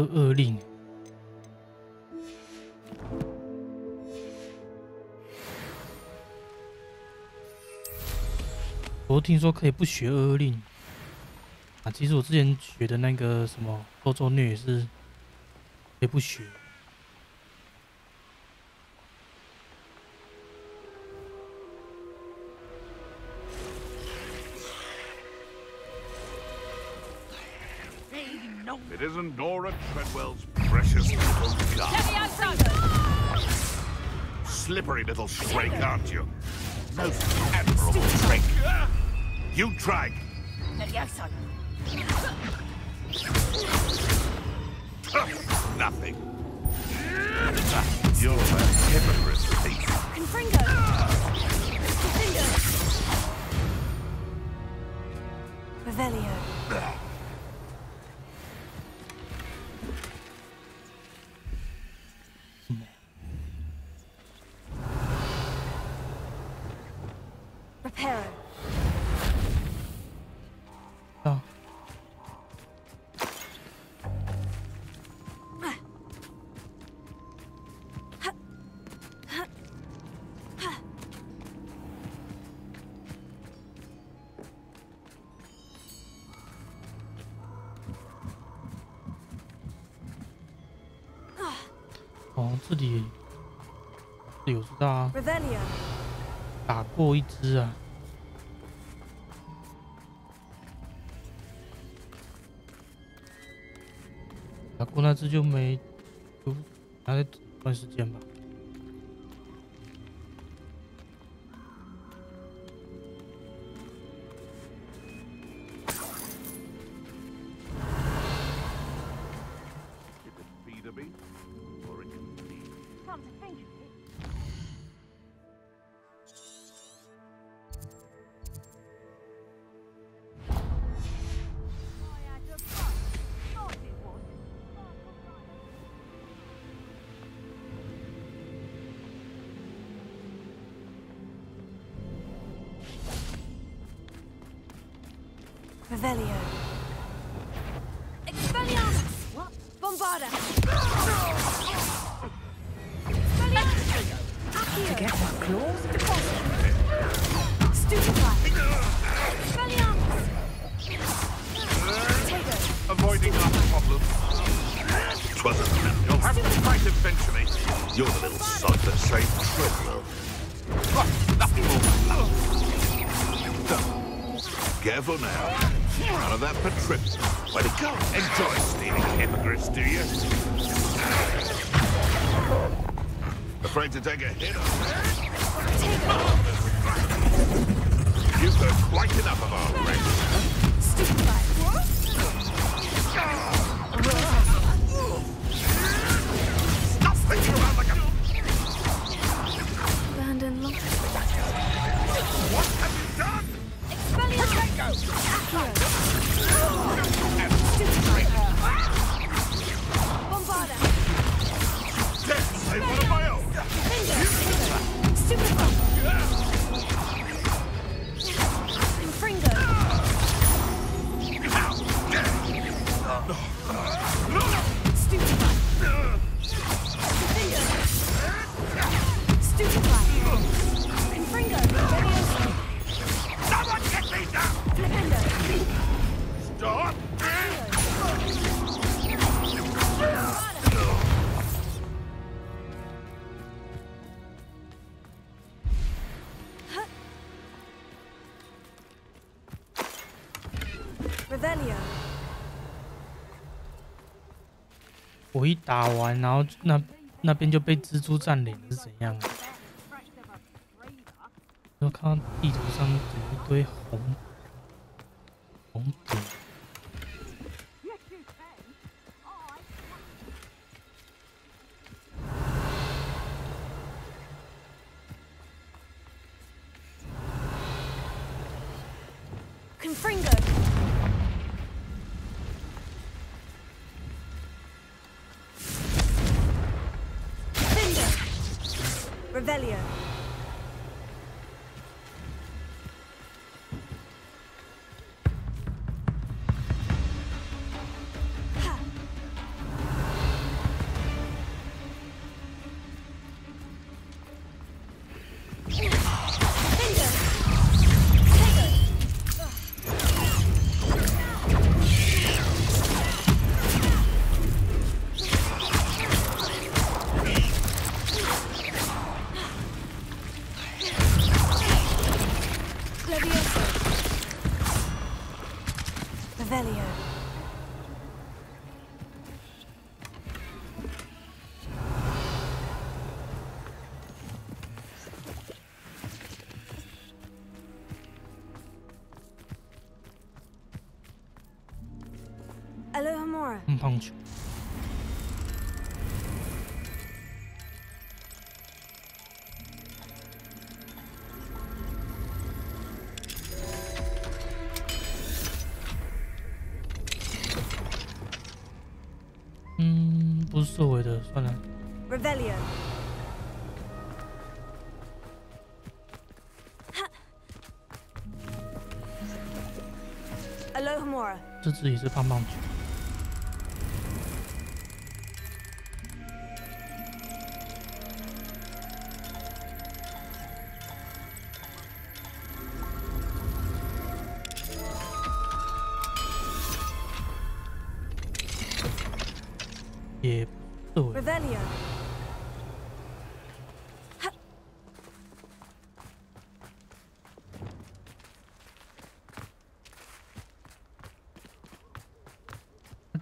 22令。我听说可以不学22令啊，其实我之前学的那个什么咒咒虐也是可以不学。It isn't Nora Treadwell's precious little gun. Slippery little shrike, aren't you? Most admirable trick. You drag. Nothing. You're a hypocrite thief. Confringo! Confringo! Revelio. Reparo. 啊。哦，这里有知道啊，打过一只啊。打过那只就没，就拿来段时间吧。Revelio. Expelliarmus! What? Bombarda! To get her claws deposited. Stupefy! Expelliarmus! Avoiding our problem. You'll have to fight eventually. You're the little sod that saved Treadwell. Nothing more. Careful now. None of that prescription. Way to go. Enjoy stealing hypocrites, do you? Afraid to take a hit on that? You've heard quite enough of our ranks. Stupefy! Stop thinking around like a... Abandon lost. What have you done? Expelliarmus! Bombarda! Dare say one of my own. Stupefy! Confringo! Stupefy! Stupefy! Confringo! Someone get me down! Flipendo! Stop! Revelio. 我一打完，然后那边就被蜘蛛占领是怎样啊？我看到地图上面有一堆红点。Confringo! Findo! Revelio! Revelio. Alohomora. Punch. Mm, 不是社会的，算了。Revelio. Alohomora. 这只也是胖胖球。也对。Revelio.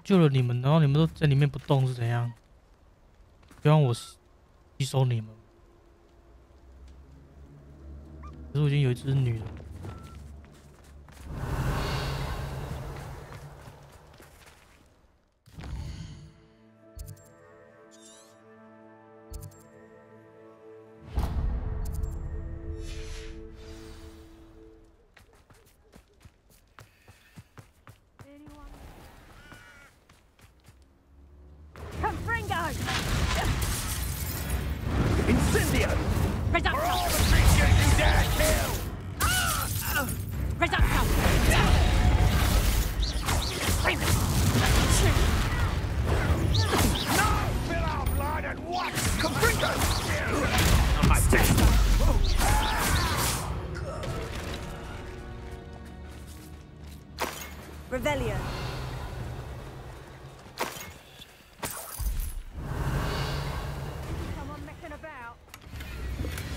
救了你们，然后你们都在里面不动是怎样？就让我吸收你们。可是我已经有一只女了。Incendio! Reducto! All the creatures you dare kill! Reducto! No! Fill our blood and what? Confringo! On my death! Revelio.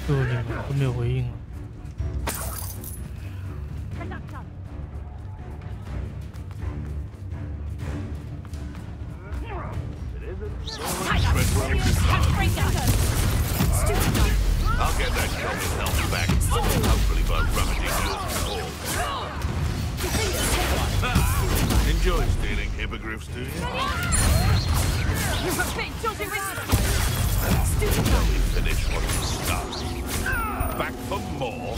救了你们都没有回应了。I'll get that goblin health back, hopefully by rummaging your core. Enjoy stealing hippogriffs, do you? Let me finish what you started. Back for more?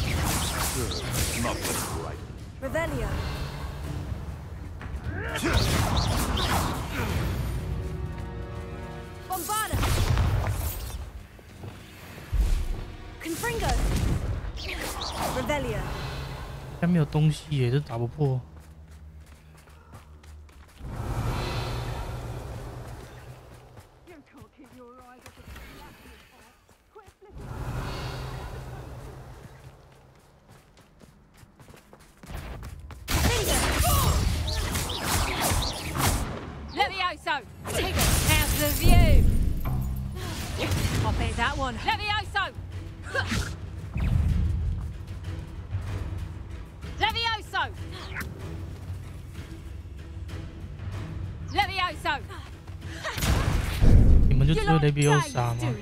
Not the right. Revelio. Bombarda. Confringo. Revelio. 还没有东西耶，这打不破。Levioso! How's the view? I'll bet that one. Levioso! Levioso! Levioso! 你们就只有雷比欧莎吗？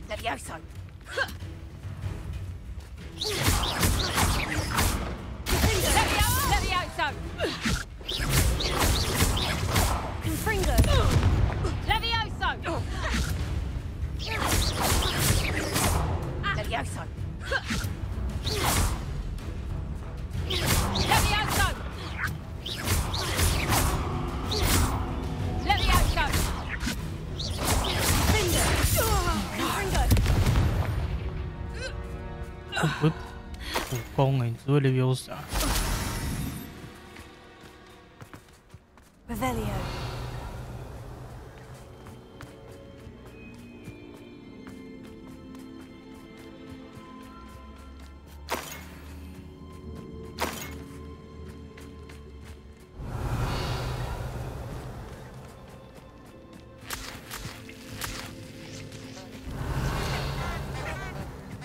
Levioso! Levioso! Confringo. Levioso! Levioso! Levioso! Levioso! Confringo. 不会武功哎，只会雷比欧莎。 Revelio.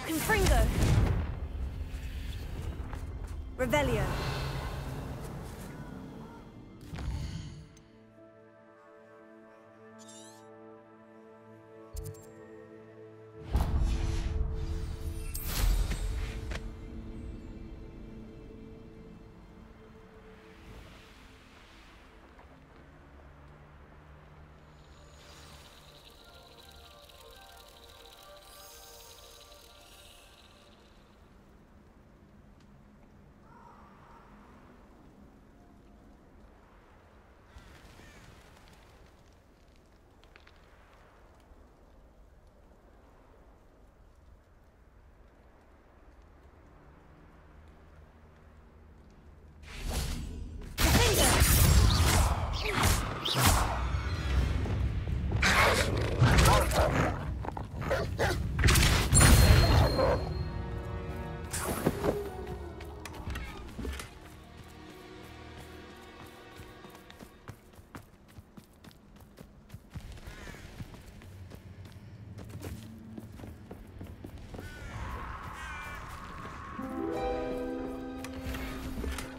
Confringo. Revelio.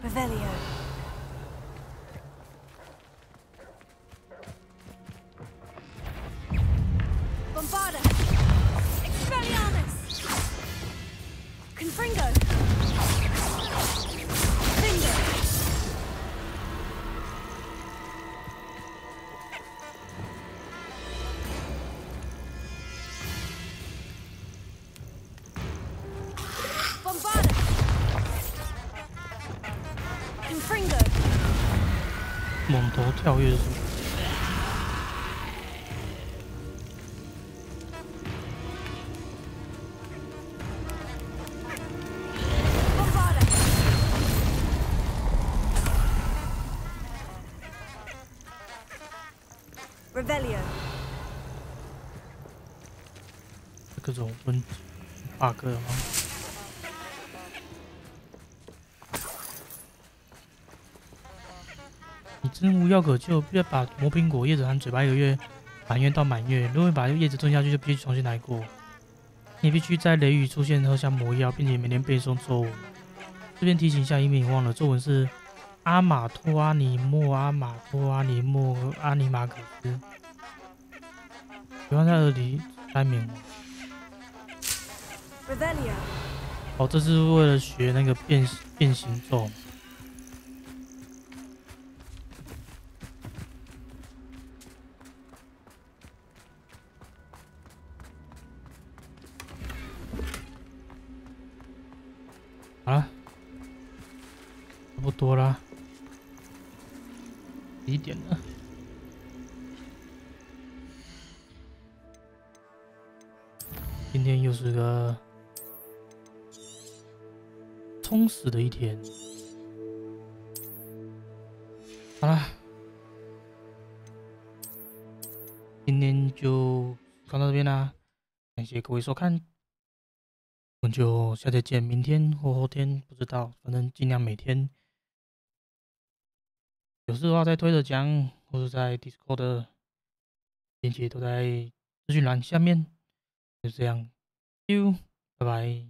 Revelio. Bombarda. Expelliarmus. Confringo. Bingo. Bombarda. Confringo. 猛头跳跃是什么？ Revelio. 各种问 bug 吗？你真无药可救，必须把磨苹果叶子含嘴巴1个月，满月到满月。如果把叶子吞下去，就必须重新来过。你必须在雷雨出现喝下魔药，并且每天背诵咒文。这边提醒一下，以免你忘了，咒文是阿马托阿尼莫阿马托阿尼莫阿尼马可斯。不要在耳里塞棉花。哦，这是为了学那个变形咒。好了，差不多啦，1点了。今天又是个充实的一天。好了，今天就看到这边啦，感谢各位收看，我们就下次见。明天或后天不知道，反正尽量每天有事的话在推特讲，或者在 Discord 的链接都在资讯栏下面。就这样 ，See you， 拜拜。